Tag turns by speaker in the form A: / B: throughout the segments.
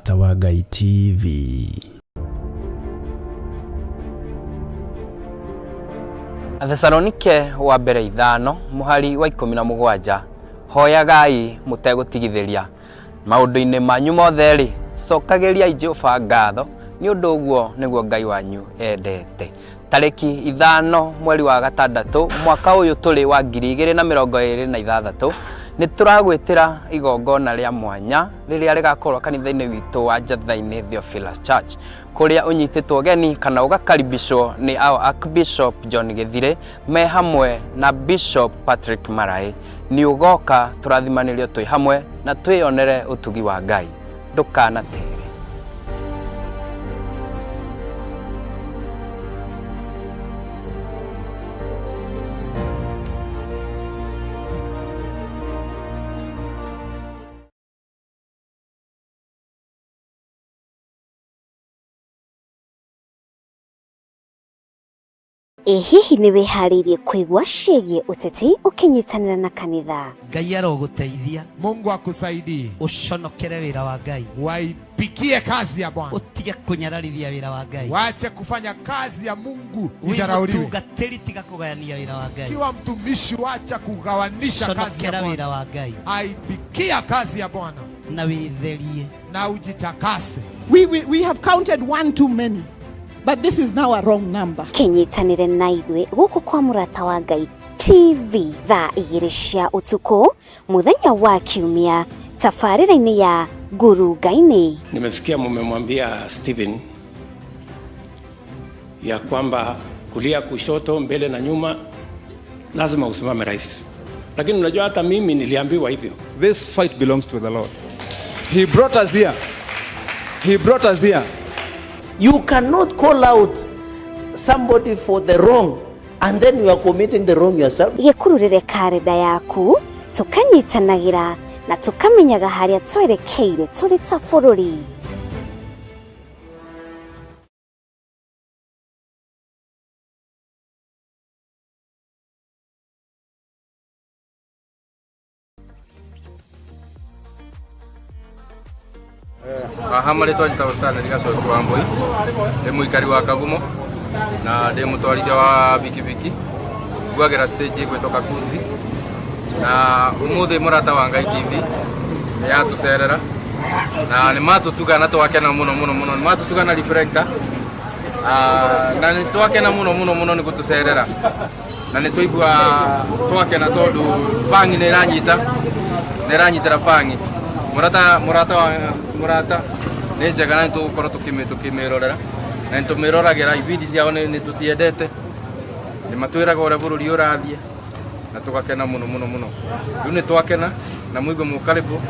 A: Murata wa Ngai TV.
B: Athesalonike wa mbere 5 muhari wa 17 hoyagai mutegutigithiria maundu-ini manyu mothe ri cokagiria Jehova ngatho ni undu uguo niguo Ngai wanyu endete. Tariki 5 mweri wa gatandatu mwaka uyu turi wa 2026 ni turagwitira igongona ria mwanya riria rigakorwo kanitha-ini witu wa Njatha-ini Theophilus Church kuria unyititwo geni kana ugakaribishwo ni our Archbishop John Githire me hamwe na Bishop Patrick Marai. Ni ugoka turathimanĩrio twi hamwe na twionere utugi wa Ngai ndukanatere.
C: Hihi ni wiharirie kwigwa ciĩgie uteti ukinyitanira na kanitha?
D: Ngai aroguteithia.
E: Mungu akusaidie.
D: Ushonokere wira wa Ngai.
E: Waipikie kazi ya Bwana.
D: Utige kunyararithia wira wa Ngai.
E: Waache kufanya kazi ya Mungu idharauliwe.
D: Utugatiri tiga kugayania wira wa Ngai.
E: Kiwa mtumishi waacha kugawanisha kazi ya Bwana.
D: Wira wa Ngai.
E: Aipikia kazi ya Bwana.
D: Na witherie.
E: Na ujitakase.
F: We have counted one too many. But this is now a wrong number.
C: Kinyitanire na ithuĩ guku kwa Murata wa Ngai TV thaa 2 cia utuku muthenya wa Kiumia tafarĩra-inĩ ya Nguru Ngai-nĩ.
G: Nimesikia mumemwambia Stephen ya kwamba kulia kushoto mbele na nyuma lazima usimame rais. Lakini unajua hata mimi niliambiwa hivyo.
H: This fight belongs to the Lord. He brought us here. He brought us here.
I: You cannot call out somebody for the wrong and then you are committing the wrong yourself.
C: Gekururire karenda yaku tukanyitanagira na tukamenyaga haria twerekeire turi ta bururi.
J: Hamari twajita stana ndigacoki wa Mbui ndi muikari wa Kagumo na ndi mutwarithia wa bikibiki gwagera stage gwetoka Kuzi na umuthi Murata wa Ngai TV ya tucerera na ni matutugana twakena muno ni matutugana reflector na ni twakena muno ni gutucerera na ni tuigua twakena tondu pangi ni ranyitira pangi Murata ni njega na tukorwo tukimirorera na tumiroragera ibindi ciao ni tuciendete ni matwiraga ore bururi urathie na tugakena muno riu ni twakena na muigo mukaribu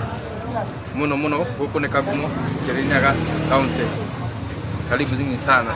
J: muno guku ni Kagumo Kirinyaga county. Karibu zingi sana.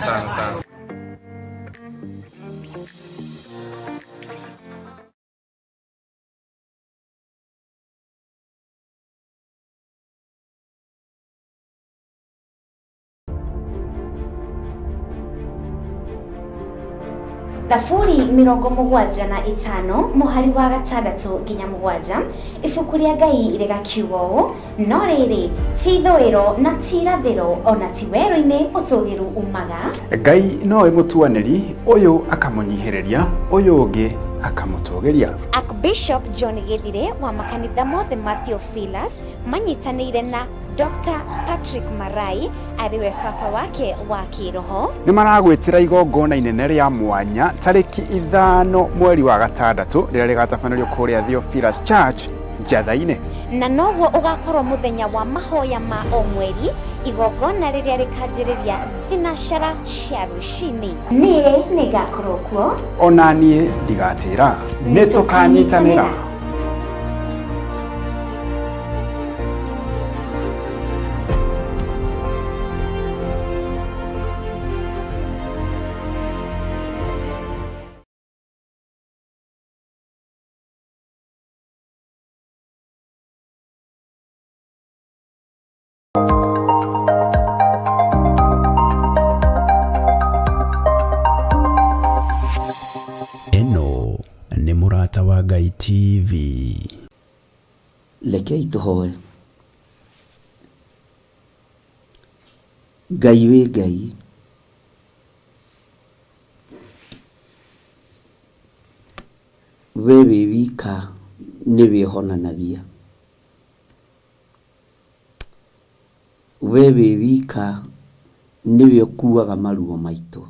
C: Thaburi 75 muhari wa gatandatu nginya 7 ibuku ria Ngai rigakiuga ũũ: no rĩrĩ ti ithũĩro na ti irathĩro ona ti werũ-inĩ ũtũgĩru umaga.
A: Ngai nowe mũtuanĩri, ũyũ akamunyihereria, ũyũ ũngĩ akamũtũgĩria.
C: Archbishop John Githire wa makanitha mothe ma Theophilus manyitanĩire na Dr. Patrick Marai ariwe baba wake wa kiroho.
A: Ni maragwitira igongona inene ria mwanya tariki 5 mweri wa gatandatu riria rigatabanĩrio kuria Theophilus Church Njatha-inĩ.
C: Na noguo ugakorwo muthenya wa mahoya ma o mweri, igongona riria rikanjĩrĩria thinacara cia rũcinĩ. Niĩ nĩngakorwo kuo,
A: ona niĩ ndigatĩra, nĩ tũkanyitanĩra. Eno ni Murata wa Ngai TV.
I: Lekei tuhoe. Ngai wĩ Ngai. We wĩ wika nĩwe ũhonanagia. We wĩ wika nĩwe ũkuaga maruo maitũ.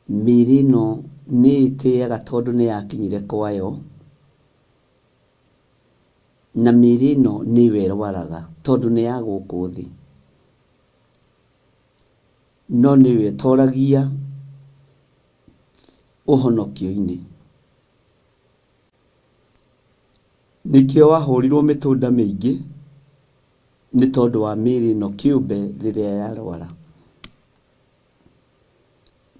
I: Mĩrĩ ĩno nĩ ĩtĩaga tondũ nĩ yakinyire kwayo, na mĩrĩ ĩno nĩwe ĩrwaraga tondũ nĩ ya gũkũ thĩ. No nĩwe ũtoragia ũhonokio-inĩ. Nĩkĩo wahũrirwo mĩtũnda mĩingĩ nĩ tondũ wa mĩrĩ ĩno kĩũmbe rĩrĩa yarwara.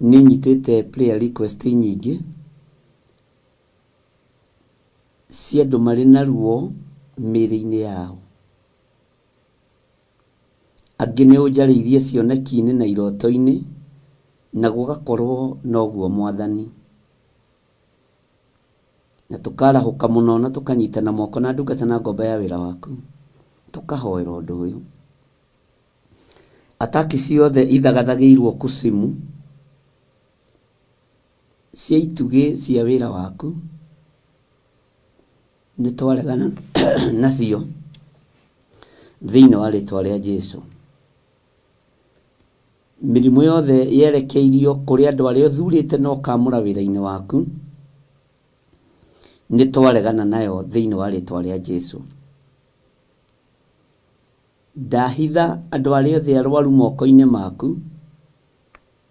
I: Nĩ nyitĩte prayer request nyingĩ cia andũ marĩ na ruo mĩrĩ-inĩ yao. Angĩ nĩ ũnjarĩirie cioneki-inĩ na iroto-inĩ, na gũgakorwo noguo Mwathani. Na tũkarahũka mũno na tũkanyitana moko na ndungata na ngombo ya wĩra waku, tũkahoera ũndũ ũyũ. Ataki ciothe ithagathagĩirwo kusimu cia itugĩ cia wĩra waku nĩ twaregana nacio thĩinĩ wa rĩtwa rĩa Jesũ. Mĩrimũ yothe yerekeirio kũrĩ andũ arĩa ũthurĩte na ũkamũra wĩra-inĩ waku nĩ twaregana nayo thĩinĩ wa rĩtwa rĩa Jesũ. Ndahitha andũ arĩa othe arwaru moko-inĩ maku,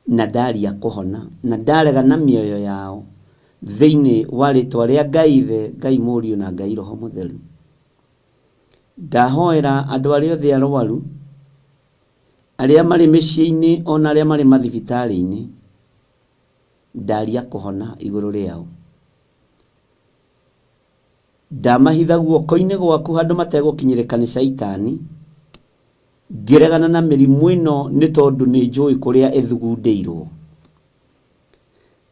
I: na ndaria kũhona, na ndaregana mĩoyo yao thĩinĩ wa rĩtwa rĩa Ngai Ithe, Ngai Mũriũ na Ngai Roho Mũtheru. Ndahoera andũ arĩa othe arwaru, arĩa marĩ mĩciĩ-inĩ ona arĩa marĩ mathibitarĩ-inĩ, ndaria kũhona igũrũ rĩao. Ndamahitha guoko-inĩ gwaku handũ mategũkinyĩrĩka nĩ Saitani, ngĩregana na mĩrimũ ĩno nĩ tondũ nĩ njũĩ kũrĩa ĩthugundĩirwo.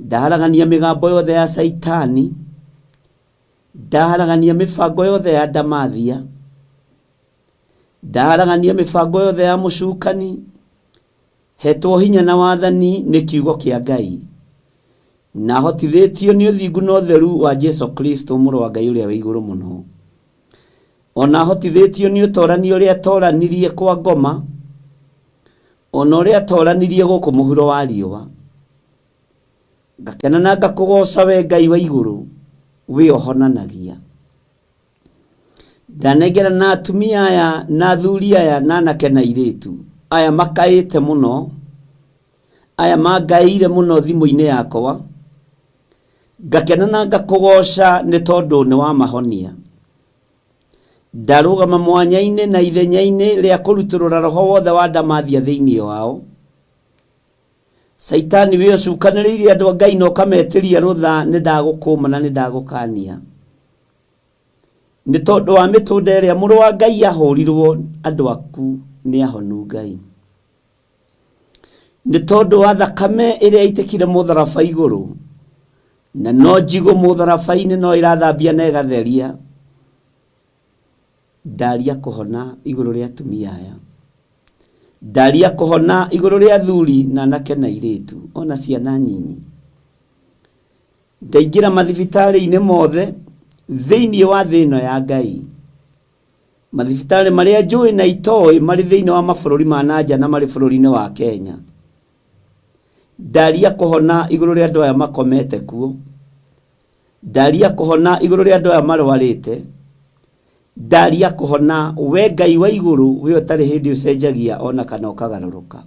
I: Ndaharagania mĩgambo yothe ya Saitani, ndaharagania mĩbango yothe ya ndamathia, ndaharagania mĩbango yothe ya mũcukani, hetwo hinya na wathani nĩ kiugo kĩa Ngai, na hotithĩtio nĩ ũthingu na ũtheru wa Jesũ Kristo mũrũ wa Ngai ũrĩa wĩ igũrũ mũno. Ona hotithĩtio nĩ ũtorani ũrĩa atoranirie kwa ngoma, ona ũrĩa atoranirie gũkũ mũhuro wa riũa. Ngakena na ngakũgoca we Ngai wa igũrũ, we ũhonanagia. Ndanengera na atumia aya na athuri aya na anake na airĩtu aya makaĩte mũno, aya mangaĩire mũno thimũ-inĩ yakwa, ngakena na ngakũgoca nĩ tondũ nĩ wamahonia. Ndarũgama mwanya-inĩ na ithenya-inĩ rĩa kũrutũrũra roho wothe wa ndamathia thĩinĩ wao. Saitani we ũcukanĩrĩirie andũ a Ngai na ũkametĩria rũtha, nĩ ndagũkũma na nĩ ndagũkania. Nĩ tondũ wa mĩtũnda ĩrĩa mũrũ wa Ngai ahũrirwo, andũ aku nĩ ahonu Ngai. Nĩ tondũ wa thakame ĩrĩa yaitĩkire mũtharaba igũrũ, na no njigũ mũtharaba-inĩ no ĩrathambia na ĩgatheria. Ndaria kũhona igũrũ rĩa atumia aya, ndaria kũhona igũrũ rĩa athuri na anake na airĩtu ona ciana nyinyi. Ndaingĩra mathibitarĩ-inĩ mothe thĩinĩ wa thĩ ĩno ya Ngai, mathibitarĩ marĩa njũĩ na itoĩ marĩ thĩinĩ wa mabũrũri ma nanja na marĩ bũrũri-inĩ wa Kenya. Ndaria kũhona igũrũ rĩa andũ aya makomete kuo, ndaria kũhona igũrũ rĩa andũ aya marwarĩte, ndaria kũhona we Ngai wa igũrũ, we ũtarĩ hĩndĩ ũcenjagia ona kana ũkagarũrũka.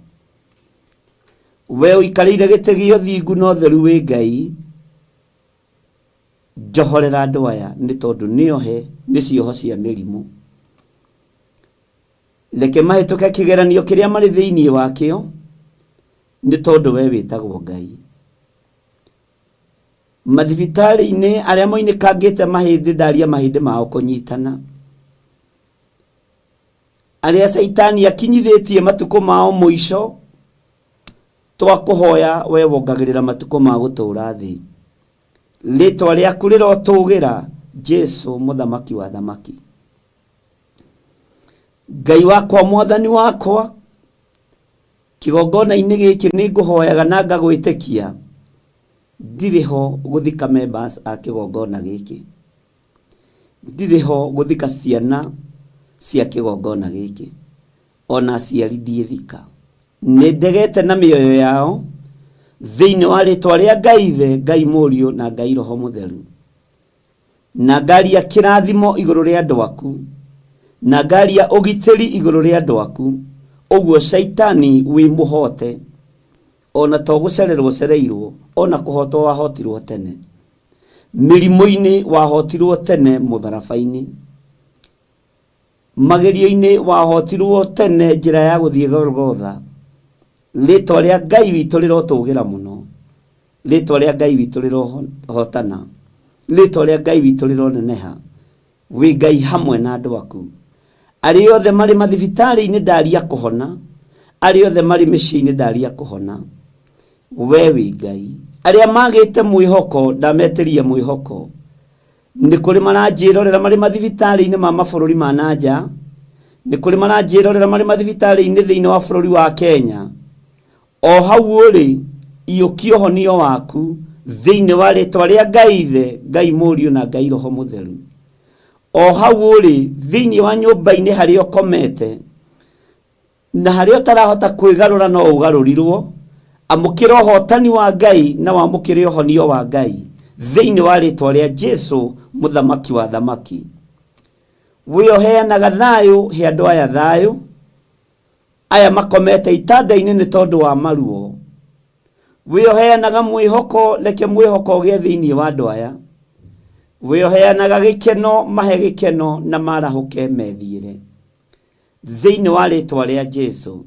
I: We ũikarĩire gĩtĩ gĩa ũthingu na ũtheru wĩ Ngai, njohorera andũ aya nĩ tondũ nĩohe nĩ cioho cia mĩrimũ. Reke mahĩtũke kĩgeranio kĩrĩa marĩ thĩinĩ wakĩo nĩ tondũ we wĩtagwo Ngai. Mathibitarĩ-inĩ arĩa moinĩkangĩte mahĩndĩ, ndaria mahĩndĩ mao kũnyitana. Arĩa Saitani akinyithĩtie matukũ mao mũico, twakũhoya we wongagĩrĩra matukũ ma gũtũũra thĩ. Rĩtwa rĩaku rĩrotũgĩra Jesũ mũthamaki wa thamaki. Ngai wakwa mwathani wakwa kigongona-inĩ gĩkĩ nĩ ngũhoyaga na ngagwĩtĩkia ndirĩ ho gũthika members a kĩgongona gĩkĩ, ndirĩ ho gũthika ciana cia kĩgongona gĩkĩ, ona aciari ndiĩthika. Nĩ ndegete na mĩoyo yao thĩinĩ wa rĩtwa rĩa Ngai Ithe, Ngai Mũriũ na Ngai Roho Mũtheru, na ngaria kĩrathimo igũrũ rĩa andũ aku, na ngaria ũgitĩri igũrũ rĩa andũ aku. Ũguo Shaitani wĩ mũhote, ona to gũcererwo cereirwo, ona kũhotwo wahotirwo tene, mĩrimũ-inĩ wahotirwo tene mũtharaba-inĩ, magerio-inĩ wahotirwo tene njĩra ya gũthiĩ Golgotha. Rĩtwa rĩa Ngai witũ rĩrotũgĩra mũno, rĩtwa rĩa Ngai witũ rĩrohotana, rĩtwa rĩa Ngai witũ rĩroneneha. Wĩ Ngai hamwe na andũ aku. Arĩa othe marĩ mathibitarĩ-inĩ ndaria kũhona, arĩa othe marĩ mĩciĩ-inĩ ndaria kũhona. We wĩ Ngai. Arĩa magĩte mwĩhoko ndametĩria mwĩhoko. Nĩ kũrĩ maranjĩrorera marĩ mathibitarĩ-inĩ ma mabũrũri ma nanja, nĩ kũrĩ maranjĩrorera marĩ mathibitarĩ-inĩ thĩinĩ wa bũrũri wa Kenya. O hau ũrĩ iyũkia ũhonio waku thĩinĩ wa rĩtwa rĩa Ngai Ithe, Ngai Mũriũ na Ngai Roho Mũtheru. O hau ũrĩ thĩinĩ wa nyũmba-inĩ harĩa ũkomete na harĩa ũtarahota kwĩgarũra no ũgarũrirwo, amũkĩra ũhotani wa Ngai na wamũkĩre ũhonio wa Ngai thĩinĩ wa rĩtwa rĩa Jesũ mũthamaki wa thamaki. Wĩoheanaga thayũ he andũ aya thayũ, aya makomete itanda-inĩ nĩ tondũ wa maruo. Wĩoheanaga mwĩhoko, reke mwĩhoko ũgĩe thĩinĩ wa andũ aya. Wĩoheanaga gĩkeno, mahe gĩkeno na marahũke methiĩre thĩinĩ wa rĩtwa rĩa Jesũ.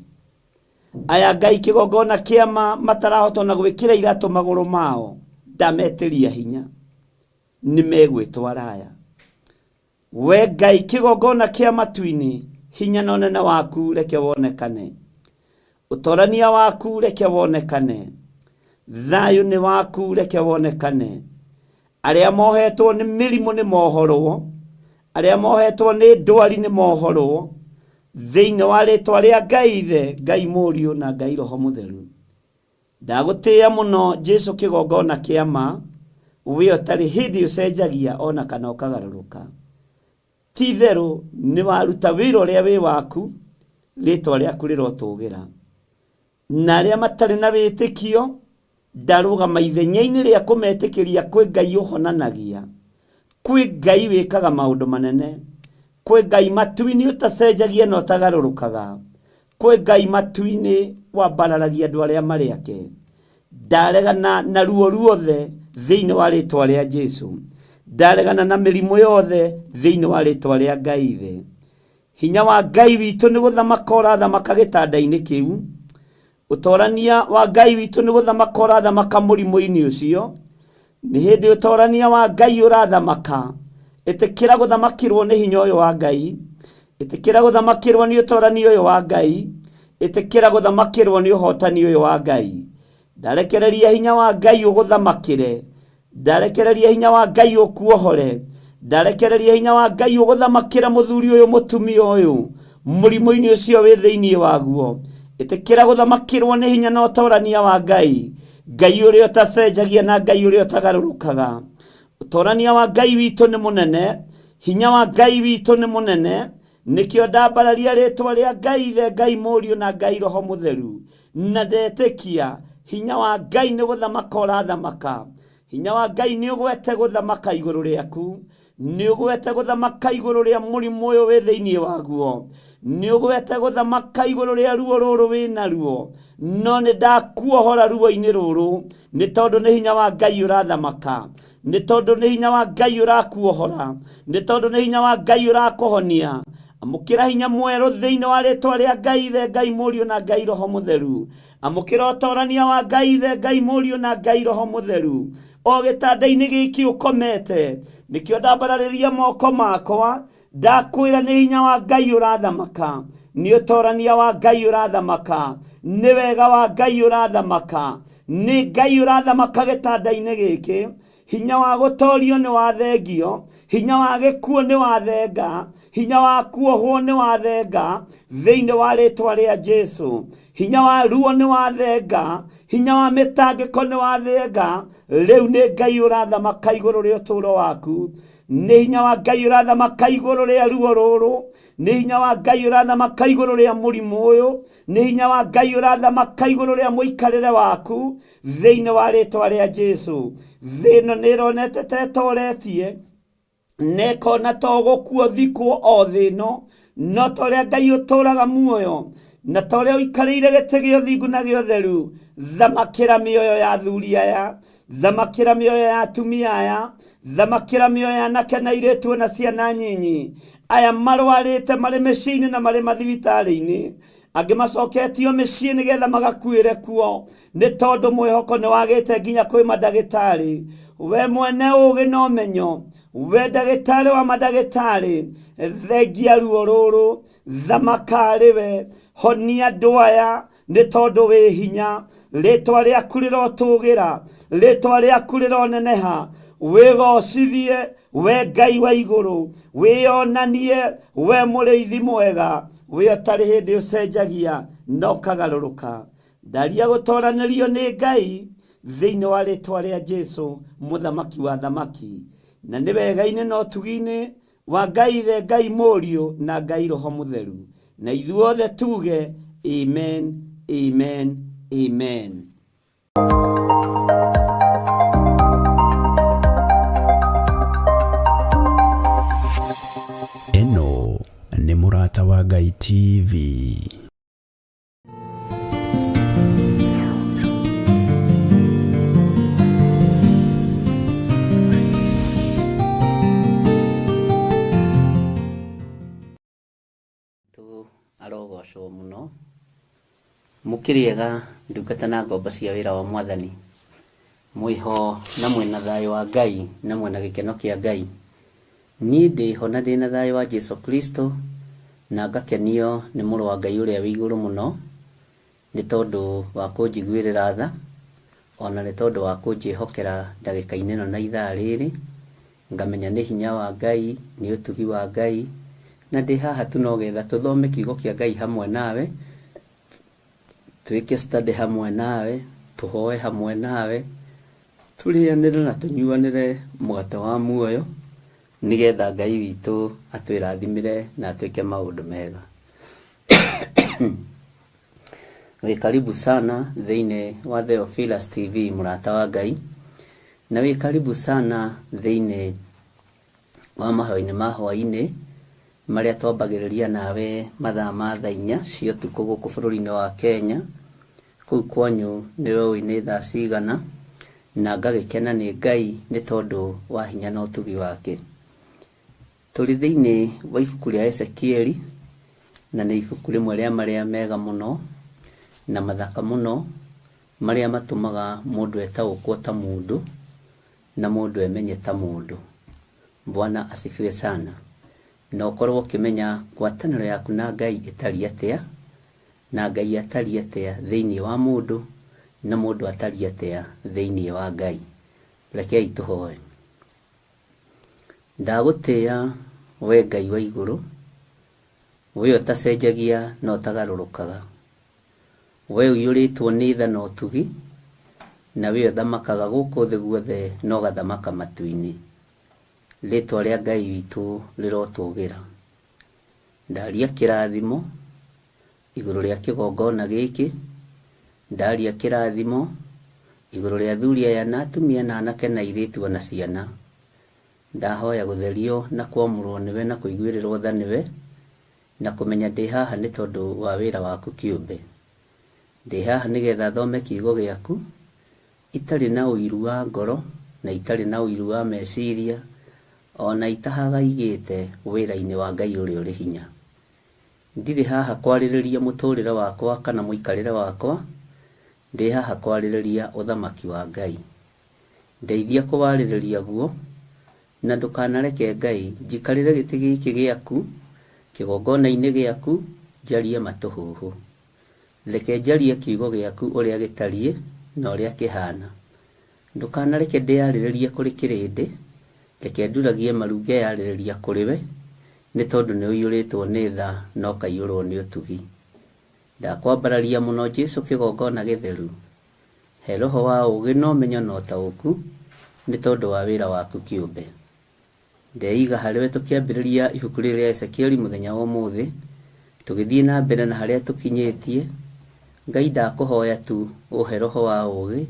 I: Aya Ngai kĩgongona kĩama matarahota na gwĩkĩra iratũ magũrũ mao, ndametĩria hinya, nĩ megwĩtwara aya. We Ngai kĩgongona kĩa matu-inĩ, hinya na ũnene waku reke wonekane, ũtorania waku reke wonekane, thayũ nĩ waku reke wonekane. Arĩa mohetwo nĩ mĩrimũ nĩ mohorwo, arĩa mohetwo nĩ ndwari nĩ mohorwo thĩinĩ wa rĩtwa rĩa Ngai Ithe, Ngai Mũriũ na Ngai Roho Mũtheru. Ndagũtĩĩa mũno Jesũ kĩgongona kĩama, we ũtarĩ hĩndĩ ũcenjagia ona kana ũkagarũrũka. Ti itherũ nĩ waruta wĩra ũrĩa wĩ waku, rĩtwa rĩaku rĩrotũgĩra. Na arĩa matarĩ na wĩtĩkio ndarũgama ithenya-inĩ rĩa kũmetĩkĩria kwĩ Ngai ũhonanagia, kwĩ Ngai wĩkaga maũndũ manene, kwĩ Ngai matu-inĩ ũtacenjagia na ũtagarũrũkaga, kwĩ Ngai matu-inĩ wambararagia andũ arĩa marĩ ake. Ndaregana na ruo ruothe thĩinĩ wa rĩtwa rĩa Jesũ, ndaregana na mĩrimũ yothe thĩinĩ wa rĩtwa rĩa Ngai Ithe. Hinya wa Ngai witũ nĩ gũthamaka ũrathamaka gĩtanda-inĩ kĩu, ũtorania wa Ngai witũ nĩ gũthamaka ũrathamaka mũrimũ-inĩ ũcio. Nĩ hĩndĩ ũtorania wa Ngai ũrathamaka, ĩtĩkĩra gũthamakĩrwo nĩ hinya ũyũ wa Ngai, ĩtĩkĩra gũthamakĩrwo nĩ ũtorania ũyũ wa Ngai, ĩtĩkĩra gũthamakĩrwo nĩ ũhotani ũyũ wa Ngai. Ndarekereria hinya wa Ngai ũgũthamakĩre, ndarekereria hinya wa Ngai ũkuohore, ndarekereria hinya wa Ngai ũgũthamakĩra mũthuri ũyũ mũtumia ũyũ mũrimũ-inĩ ũcio wĩ thĩinĩ waguo. Ĩtĩkĩra gũthamakĩrwo nĩ hinya na ũtorania wa Ngai, Ngai ũrĩa ũtacenjagia na Ngai ũrĩa ũtagarũrũkaga. Ũtorania wa Ngai witũ nĩ mũnene, hinya wa Ngai witũ nĩ mũnene, nĩkĩo ndambararia rĩtwa rĩa Ngai Ithe, Ngai Mũriũ na Ngai Roho Mũtheru, na ndetĩkia hinya wa Ngai nĩ gũthamaka ũrathamaka. Hinya wa Ngai nĩ ũgwete gũthamaka igũrũ rĩaku, nĩ ũgwete gũthamaka igũrũ rĩa mũrimũ ũyũ wĩ thĩinĩ waguo, nĩ ũgwete gũthamaka igũrũ rĩa ruo rũrũ wĩ naruo. No nĩ ndakuohora ruo-inĩ rũrũ, nĩ tondũ nĩ hinya wa Ngai ũrathamaka, nĩ tondũ nĩ hinya wa Ngai ũrakuohora, nĩ tondũ nĩ hinya wa Ngai ũrakũhonia. Amũkĩra hinya mwerũ thĩinĩ wa rĩtwa rĩa Ngai Ithe, Ngai Mũriũ na Ngai Roho Mũtheru. Amũkĩra ũtorania wa Ngai Ithe, Ngai Mũriũ na Ngai Roho Mũtheru. O gĩtanda-inĩ gĩkĩ ũkomete, nĩkĩo ndambararĩria moko makwa, ndakwĩra nĩ hinya wa Ngai ũrathamaka, nĩ ũtorania wa Ngai ũrathamaka, nĩ wega wa Ngai ũrathamaka, nĩ Ngai ũrathamaka gĩtanda-inĩ gĩkĩ. hinya wa gutorio ni wathengio, hinya wa gikuo ni wathenga, hinya wa kuohwo ni wathenga thiini wa ritwa ria Jesu, hinya wa ruo ni wathenga, hinya wa mitangiko ni wathenga. Riu ni Ngai urathamaka iguru ria uturo waku, ni hinya wa Ngai urathamaka iguru ria ruo ruru, ni hinya wa Ngai urathamaka iguru ria murimu uyu, ni hinya wa Ngai urathamaka iguru ria muikarire waku thiini wa ritwa ria Jesu. Thino ni ronete tetoretie nekona togukuo thikwo o thino, no toria Ngai uturaga muoyo na toria uikarire gite gio thingu na gio theru. Thamakira mioyo ya athuri aya, thamakira mioyo ya atumia aya, thamakira mioyo ya anake na airĩtu na ciana nyinyi aya marwarĩte marĩ mĩciĩ-inĩ na marĩ mathibitarĩ-inĩ, angĩ macoketio mĩciĩ nĩgetha magakuĩre kuo nĩ tondũ mwĩhoko nĩ wagĩte nginya kwĩ mandagĩtarĩ. We mwene ũgĩ na ũmenyo, we ndagĩtarĩ wa mandagĩtarĩ, thengia ruo rũrũ, thamaka arĩ we, honia andũ aya nĩ tondũ wĩ hinya. Rĩtwa rĩaku rĩrotũgĩra, rĩtwa rĩaku rĩroneneha. Wĩgocithie we Ngai wa igũrũ, wĩonanie we mũrĩithi mwega, we ũtarĩ hĩndĩ ũcenjagia no kagarũrũka. Ndaria gũtoranĩrio nĩ Ngai thĩinĩ wa rĩtwa rĩa Jesu, mũthamaki wa thamaki, na nĩ wega-inĩ na ũtugi-inĩ wa Ngai Ithe, Ngai Mũriũ na Ngai Roho Mũtheru, na ithuothe tuge amen, amen, amen.
K: Eno nĩ Mũrata wa Ngai TV.
I: Arogocwo muno mukiriega ndungata na ngomba cia wira wa Mwathani, mwiho na mwena thayo wa Ngai na mwena gikeno kia Ngai. Ni ndiho na ndina thayo wa Jesu Kristo, na ngakenio ni Mũrũ wa Ngai uria wi iguru muno, ni tondu wa kunjiguirira tha, ona ni tondu wa kunjihokera ndagika-ini no na ithaa riri, ngamenya ni hinya wa Ngai, ni utugi wa Ngai, na ndi haha tunogetha tuthome kiugo kia Ngai hamwe nawe, twike study hamwe nawe, tuhoe hamwe nawe, turianire na tunyuanire mugate wa muoyo, nigetha Ngai witu atwirathimire na atwike maundu mega. We karibu sana thiini wa Theophilus TV, Mũrata wa Ngai, na we karibu sana thiini wa mahoya-ini ma hwaĩ-inĩ maria twambagĩrĩria nawe mathaa ma thaa 4 cia ũtukũ gũkũ bũrũri-inĩ wa Kenya. Kũu kwanyu nĩwe ũĩ nĩ thaa cigana, na ngagĩkena nĩ Ngai nĩ tondũ wa hinya na ũtugi wake. Tũrĩ thĩinĩ wa ibuku rĩa Ezekieli, na nĩ ibuku rĩmwe rĩa marĩa mega mũno na mathaka mũno, marĩa matũmaga mũndũ etaũkwo ta mũndũ na mũndũ emenye ta mũndũ. Bwana asifiwe sana. Na ukorwo ukimenya ngwatanĩro yaku na Ngai ĩtariĩ atĩa, na Ngai atariĩ atĩa thĩinĩ wa mũndũ, na mũndũ atariĩ atĩa thĩinĩ wa Ngai. Rekei tũhoe. Ndagũtĩĩa we Ngai wa igũrũ, we ũtacenjagia na ũtagarũrũkaga, we ũiyũrĩtwo nĩ tha na ũtugi, na we ũthamakaga gũkũ thĩ guothe na ũgathamaka matu-inĩ. Rĩtwa rĩa Ngai witũ rĩrotũgĩra. Ndaria kĩrathimo igũrũ rĩa kĩgongona gĩkĩ, ndaria kĩrathimo igũrũ rĩa athuri aya na atumia na anake na airĩtu na ciana. Ndahoya gũtherio na kwamũrwo nĩwe na kũiguĩrĩrwo tha nĩwe, na kũmenya ndĩ haha nĩ tondũ wa wĩra waku kĩũmbe. Ndĩ haha nĩgetha thome kiugo gĩaku itarĩ na ũiru wa ngoro na itarĩ na ũiru wa meciria, ona itahaga igĩte wĩra-inĩ wa Ngai ũrĩa ũrĩ hinya. Ndirĩ haha kwarĩrĩria mũtũrĩre wakwa kana mũikarĩre wakwa, ndĩ haha kwarĩrĩria ũthamaki wa Ngai. Ndeithia kũwarĩrĩria guo, na ndũkanareke Ngai njikarĩre gĩtĩ gĩkĩ gĩaku, kĩgongona-inĩ gĩaku, njarie matũhũhũ. Reke njarie kiugo gĩaku ũrĩa gĩtariĩ na ũrĩa kĩhana. Ndukanareke ndĩyarĩrĩrie kũrĩ kĩrĩndĩ, reke nduragie marunge yarĩrĩria kũrĩ we, nĩ tondũ nĩ ũiyũrĩtwo nĩ tha no kaiyũrwo nĩ ũtugi. Ndakwambararia mũno Jesũ kĩgongona gĩtheru, he roho wa ũũgĩ na ũmenyo na ũtaũku, nĩ tondũ wa wĩra waku kĩũmbe. Ndeiga harĩwe tũkĩambĩrĩria ibuku rĩrĩ rĩa Ezekieli mũthenya wa ũmũthĩ, tũgĩthiĩ na mbere na harĩa tũkinyĩtie. Ngai ndakũhoya tu ũhe roho wa ũũgĩ,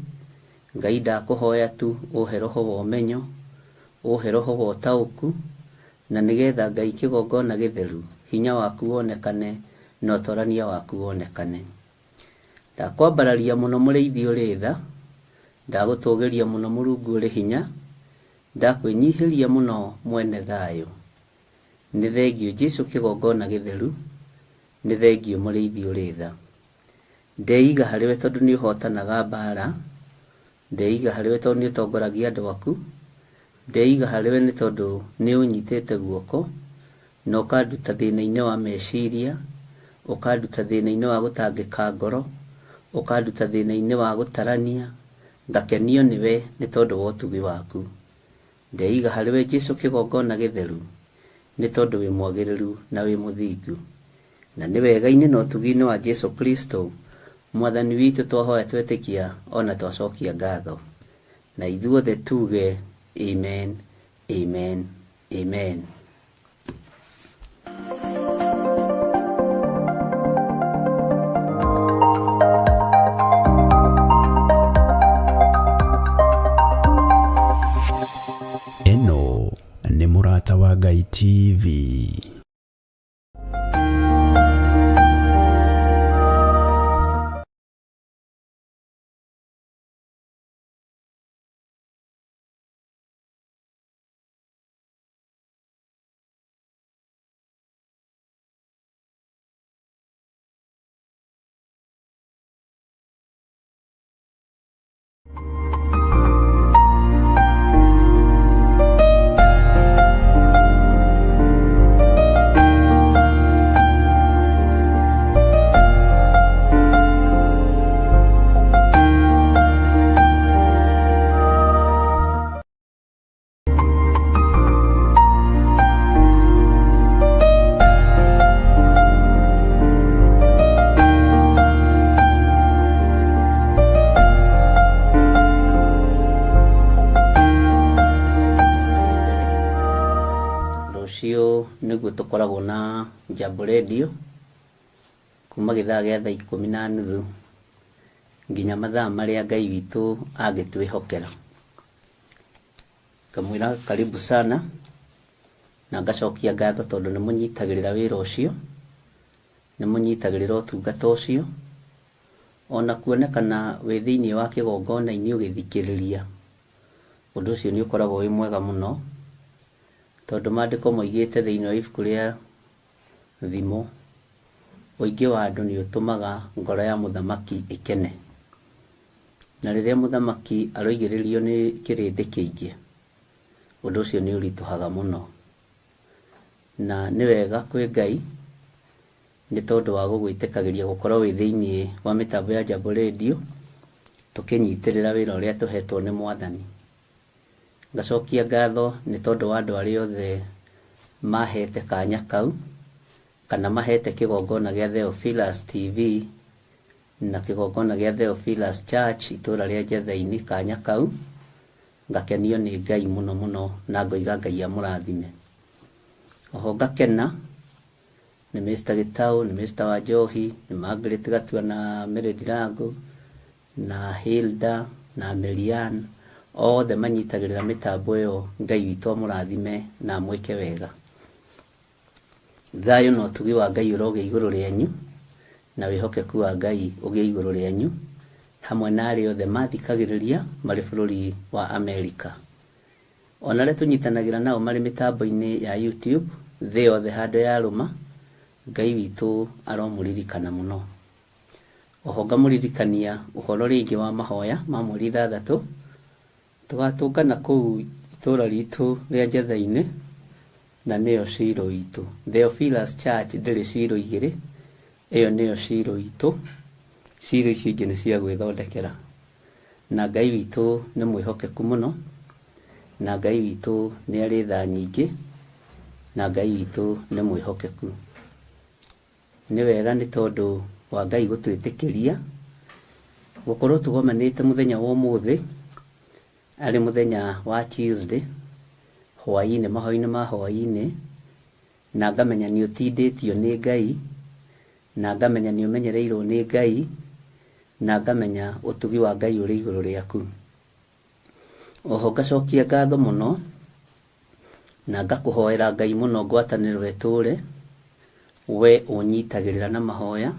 I: Ngai ndakũhoya tu ũhe roho wa ũmenyo, ũhe roho wa ũtaũku, na nĩgetha Ngai kĩgongona gĩtheru, hinya waku wonekane na ũtorania waku wonekane. Ndakwambararia mũno mũrĩithi ũrĩ tha, ndagũtũgĩria mũno Mũrungu ũrĩ hinya, ndakwĩnyihĩria mũno mwene thayũ. Nĩ thengio Jesũ kĩgongona gĩtheru, nĩ thengio mũrĩithi ũrĩ tha. Ndeiga harĩwe tondũ nĩ ũhotanaga mbara, ndeiga harĩwe tondũ nĩ ũtongoragia andũ aku, ndeiga harĩwe nĩ tondũ nĩ ũnyitĩte guoko, na ũkanduta thĩna-inĩ wa meciria, ũkanduta thĩna-inĩ wa gũtangĩka ngoro, ũkanduta thĩna-inĩ wa gũtarania, ngakenio nĩwe nĩ tondũ wa ũtugi waku. Ndeiga harĩwe Jesũ kĩgongona gĩtheru, nĩ tondũ wĩ mwagĩrĩru na wĩ mũthingu. Na nĩ wega-inĩ na ũtugi-inĩ wa Jesũ Kristo, Mwathani witũ twahoya twetĩkia ona twacokia ngatho. Na ithuothe tuge amen, amen, amen.
K: Eno nĩ Mũrata wa Ngai TV. Nĩguo tũkoragwo na Jambo Radio kuma gĩthaa gĩa thaa 10:30 nginya mathaa marĩa Ngai witũ angĩtwĩhokera. Kamwĩra karibu sana, na ngacokia ngatho tondũ nĩ mũnyitagĩrĩra wĩra ũcio, nĩ mũnyitagĩrĩra ũtungata ũcio, ona kuonekana wĩ thĩinĩ wa kĩgongona-inĩ ũgĩthikĩrĩria. Ũndũ ũcio nĩ ũkoragwo wĩ mwega mũno, tondũ maandĩko moigĩte thĩinĩ wa ibuku rĩa Thimo, ũingĩ wa andũ nĩ ũtũmaga ngoro ya mũthamaki ĩkene. Na rĩrĩa mũthamaki aroigĩrĩrio nĩ kĩrĩndĩ kĩingĩ, ũndũ ũcio nĩ ũritũhaga mũno. Na nĩ wega kwĩ Ngai nĩ tondũ wa gũgwĩtĩkagĩria gũkorwo wĩ thĩinĩ wa mĩtambo ya Jambo Radio, tũkĩnyitĩrĩra wĩra ũrĩa tũhetwo nĩ Mwathani. Ngacokia ngatho nĩ tondũ wa andũ arĩa othe mahete kanya kau, kana mahete kĩgongona gĩa Theophilus TV na kĩgongona gĩa Theophilus Church itũra rĩa Njetha-inĩ kanya kau. Ngakenio nĩ Ngai mũno mũno, na ngoiga Ngai amũrathime. Oho ngakena nĩ Mr. Gitau, nĩ Mr. Wanjohi, nĩ Margaret Gatua na Mary Ndirango na Hilda na Merian, othe manyitagĩrĩra mĩtambo ĩyo. Ngai witũ amũrathime na mwĩke wega. Thayũ na ũtugi wa Ngai ũrogĩa igũrũ rĩanyu, na wĩhokeku wa Ngai ũgĩe igũrũ rĩanyu, hamwe na arĩa othe mathikagĩrĩria marĩ bũrũri wa Amerika. Ona arĩa tũnyitanagĩra nao marĩ mĩtambo-inĩ ya YouTube thĩ yothe handũ ya rũma, Ngai witũ aromũririkana mũno. Oho ngamũririkania ũhoro rĩngĩ wa mahoya ma mweri 6 tũgatũngana kũu itũra ritũ rĩa Njetha-inĩ, na nĩyo ciro itũ. Theophilus Church ndĩrĩ ciro igĩrĩ, ĩyo nĩyo ciro itũ. Ciro icio ingĩ nĩ cia gwĩthondekera. na Ngai witũ nĩ mwĩhokeku mũno, na Ngai witũ nĩ arĩ tha nyingĩ, na Ngai witũ nĩ mwĩhokeku. Nĩ wega nĩ tondũ wa Ngai gũtwĩtĩkĩria gũkorwo tũgomanĩte mũthenya wa ũmũthĩ, arĩ mũthenya wa Tuesday, hwaĩ-inĩ, mahoya-inĩ ma hwaĩ-inĩ, na ngamenya nĩ ũtindĩtio nĩ Ngai, na ngamenya nĩ ũmenyereirwo nĩ Ngai, na ngamenya ũtugi wa Ngai ũrĩ igũrũ rĩaku. Oho ngacokia ngatho mũno, na ngakũhoera Ngai mũno ngwatanĩro ĩtũre, we ũnyitagĩrĩra na mahoya,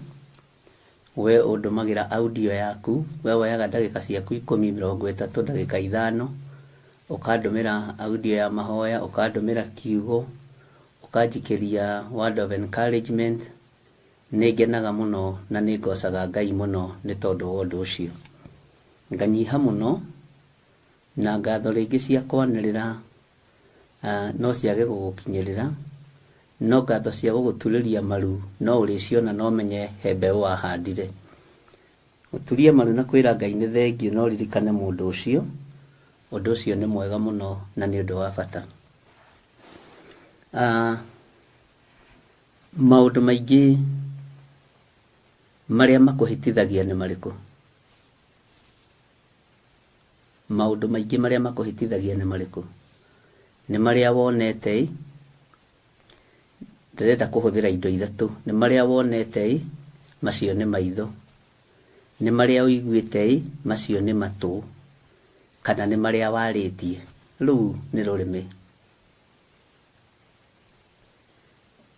K: we ũndũmagĩra audio yaku, we woyaga ndagĩka ciaku 10-30, ndagĩka 5, ũkandũmĩra audio ya mahoya, ũkandũmĩra kiugo, ũkanjikĩria word of encouragement. Nĩ ngenaga mũno na nĩ ngocaga Ngai mũno nĩ tondũ wa ũndũ ũcio. Nganyiha mũno na ngatho rĩngĩ cia kwanĩrĩra no ciage gũgũkinyĩrĩra, no ngatho cia gũgũturĩria maru no ũrĩciona no menye he mbeũ wahandire. Gũturia maru na kwĩra Ngai nĩ thengio no ririkane mũndũ ũcio, ũndũ ũcio nĩ mwega mũno na nĩ ũndũ wa bata. Maũndũ maingĩ marĩa makũhĩtithagia nĩ marĩkũ? Maũndũ maingĩ marĩa makũhĩtithagia nĩ marĩkũ? Nĩ marĩa wonete, ndĩrenda kũhũthĩra indo ithatũ. Nĩ marĩa wonete, macio nĩ maitho. Nĩ marĩa ũiguĩte, macio nĩ matũ. Kana nĩ marĩa warĩtie, rĩu nĩ rũrĩmĩ.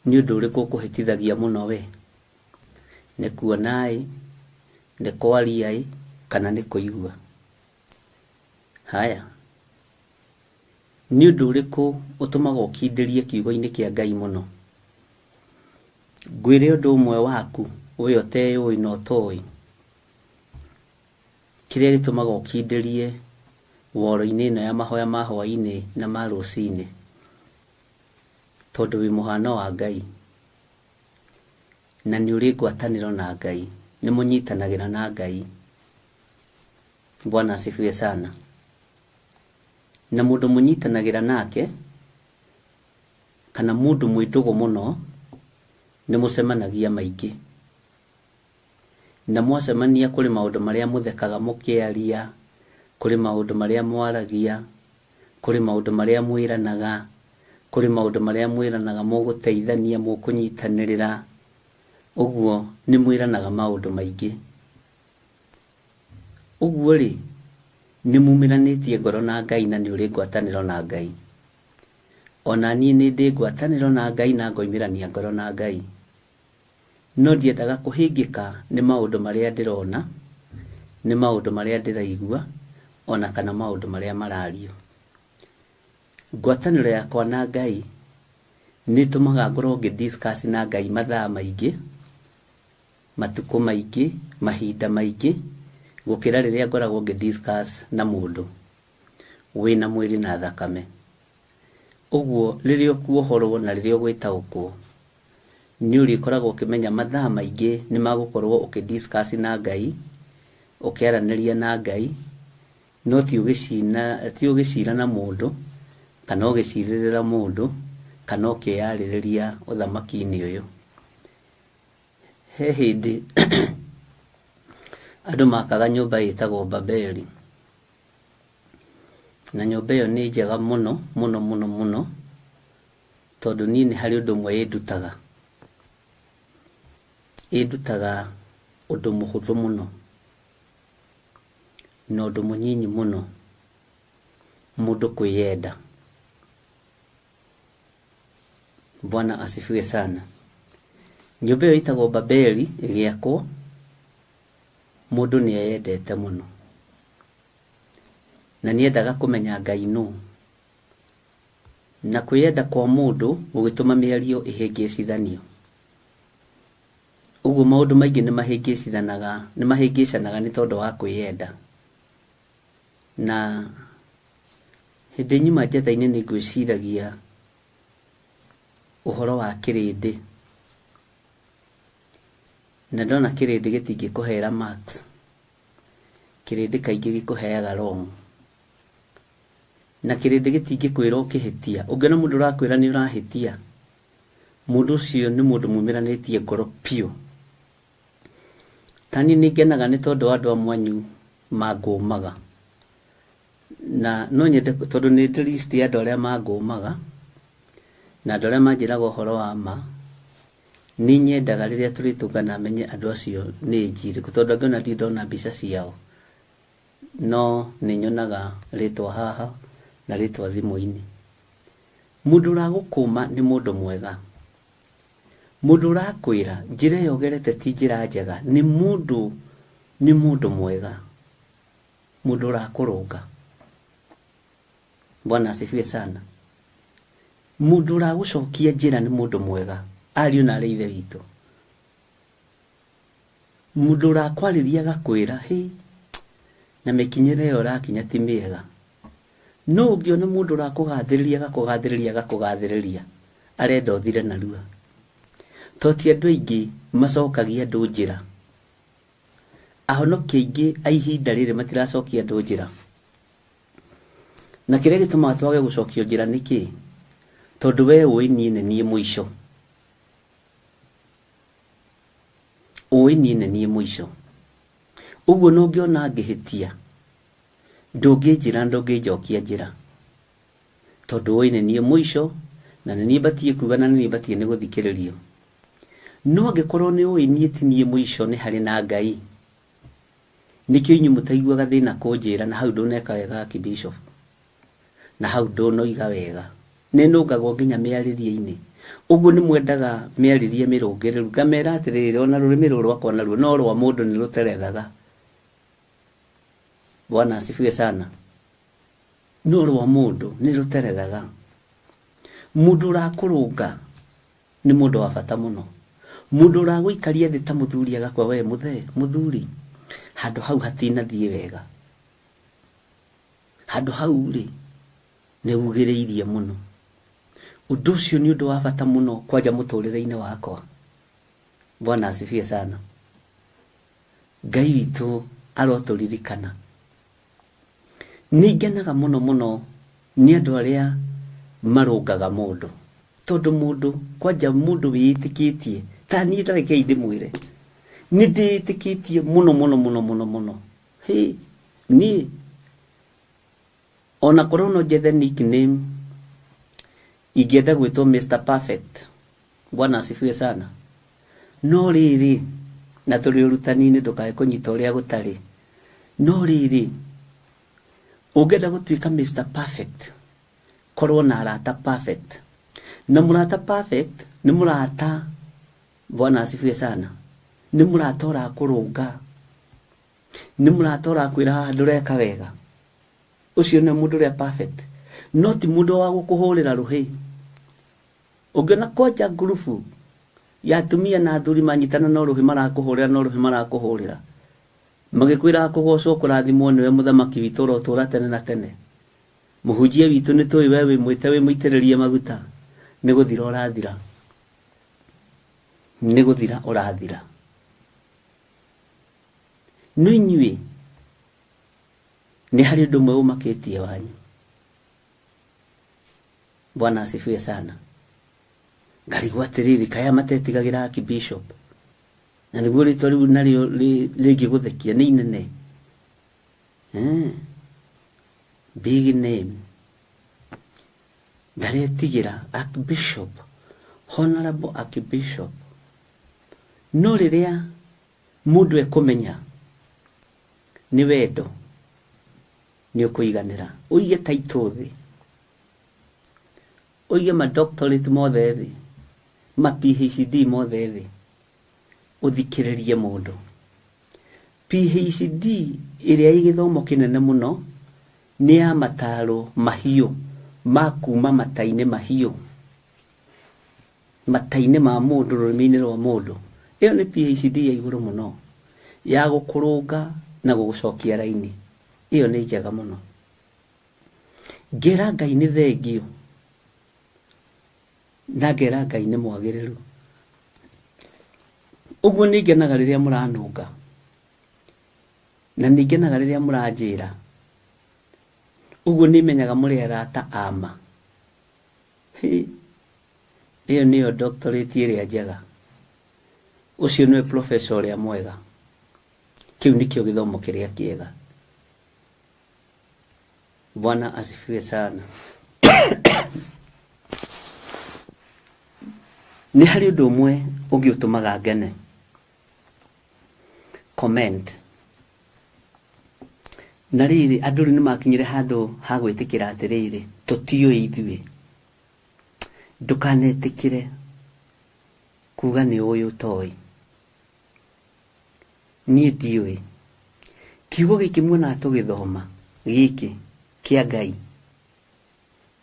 K: Nĩ ũndũ ũrĩkũ ũkũhĩtithagia mũno we? Nĩ kuona, nĩ kwaria, kana nĩ kũigua? Haya, nĩ ũndũ ũrĩkũ ũtũmaga ũkindĩrie kiugo-inĩ kĩa Ngai mũno? Ngwĩre ũndũ ũmwe waku we ũteũĩ na ũtoĩ, kĩrĩa gĩtũmaga ũkindĩrie woro-inĩ ĩno ya mahoya ma hwaĩ-inĩ na ma rũcinĩ. Tondũ wĩ mũhano wa Ngai, na nĩ ũrĩ ngwatanĩro na Ngai, nĩ mũnyitanagĩra na Ngai. Bwana asifiwe sana. Na mũndũ mũnyitanagĩra nake, kana mũndũ mwĩtũgo mũno, nĩ mũcemanagia maingĩ. Na mwacemania kũrĩ maũndũ marĩa mũthekaga mũkĩaria, kũrĩ maũndũ marĩa mwaragia, kũrĩ maũndũ marĩa mwĩranaga, kũrĩ maũndũ marĩa mwĩranaga mũgũteithania, mũkũnyitanĩrĩra. Ũguo nĩ mwĩranaga maũndũ maingĩ. Ũguo rĩ, nĩ mumiranĩtie ngoro na Ngai na nĩ ũrĩ ngwatanĩro na Ngai. Ona niĩ nĩ ndĩ ngwatanĩro na Ngai na ngoimĩrania ngoro na Ngai. No ndiendaga kũhĩngĩka nĩ maũndũ marĩa ndĩrona, nĩ maũndũ marĩa ndĩraigua, ona kana maũndũ marĩa marario. Ngwatanĩro yakwa na Ngai nĩ tũmaga ngorwo ngĩ-discuss na Ngai mathaa maingĩ, matukũ maingĩ, mahinda maingĩ, gũkĩra rĩrĩa ngoragwo ngĩ-discuss na mũndũ wĩna mwĩrĩ na thakame. Ũguo rĩrĩa ũkuohorwo na rĩrĩa ũgwĩtaũkwo, nĩ ũrĩkoragwo ũkĩmenya mathaa maingĩ nĩ magũkorwo ũkĩ-discuss na Ngai, ũkĩaranĩria na Ngai, no ti ũgĩcira na mũndũ, kana ũgĩcirĩrĩra mũndũ, kana ũkĩyarĩrĩria ũthamaki-inĩ ũyũ. He hĩndĩ andũ makaga nyũmba ĩtagwo Babeli, na nyũmba ĩyo nĩ njega mũno mũno mũno mũno, tondũ niĩ nĩ harĩ ũndũ ũmwe ĩndutaga ũndũ mũhũthũ mũno na ũndũ mũnyinyi mũno, mũndũ kwĩyenda. Bwana asifiwe sana. Nyũmba ĩyo ĩtagwo Babeli ĩgĩakwo, mũndũ nĩ eyendete mũno, na nĩendaga kũmenya Ngai nũ. Na kwĩyenda kwa mũndũ gũgĩtũma mĩario ĩhĩngĩcithanio. Ũguo maũndũ maingĩ nĩ mahĩngĩcanaga nĩ tondũ wa kwĩyenda. Na hĩndĩ nyuma njatha-inĩ nĩ ngwĩciragia ũhoro wa kĩrĩndĩ, na ndona kĩrĩndĩ gĩtingĩkũhera marks. kirindi kaingĩ gĩkũheaga wrong, na kirindi gĩtingĩkwĩra ũkĩhĩtia. Ũngĩona mũndũ ũrakwĩra nĩ ũrahĩtia, mũndũ ũcio nĩ mũndũ mumiranĩtie ngoro piũ. Tani nĩngenaga nĩ tondũ andũ a mwanyu mangũmaga, na no nyende tondũ nĩ list ya andũ arĩa mangũmaga na andũ arĩa manjĩraga ũhoro wa ma. Nĩ nyendaga rĩrĩa tũrĩtũngana menye andũ acio nĩ njirĩ, tondũ angĩona ndona mbica ciao, no nĩ nyonaga rĩtwa haha na rĩtwa thimũ-inĩ. Mũndũ ũragũkũma nĩ mũndũ mwega. Mũndũ ũrakwĩra njĩra ĩyo ũgerete ti njĩra njega nĩ mũndũ mwega. Mũndũ ũrakũrũnga. Bwana asifiwe sana. Mũndũ ũragũcokia njĩra nĩ mũndũ mwega. Ariũ na ithe witũ. Mũndũ ũrakwarĩria agakwĩra hĩ, na mĩkinyĩre ĩyo ũrakinya ti mĩega. No ũngĩona mũndũ ũrakũgathĩrĩria arenda ũthire narua. Toti andũ aingĩ macokagia andũ njĩra. Ahonokia aingĩ a ihinda rĩrĩ matiracokia andũ njĩra. Na kĩrĩa gĩtũmaga twage gũcokio njĩra nĩ kĩĩ? Tondũ we ũĩ niĩ nĩ niĩ mũico. Ũĩ niĩ nĩ niĩ mũico. Ũguo no ngĩona ngĩhĩtia, ndũngĩnjĩra ndũngĩnjokia njĩra. Tondũ ũĩ nĩ niĩ mũico, na nĩ niĩ batie kuga na nĩ niĩ batie nĩ gũthikĩrĩrio. No angĩkorwo nĩ ũĩ niĩ ti niĩ mũico nĩ harĩ na Ngai. Nĩkĩo inyuĩ mũtaiguaga thĩna kũnjĩra na hau ndũneka wega Bishop. Na hau ndũnoiga wega. Nĩnũngagwo nginya mĩarĩrie-inĩ. Ũguo nĩ mwendaga mĩarĩrie mĩrũngĩrĩru. Ngamera atĩrĩrĩ, ona rũrĩmĩ rũrũ rwakwa naruo no rwa mũndũ nĩ rũterethaga. Bwana asifiwe sana. No rwa mũndũ nĩ rũterethaga. Mũndũ ũrakũrũnga nĩ mũndũ wa bata mũno. Mũndũ ũragũikaria thĩ ta mũthuri agakwa we mũthuri. Handũ hau hatinathiĩ wega. Handũ hau rĩ nĩ ugĩrĩirie mũno. Ũndũ ũcio nĩ ũndũ wa bata mũno kwanja mũtũrĩre-inĩ wakwa. Bwana asifiwe sana. Ngai witũ arotũririkana. Nĩngenaga mũno nĩ andũ arĩa marũngaga mũndũ. Tondũ mũndũ kwanja mũndũ wĩĩtĩkĩtie. Ta niĩ tarekei ndĩmwĩre. Nĩ ndĩĩtĩkĩtie mũno. Hĩ, niĩ ona korwo no njethe nickname ingĩenda gwĩtwo Mr. Perfect. Bwana asifiwe sana. No rĩrĩ, na tũrĩ ũrutani-inĩ ndũkae kũnyita ũrĩa gũtarĩ. No rĩrĩ, ũngĩenda gũtuĩka Mr. Perfect, korwo na arata perfect. Na mũrata perfect nĩ mũrata, Bwana asifiwe sana, nĩ mũrata ũrakũrũnga. Nĩ mũrata ũrakwĩra haha ndũreka wega. Ucio nĩ mũndũ ũrĩa perfect. No ti mũndũ wa gũkũhũrĩra rũhĩ. Ũngĩona kwanja ngurubu ya atumia na athuri manyitana no rũhĩ marakũhũrĩra. Magĩkwĩra kũgocwo kũrathimwo nĩwe mũthamaki witũ ũrotũra tene na tene. Mũhunjia witũ nĩ tũĩ we wĩmwĩte wĩmũitĩrĩrie maguta. Nĩ gũthira ũrathira. Nĩ gũthira ũrathira. No inyuĩ nĩ harĩ ũndũ ũmwe ũmakĩtie wanyu. Bwana asifiwe sana. Ngarigwo atĩrĩrĩ, kaya matetigagĩra Bishop. Na nĩguo rĩtwa rĩu narĩo rĩngĩgũthekia nĩ inene. Big name. Ndaretigĩra Archbishop, Honorable Archbishop. No rĩrĩa mũndũ ekũmenya nĩ wendo, nĩ ũkũiganĩra. Ũige taitũ thĩ. Ũige madoctorate mothe thĩ. Ma PhD mothe thĩ. Ũthikĩrĩrie mũndũ. PhD ĩrĩa ĩgĩthomo kĩnene mũno nĩ ya mataro mahiũ ma kuma mata-inĩ mahiũ. Mata-inĩ ma mũndũ, rũrĩmĩ-inĩ rwa mũndũ. Ĩyo nĩ PhD ya igũrũ mũno. Ya gũkũrũnga na gũgũcokia raini. Iyo nĩ njega mũno. Ngera Ngai nĩ thengio. Na ngera Ngai nĩ mwagĩrĩru. Ũguo nĩ ngenaga rĩrĩa mũranũnga. na ningenaga riria muranjira uguo nimenyaga muri arata ama iyo niyo doctorate iria njega ucio niwe professor ya mwega kiu nikio githomo kiria kiega. Bwana asifiwe sana. Ni hari undu umwe ungiutumaga ngene comment na riri andu ni makinyire handu ha gwitikira atiriri tutiyo ithuĩ ndukanetikire kuga ni uyu toi ni ndiwe kiugo giki mwana tugithoma giki kia Ngai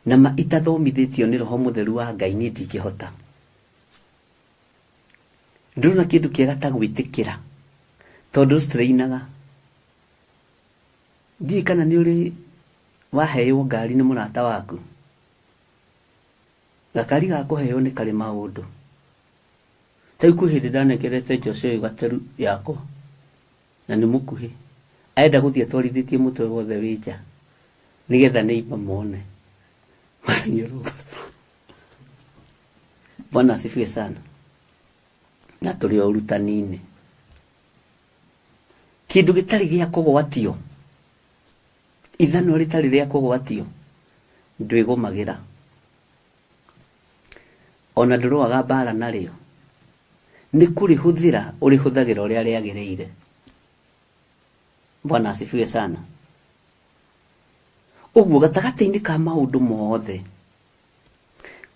K: na ma itathomithitio ni Roho Mutheru wa Ngai ni ndingihota nduruna kindu kiega ta gwitikira tondu strainaga ndi kana ni uri waheo ngari ni murata waku gakari gakuheo ni kari maundu tai kuhindi ndanekerete Jose gateru yako na ni mukuhi aenda guthie twarithitie mutwe wothe wija nigetha neiba mone Bwana asifiwe sana. Na tuli urutanini kindu gitari gia kugwatio ithano ritari ria kugwatio ndwigomagira ona nduruaga bara nario ni kuri huthira uri huthagira uria riagireire. Bwana asifiwe sana. Uguo gatagati-ini ka maundu mothe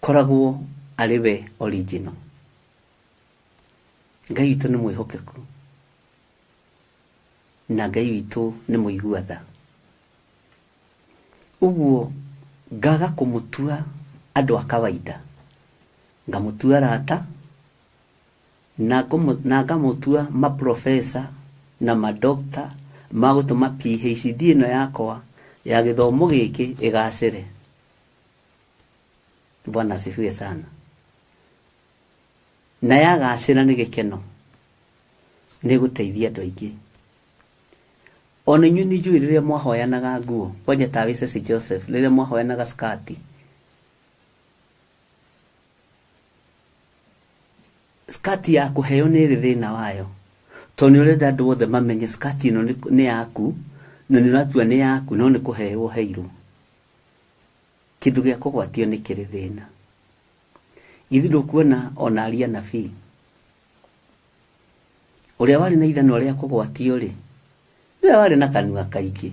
K: koragwo ariwe original. Ngai witu ni mwihokeku na Ngai witu ni muiguatha. Uguo ngaga kumutua andu a kawaida ngamutua rata na ngamutua maprofesa na madokta magutuma PhD ino yakwa ya githomo giki igacire. Bwana asifiwe sana. Na yagacira ni gikeno ni guteithia andu aingi. Ona inyu ni njui riria mwahoyanaga nguo kwanja tawe St Joseph riria mwahoyanaga skati ya kuheo ni thina wayo to ni urenda andu othe mamenye skati ino ni yaku na ni ratua ni yaku no ni kuheo heiru kindu gia kugwatio ni kiri thina. Ithi ndukuona ona aria nabii uria wari na ithano ria kugwatio ri niwe wari na kanua kaingi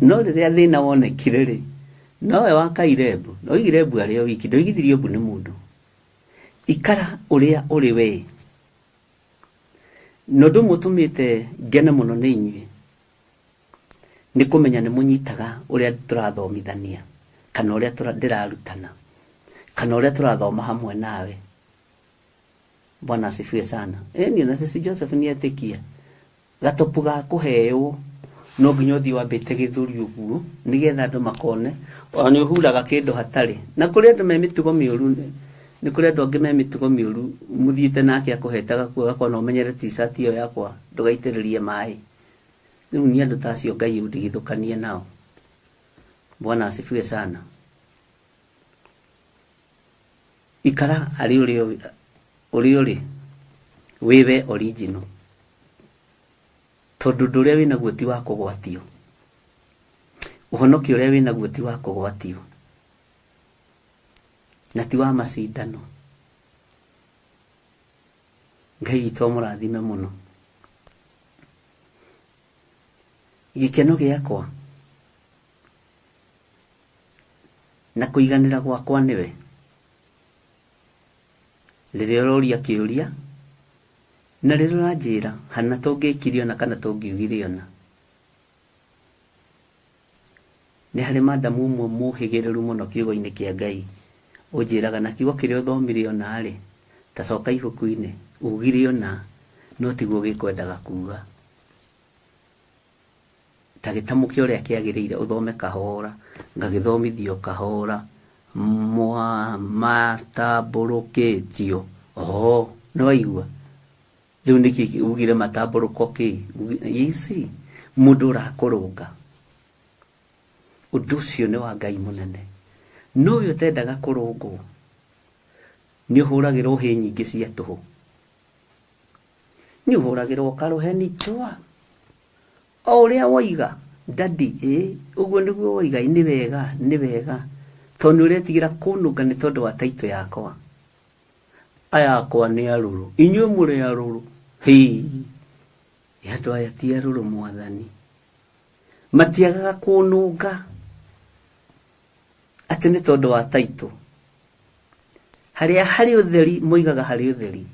K: no riria thina wonekire ri nowe wakairebu no igirebu ario wiki ndoigithirio bu ni mundu ikara uria uri we no ndumutumite ngene muno ni inyui ni kumenya ni munyitaga uria turathomithania kana uria ndirarutana kana uria turathoma hamwe nawe. Bwana asifiwe sana. Ni na St Joseph ni etikia gatopu ga kuheo no nginya thi wambite githuri uguo nigetha andu makone oni uhuraga kindu hatari na kuri andu me mitugo miuru ni kuri andu angi me mitugo miuru muthiite nake akuhetaga kuoga kona umenyere t-shirt iyo yakwa ndugaitiririe mai riu ni andu tacio Ngai undigithukanie nao. Bwana asifiwe sana. Ikara ari uri wiwe original tondu nduria wina guoti wa kugwatio uhonoki uria wina guoti wa kugwatio na ti wa macindano. Ngai witu murathime muno. Gikeno giakwa na kuiganira gwakwa niwe riria uroria kiuria na riria uranjira hana tungikirio na kana tungiugirio na ni hari madamu umwe muhigireru muno kiugo-ini kia Ngai unjiraga na kiugo kiria uthomirio na ri tacoka ibuku-ini ugirio na no tiguo gikwendaga kuga tagitamukia uria kiagiriire uthome kahora ngagithomithio kahora matamburukitio no igua riu niki ugire matamburuko ki isi mundu rakurunga undu ucio ni wa Ngai munene no yo tendaga kurungwo ni uhuragirwo hi nyingi cia tuhu ni uhuragirwo karuheni twa o uria woiga daddy uguo niguo woiga ni wega tondu uretigira kununga ni tondu wa taito yakwa ayakwa ni aruru inywe muri aruru yandu aya ti aruru mwathani matiagaga kununga ati ni tondu wa taito haria hari utheri moigaga hari utheri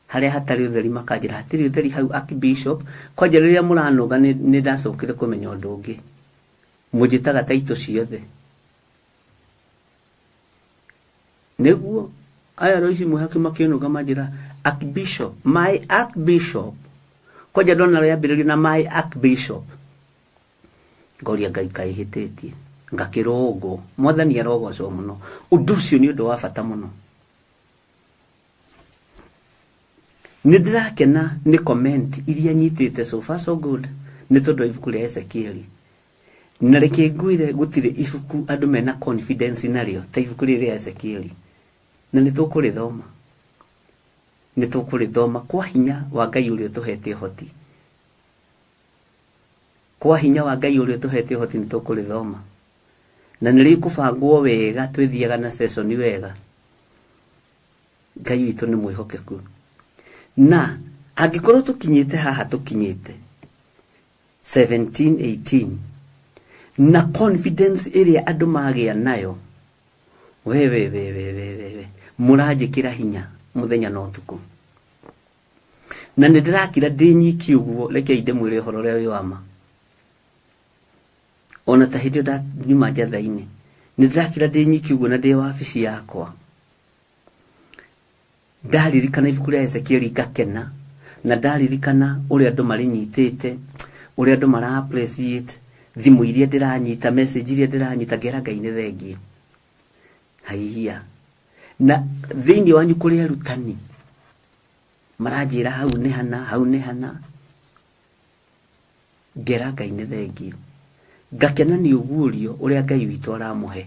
K: haria hatari utheri makanjira hatiri utheri hau Archbishop kwanja riria muranunga ni ndacokire kumenya undu ungi mujitaga taito ciothe neguo aya roici muhaki makinuga majira Archbishop my Archbishop kwanja ndona yambiririo na my Archbishop ngoria Ngai kaihitetie ngakirogo mwathani arogocwo muno undu ucio ni undu wa bata muno ni ndirakena ni comment iria nyitite so far so good ni tondu ibuku ria Ezekieli na reke nguire gutire ibuku andu mena confidence nario ta ibuku ria Ezekieli na ni tukurithoma kwa hinya wa Ngai uria tuhete hoti kwa hinya wa Ngai uria tuhete hoti ni tukurithoma na niri kubangwo wega twithiaga na session wega Ngai witu ni mwihokeku na angikorwo tukinyite haha tukinyite 17-18 na confidence iria andu magia nayo we murajikira hinya muthenya no tuku na ndirakira ndinyiki uguo reke inde mwire horo ria wama ona ta hindi da nyuma jathaini ndirakira ndinyiki uguo na ndi wabici yakwa ndaririkana ibuku ria Ezekieli ngakena na ndaririkana uria andu mari nyitite uria andu mara appreciate thimu iria ndiranyita message iria ndiranyita ngera Ngai ni thengio haihia na thiini wanyu kuri arutani marajira hau ni hana ngera Ngai ni thengio ngakena ni ugurio uria Ngai witu aramuhe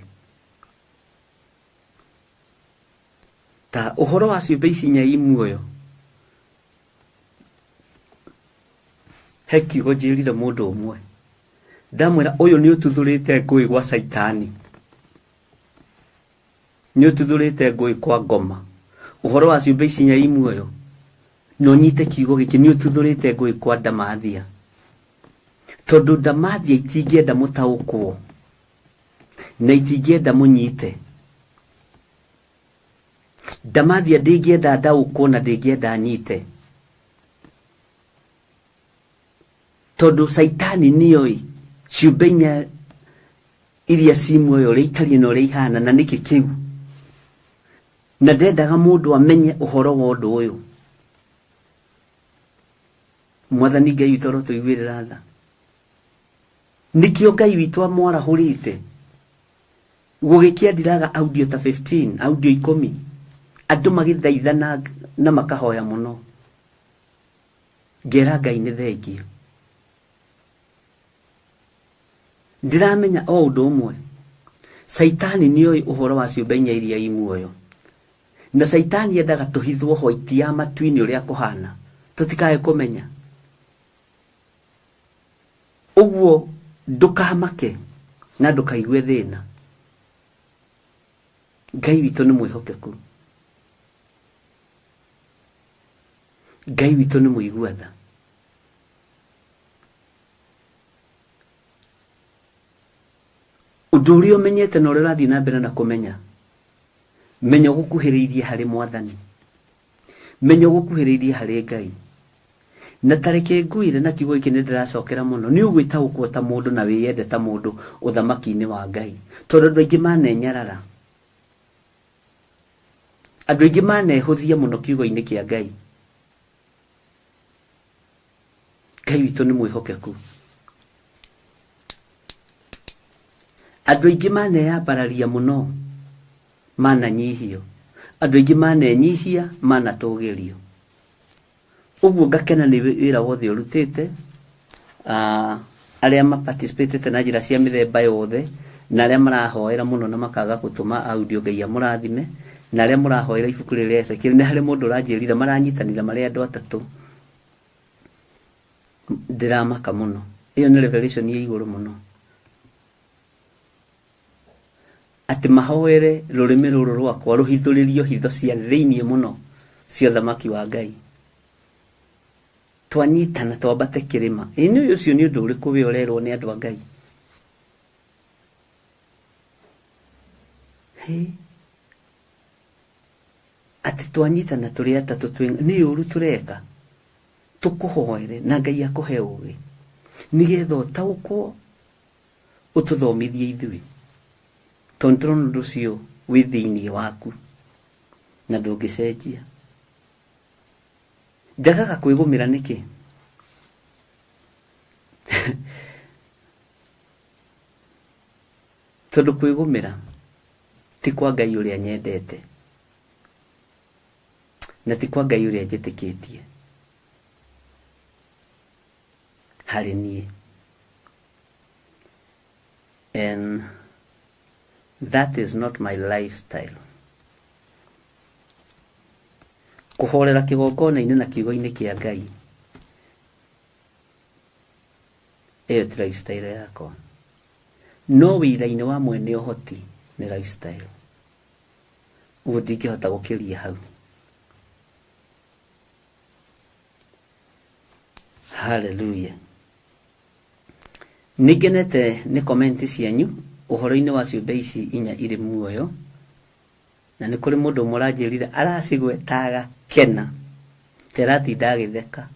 K: ta uhoro wa ciumbe ici nyai muoyo heki gojirire mundu umwe ndamwira uyu ni ututhurite ngui gwa Saitani ni ututhurite ngui kwa ngoma uhoro wa ciumbe ici nyai muoyo no nyite kiugo giki ni ututhurite ngui kwa Ndamathia tondu Ndamathia itingienda mutaukwo na itingienda munyite Ndamathia ndingienda ndaukwo na ndingienda nyite tondu Saitani nioi ciumbe inya iria ci muoyo riitari no rihana na niki kiu na ndendaga mundu amenye uhoro wa undu uyu mwathani Ngai witu ro tuigwirira tha nikio Ngai witu amwara hurite gugikiandiraga audio ta 15 audio 10 andu magithaithana na makahoya muno ngera Ngai ni thengio ndiramenya o undu umwe Saitani nioi uhoro wa ciumbe inya iria imuoyo na Saitani endaga tuhithwo hoiti ya matuini uria kuhana tutikae kumenya uguo ndukamake na ndukaigue thina Ngai witu ni mwihokeku Ngai witu ni muiguatha undu uria umenyete na uria urathii na mbere na kumenya menya gukuhiriirie hari mwathani menya gukuhiriirie hari Ngai na tareke nguire na kiugo iki ndiracokera muno ni ugwita ukwo ta mundu na wiyende ta mundu uthamaki-ini wa Ngai tondu andu aingi manenyarara andu aingi manehuthia muno kiugo-ini kia Ngai Ngai witu ni mwihokeku andu aingi maneyambararia muno mananyihio andu aingi manenyihia manatugirio Uguo ngakena nĩ wĩra wothe ũrutĩte, arĩa maparticipatete na njĩra cia mĩthemba yothe, na arĩa marahoera mũno na makaga gũtũma audio Ngai amũrathime, na arĩa mũrahoera ibuku rĩrĩ rĩa Ezekiel. Nĩ harĩ mũndũ ũranjĩrire maranyitanĩra marĩ andũ atatũ. Ndiramaka mũno. Iyo nĩ revelation ya igũrũ mũno. Atĩ mahoere rũrĩmĩ rũrũ rwakwa rũhithũrĩrio hitho cia thĩiniĩ mũno cia ũthamaki wa Ngai. Twanyitana twambate kĩrĩma. Ĩĩ ũcio nĩ ũndũ ũrĩkũ we ũrerwo nĩ andũ a Ngai? Ati twanyitana tũrĩ atatũ nĩ ũru tũreka. Tũkũhoere na Ngai akũhe ũũgĩ, nĩgetha ũtaũkwo ũtũthomithie ithuĩ. Tondũ tũrona ũndũ ũcio wĩ thĩiniĩ waku na ndũngĩcenjia. Njagaga kwĩgũmĩra nĩkĩ? Tondũ kwĩgũmĩra ti kwa Ngai ũrĩa nyendete, na ti kwa Ngai ũrĩa njĩtĩkĩtie harĩ niĩ. And that is not my lifestyle. Kũhorera kĩgongona-inĩ na kiugo-inĩ kĩa Ngai, ĩyo ti lifestyle yakwa. No wĩra-inĩ wa mwene ũhoti nĩ lifestyle. Ũguo ndingĩhota gũkĩria hau. Hallelujah. Nĩngenete nĩ comment cianyu ũhoro-inĩ wa ciũmbe ici 4 irĩ muoyo, na nĩ kũrĩ mũndũ ũmwe ũranjĩrire aracigwetaga kena, teratinda agĩtheka,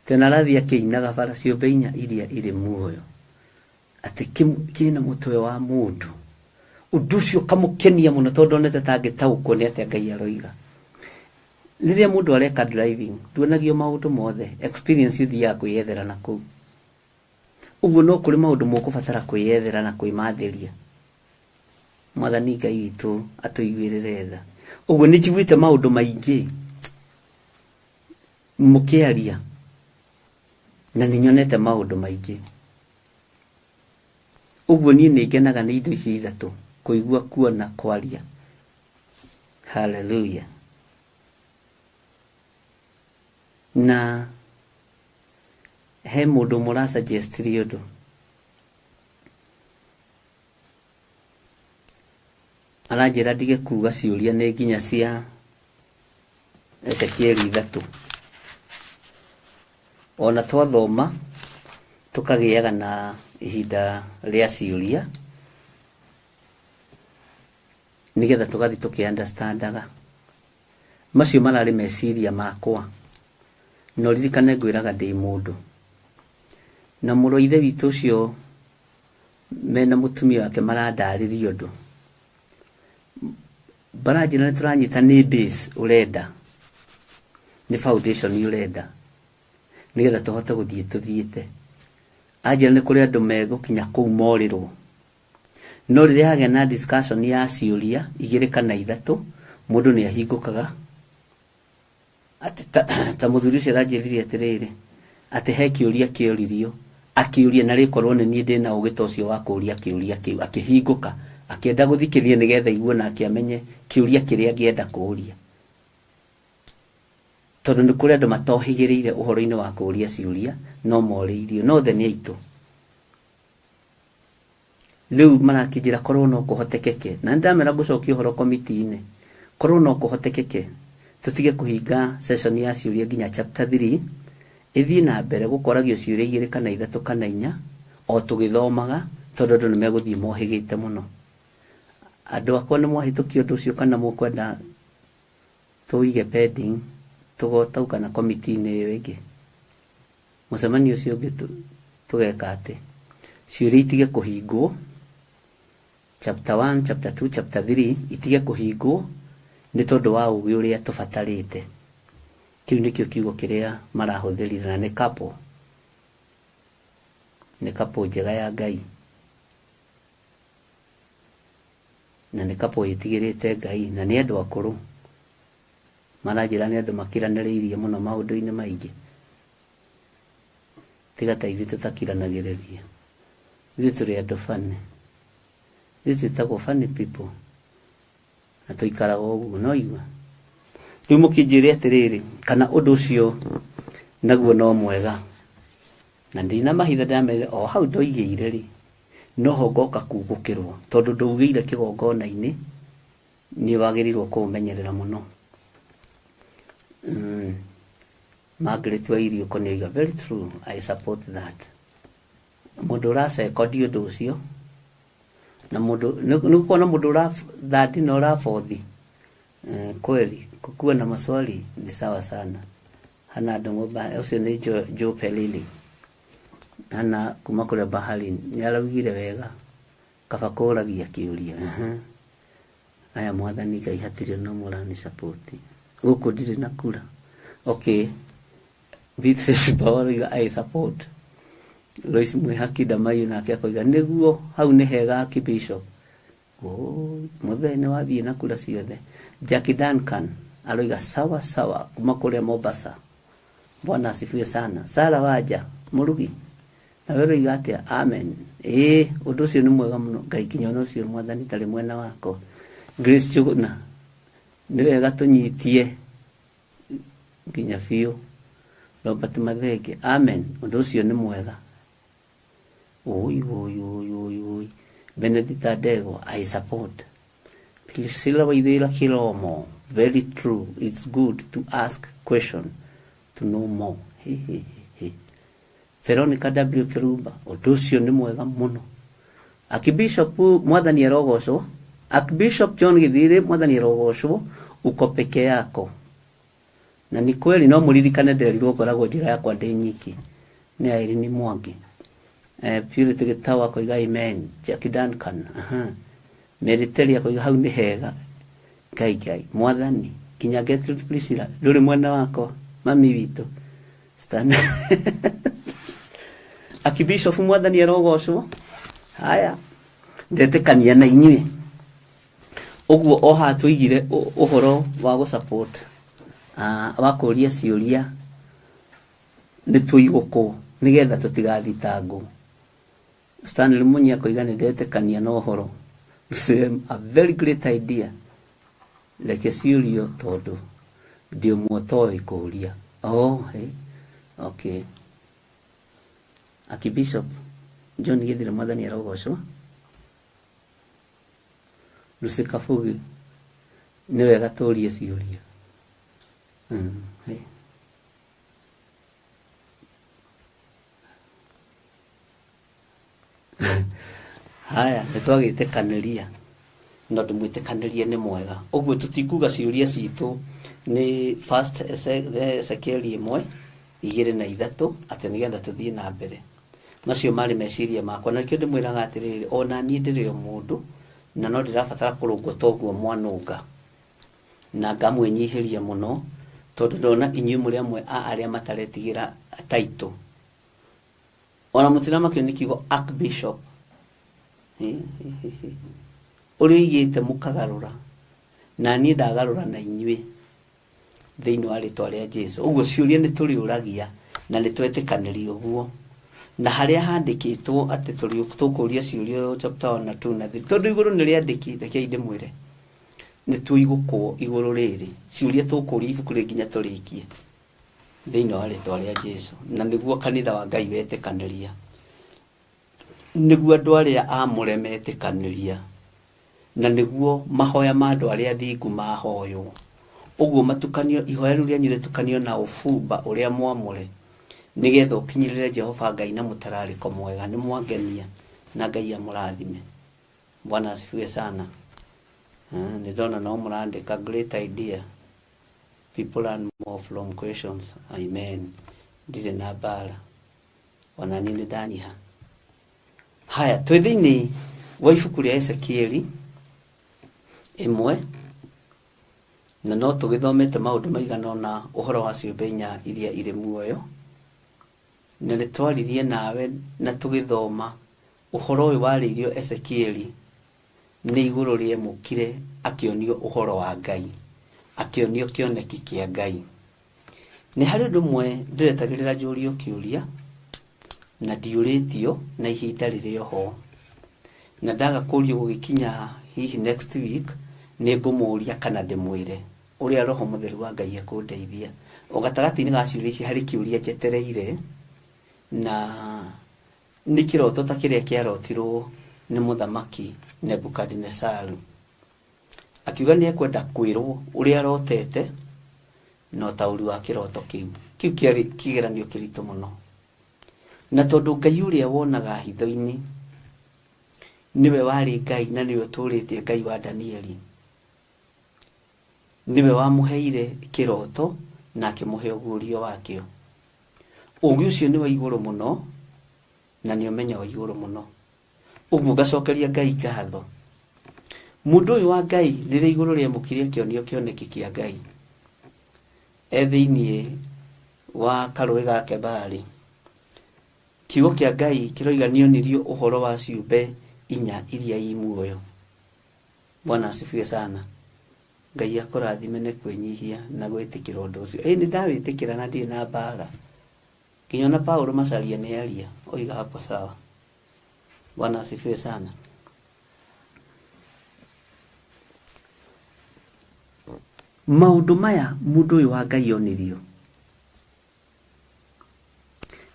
K: tena arathiĩ akĩinaga bara ciũmbe 4 iria irĩ muoyo, atĩ kĩna mũtwe wa mũndũ. Ũndũ ũcio kamũkenia mũno tondũ onete tangĩtaũkwo nĩ atĩa Ngai aroiga. Rĩrĩa mũndũ areka driving, tuonagio maũndũ mothe, experience ũthiaga kwĩyethera na kũu. Ũguo no kũrĩ maũndũ mũkũbatara kwĩyethera na kwĩmathĩria. Mwathani Ngai witũ atũiguĩrĩre tha. Ũguo nĩ njiguĩte maũndũ maingĩ mũkĩaria, na nĩ nyonete maũndũ maingĩ. Ũguo niĩ nĩ ngenaga nĩ indo ici 3: kũigua, kuona, kwaria. Hallelujah. Na he mũndũ mũrasuggestire ũndũ. Aranjĩra ndige kuga ciũria nĩ nginya cia Ezekiel 3. Ona twathoma tukagĩaga na ihinda rĩa ciũria, nĩgetha tũgathiĩ tũkĩ-understandaga. Macio mararĩ meciria makwa. No ririkane ngwĩraga ndĩ mũndũ. Na mũrũ ithe witũ ũcio mena mũtumia wake marandarĩria ũndũ. Baranjĩra nĩ tũranyita nĩ base ũrenda, nĩ foundation ũrenda, nĩgetha tũhote gũthiĩ tũthiĩte. Anjĩra nĩ kũrĩ andũ megũkinya kũu morĩrwo. No rĩrĩa hagĩa na discussion ya ciũria 2 kana 3, mũndũ nĩ ahingũkaga. Atĩ ta mũthuri ũcio aranjĩrire atĩrĩrĩ, atĩ he kĩũria kĩoririo, akĩũria na rĩkorwo nĩ niĩ ndĩna ũgĩ ta ũcio wa kũũria kĩũria kĩu, akĩhingũka, akĩenda gũthikĩrĩria nĩgetha igue na akĩamenye kĩũria kĩrĩa angĩenda kũũria. Tondũ nĩ kũrĩ andũ matohĩgĩrĩire ũhoro-inĩ wa kũũria ciũria, no morĩirio, no the nĩ aitũ. Rĩu marakĩnjĩra korwo no kũhotekeke, na nĩndamera ngũcokia ũhoro komiti-inĩ, korwo no kũhotekeke tutige kũhinga session ya ciũria nginya chapter 3, ĩthiĩ na mbere gũkoragio ciũria 2 kana 3 kana 4, o tũgĩthomaga, tondũ andũ nĩ megũthiĩ mohĩgĩte mũno. Andũ akwa nĩ mwahĩtũkia ũndũ ũcio kana mũkwenda tũige pending tũgotauka na komiti-inĩ ĩyo ĩngĩ? Mũcemanio ũcio ũngĩ tũgeka atĩ ciũria itige kũhingwo, chapter 1, chapter 2, chapter 3 itige kũhingwo nĩ tondũ wa ũgĩ ũrĩa tũbatarĩte. Kĩu nĩkĩo kiugo kĩrĩa marahũthĩrire, na nĩ kapo njega ya Ngai, na nĩ kapo ĩtigĩrĩte Ngai, na nĩ andũ akũrũ. Manajira nĩ andũ makiranĩrĩirie mũno maũndũ-inĩ maingĩ. Tiga ta ithuĩ tũtakiranagĩrĩria. Ithuĩ tũrĩ andũ funny. Ithuĩ twĩtagwo funny people. Na tũikaraga ũguo, no igua. Rĩu mũkĩnjĩre atĩrĩrĩ, kana ũndũ ũcio naguo no mwega. Na ndina mahitha ndamere o hau ndoigĩire rĩ, noho ngoka kugũkĩrwo, tondũ ndaugĩire kĩgongona-inĩ nĩ wagĩrĩirwo kũũmenyerera mũno. Margaret Wairio Konyoiga, very true, I support that. Mũndũ ũraceka ũndũ ũcio, na mũndũ nĩ kuona mũndũ ũrathati na ũrabothi. Kweli, kukuwa na maswali ni sawa sana. Hana andũ ng'omba, ũcio nĩ Joe Pelili. Hana kuma kũrĩa bahari, nĩ araugire wega, kaba kũragia kĩũria. Aya Mwathani Ngai hatirĩ no mũrani support. Gũkũ ndirĩ na kura. Okay. Beatrice Bawaroiga I support. Lois Mwihaki Ndamayu nake akoiga nĩguo hau nĩ hega Archbishop. Mũthee wathiĩ na kura ciothe. Jackie Duncan aroiga sawa sawa kuma kũrĩa Mombasa. Bwana asifiwe sana. Sara Waja Mũrugi. Na wewe roiga atĩa? Amen. Ũndũ ũcio nĩ mwega mũno. Ngai kinya ũcio Mwathani tarĩ mwena wako. Grace Chuguna. Nĩ wega tũnyitie nginya biũ. Robert Mathenge. Amen. Ũndũ ũcio nĩ mwega. Oi. Benedict Adego, I support. Priscilla Waithera Kilomo, very true. It's good to ask question, to know more. Veronica W. Kiruba, ũndũ ũcio nĩ mwega mũno. Archbishop Mwathani arogocwo. Archbishop John Githiri Mwathani arogocwo, uko peke yako. Na ni kweli no muririkane nderirwo ngoragwo njĩra yakwa ndĩ nyiki. Nĩ Irene Mwangi. Purity Gitawa akoiga amen. Jackie Duncan. Meriteri akoiga hau nĩ hega. Ngai. Mwathani. Kinya Gertrude Priscilla. Ndũrĩ mwena wako. Mami witũ. Stand. Archbishop Mwathani arogocwo. Haya. Ndetĩkania na inyuĩ. Ũguo o ha tũigire ũhoro wa gũ-support. Wakũria ciũria nĩ tũigũkũ nĩgetha tũtigathitangwo. Stanley Munyi akoiga nĩ ndetĩkania na ũhoro. A very great idea. Reke ciũrio tondũ ndio mũtoĩ kũria. Okay. Archbishop John Githiri Mwathani arogocwo. Lucy Kabugi nĩ wega tũrie ciũria. Haya, nĩtwagĩtĩkanĩria no ndĩmwĩtĩkanĩrie nĩ mwega. Ũguo tũtikuga ciũria citũ nĩ first Ezekiel 1:2 atĩ nĩgetha tũthiĩ na mbere. Macio marĩ meciria makwa, na kĩo ndĩmwĩraga atĩrĩrĩ, ona niĩ ndĩrĩ o mũndũ na no ndĩrabatara kũrũngwo toguo mwanũnga na ngamwĩnyihĩria mũno, tondũ ndona inyuĩ mũrĩ amwe arĩa mataretigĩra taitũ. Ona mũtiramakio nĩ kiugo Archbishop ũrĩa igĩte mũkagarũra na niĩ ndagarũra na inyuĩ thĩinĩ wa rĩtwa rĩa Jesũ. Ũguo ciũria nĩ tũrĩũragia na nĩ twetĩkanĩria ũguo, na harĩa handĩkĩtwo atĩ tũkũria ciũria chapter 1 na 2 na 3, tondũ igũrũ nĩ rĩandĩki, reke ndĩmwĩre nĩ tũigũkwo igũrũ rĩrĩ ciũria tũkũria ibuku rĩ nginya tũrĩkie thĩinĩ wa rĩtwa rĩa Jesũ, na nĩguo kanitha wa Ngai wetĩkanĩria, nĩguo andũ arĩa amũre metĩkanĩria, na nĩguo mahoya ma andũ arĩa athingu mahoywo. Ũguo matukanio, ihoya rĩu rĩanyu rĩtukanio na ũbumba ũrĩa mwamũre, nĩgetha ũkinyĩrĩre Jehova Ngai na mũtararĩko mwega. Nĩ mwangenia na Ngai amũrathime. Bwana asifiwe sana. Nĩndona no mũrandĩka great idea. People learn more from questions. Amen. Ndirĩ na mbara. Ona niĩ nĩndanyiha. Haya, twĩ thĩinĩ wa ibuku rĩa Ezekieli 1, na no tũgĩthomete maũndũ maigana na ũhoro wa ciũmbe inya iria irĩ muoyo, na nĩ twaririe nawe na tũgĩthoma ũhoro ũyũ warĩirio Ezekieli nĩ igũrũ rĩemũkire akĩonio ũhoro wa Ngai.
I: akĩonio kĩoneki kĩa Ngai. Nĩ harĩ ũndũ ũmwe ndĩretagĩrĩra njũrio kĩũria na ndiũrĩtio na ihinda rĩrĩ oho, na ndaga kũũrio gũgĩkinya hihi next week nĩ ngũmũũria kana ndĩmwĩre ũrĩa Roho Mũtheru wa Ngai ekũndeithia. O gatagatĩ-inĩ ga ciũria ici harĩ kĩũria njetereire, na nĩ kĩroto ta kĩrĩa kĩarotirwo nĩ mũthamaki Nebukadinezaru, akiuga nĩ ekwenda kwĩrwo ũrĩa arotete na ũtaũri wa kĩroto kĩu kĩarĩ kĩgeranio kĩritũ mũno. Na tondũ Ngai ũrĩa wonaga hitho-inĩ niwe warĩ Ngai na niwe ũtũrĩtie Ngai wa Danieli, niwe wamũheire kĩroto na akĩmũhe ũguũrio wakĩo. Ũũgĩ ũcio nĩ wa igũrũ mũno na nĩ ũmenyo wa igũrũ mũno. Ũguo ngacokeria Ngai ngatho. Mũndũ ũyũ wa Ngai rĩrĩa igũrũ rĩamũkirie kĩonio kĩoneki kĩa Ngai thĩinĩ wa karũĩ ga Kebari, kiugo kĩa Ngai kĩroiga nĩonirio ũhoro wa ciũmbe 4 iria i muoyo. Bwana asifiwe sana. Ngai akũrathime nĩ kwĩnyihia na gwĩtĩkĩra ũndũ ũcio. Nĩ ndawĩtĩkĩra na ndirĩ na mbara. Nginya na Paulo Masalia nĩ aria oiga hapo sawa. Bwana asifiwe sana. Maũndũ maya mũndũ ũyũ wa Ngai onirio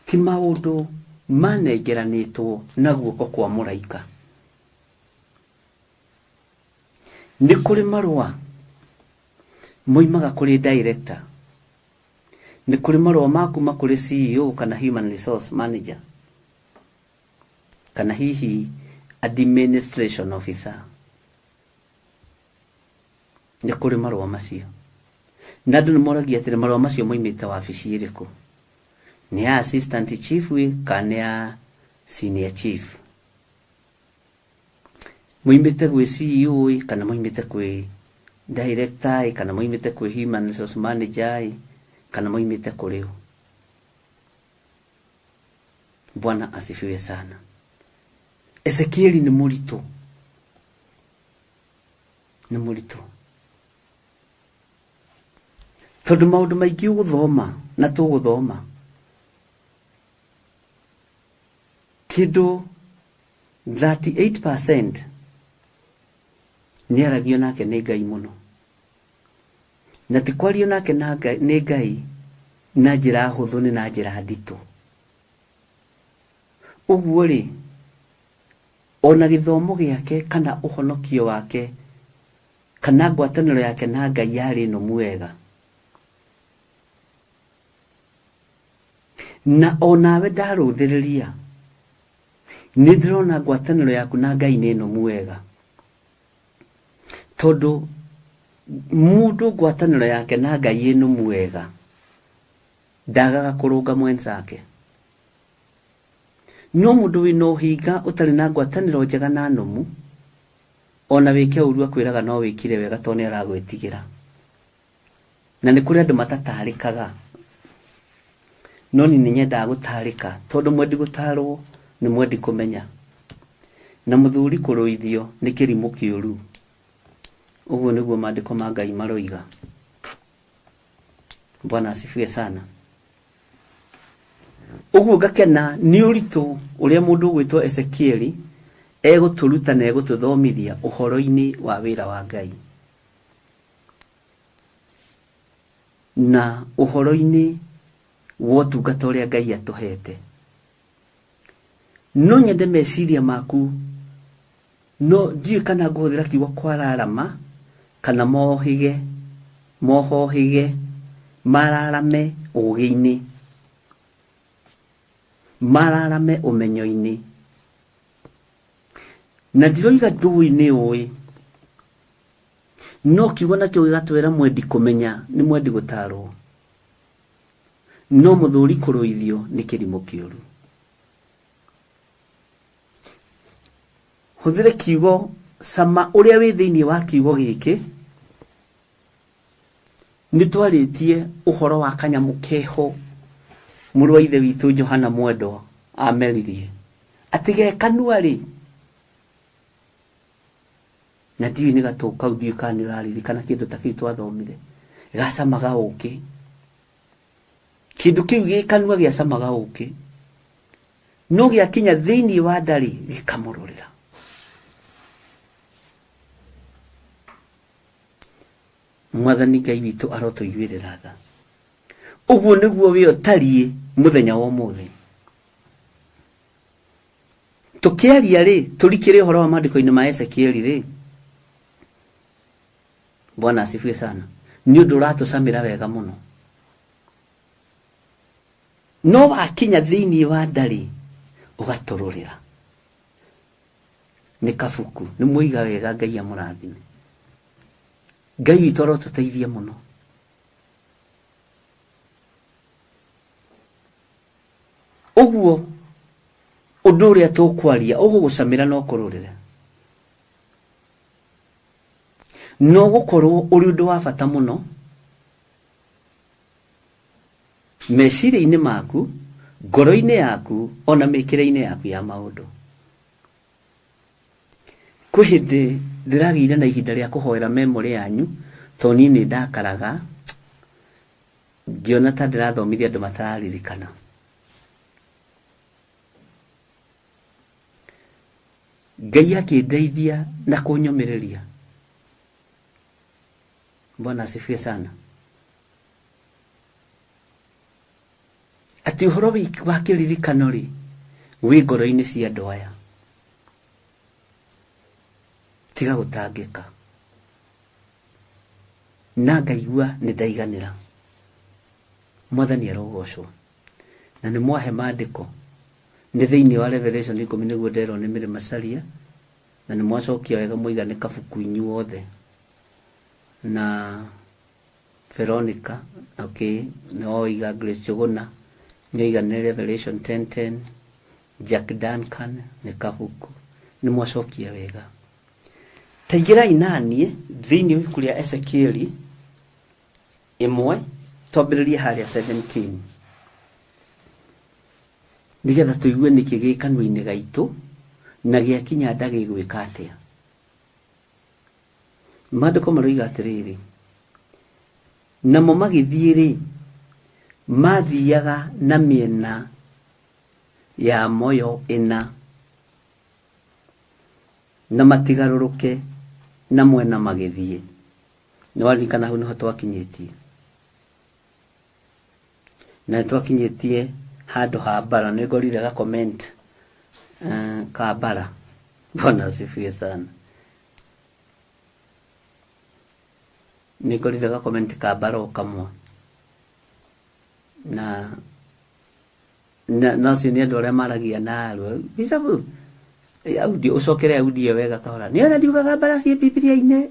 I: ti maũndũ manengeranĩtwo na guoko kwa mũraika. Nĩ kũrĩ marũa moimaga kũrĩ director, nĩ kũrĩ marũa ma kuma kũrĩ CEO kana human resource manager kana hihi administration officer. Nĩ kũrĩ marũa macio, na andũ nĩ moragia atĩ marũa macio moimĩte wabici ĩrĩkũ, nĩ ya assistant chief kana ya senior chief, moimĩte gwĩ CEO kana moimĩte kwĩ director kana moimĩte kwĩ human resource manager kana moimĩte kũrĩ o. Bwana asifiwe sana. Ezekieli nĩ mũritũ, nĩ mũritũ, tondũ maũndũ maingĩ ũgũthoma na tũgũthoma kĩndũ 38% nĩ aragio nake nĩ Ngai mũno, na ti kwario nake nĩ Ngai na njĩra hũthũ, nĩ na njĩra nditũ. Ũguo rĩ, ona gĩthomo gĩake kana ũhonokio wake kana ngwatanĩro yake na Ngai yarĩ nũmu wega, na onawe ndarũthĩrĩria nĩ ndĩrona ngwatanĩro yaku na Ngai nĩ nũmu wega, tondũ mũndũ ngwatanĩro yake na Ngai ĩ nũmu wega ndagaga kũrũnga mwenzake. No mũndũ wĩna ũhinga ũtarĩ na ngwatanĩro njega na nũmu, ona wĩke ũru akwĩraga no wĩkire wega tondũ nĩ aragwĩtigĩra. Na nĩ kũrĩ andũ matatarĩkaga, no nĩ nyendaga gũtarĩka tondũ mwendi gũtarwo nĩ mwendi kũmenya, na mũthuri kũrũithio nĩ kĩrimũ kĩũru. Ũguo nĩguo maandĩko ma Ngai maroiga. Bwana asifiwe sana. Ũguo ngakena nĩ ũritũ ũrĩa mũndũ ũgwĩtwo Ezekieli egũtũruta na egũtũthomithia ũhoro-inĩ wa wĩra wa Ngai, na ũhoro-inĩ wa ũtungata ũrĩa Ngai atũhete. No nyende meciria maku, no ndiũĩ kana ngũhũthĩra kiugo kwararama kana mohĩge, mohohĩge, mararame ũgĩ-inĩ, mararame ũmenyo-inĩ. Na ndiroiga ndũĩ nĩ ũĩ, no kiugo nakĩo gĩgatwĩra mwendi kũmenya nĩ mwendi gũtarwo, no mũthuri kũrũithio nĩ kĩrimũ kĩũru. Hũthĩre kiugo sama ũrĩa wĩ thĩinĩ wa kiugo gĩkĩ. Nĩ twarĩtie ũhoro wa kanyamũ keho mũrũ wa ithe witũ Johana Mwendwa ameririe atĩ gekanua rĩ, na ndiũĩ nĩ gatũ kau ndiũĩ kana nĩ ũraririkana kĩndũ ta kĩu twathomire. gacamaga ũkĩ, kĩndũ kĩu gĩkanua gĩacamaga ũkĩ, no gĩakinya thĩinĩ wa ndarĩ gĩkamũrũrĩra. Mwathani Ngai witũ arotũiguĩrĩra tha. Ũguo nĩguo wĩ ũtariĩ mũthenya wa ũmũthĩ. Tũkĩaria rĩ, tũrikĩre ũhoro wa maandĩko-inĩ ma Ezekieli rĩ, Bwana asifiwe sana, nĩ ũndũ ũratũcamĩra wega mũno. No wakinya thĩinĩ wa ndarĩ ũgatũrũrĩra. Nĩ kabuku, nĩ mũiga wega, Ngai amũrathime. Ngai witũ arotũteithia mũno. Ũguo ũndũ ũrĩa tũkwaria ũgũgũcamĩra no kũrũrĩra, no gũkorwo ũrĩ ũndũ wa bata mũno meciria-inĩ maku, ngoro-inĩ yaku, ona mĩkĩre-inĩ yaku ya maũndũ. Kwĩ hĩndĩ ndĩragĩire na ihinda rĩa kũhoera memory yanyu, to niĩ nĩ ndakaraga ngĩona ta ndĩrathomithia andũ matararirikana. Ngai akĩndeithia na kũnyũmĩrĩria. Bwana asifiwe sana. Ati ũhoro wa kĩririkano rĩ, wĩ ngoro-inĩ cia andũ aya. Tiga gũtangĩka. Na ngaigua nĩ ndaiganĩra. Mwathani arogocwo. Na nĩ mwahe maandĩko. Nĩ thĩinĩ wa Revelation 10 nĩguo nderwo nĩ Mary Macharia, na nĩ mwacokia wega mũiga nĩ kabuku inyuothe. Na Veronica, okay, no oiga Grace Jogona, nĩ oiga nĩ Revelation 10:10, Jack Duncan nĩ kabuku, nĩ mwacokia wega. Taingĩrai naniĩ thĩinĩ wa ibuku rĩa Ezekieli 1 twambĩrĩrie harĩa 17, nĩgetha tũigue nĩkĩ gĩ kanua-inĩ gaitũ na gĩakinya nda gĩgwĩka atĩa. Maandĩko maroiga atĩrĩrĩ, namo magĩthiĩ rĩ, mathiaga na mĩena ya moyo 4 na matigarũrũke na mwena magĩthiĩ. Nĩ waririkana hau nĩho twakinyĩtie, na twakinyĩtie handũ ha mbara. Nĩ ngorire ga comment ka mbara. Bwana asifiwe sana. Nĩ ngorire ga comment ka mbara o kamwe, na cio nĩ andũ arĩa maragia na arua. Bisabu audio ũcokere audio wega kahora. Nĩ ona ndiugaga mbara ciĩ Biblia-inĩ,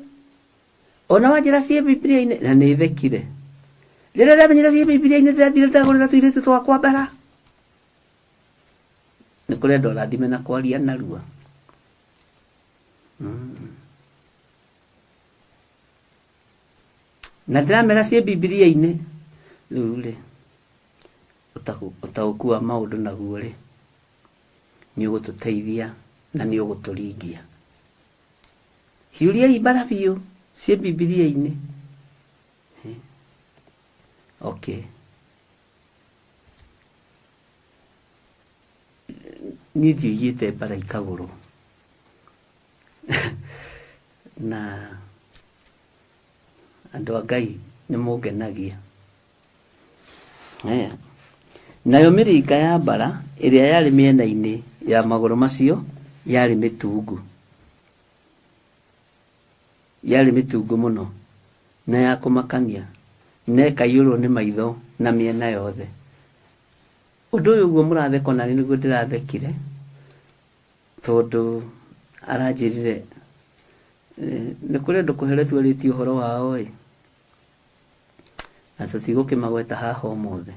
I: ona wanjĩra ciĩ Biblia-inĩ, na nĩ thekire. Rĩrĩa ndamenyera ciĩ Biblia-inĩ ndĩrathire ndagũrĩra tũirĩtu twakwa mbara. Nĩ kũrĩ andũ arathime na kwaria narua. Na ndĩramera ciĩ Biblia-inĩ rĩu rĩ, ũtaũku wa maũndũ naguo rĩ, nĩ ũgũtũteithia na nĩ ũgũtũringia. Hiũriai mbara biũ ciĩ Biblia-inĩ. Okay. Niĩ ndiũigĩte mbara ikagũrwo. Na andũ a Ngai nĩ mũngenagia. Nayo mĩringa ya mbara ĩrĩa yarĩ mĩena-inĩ ya magũrũ macio yarĩ mĩtungu. Yarĩ mĩtungu mũno na ya kũmakania, na ĩkaiyũrwo nĩ maitho na mĩena yothe. Ũndũ ũyũ ũguo mũratheka na nĩguo ndĩrathekire, tondũ aranjĩrire nĩ kũrĩ andũ kũheretwo arĩtie ũhoro wao ĩ, na tũtigũkĩmagweta haha ũmũthĩ.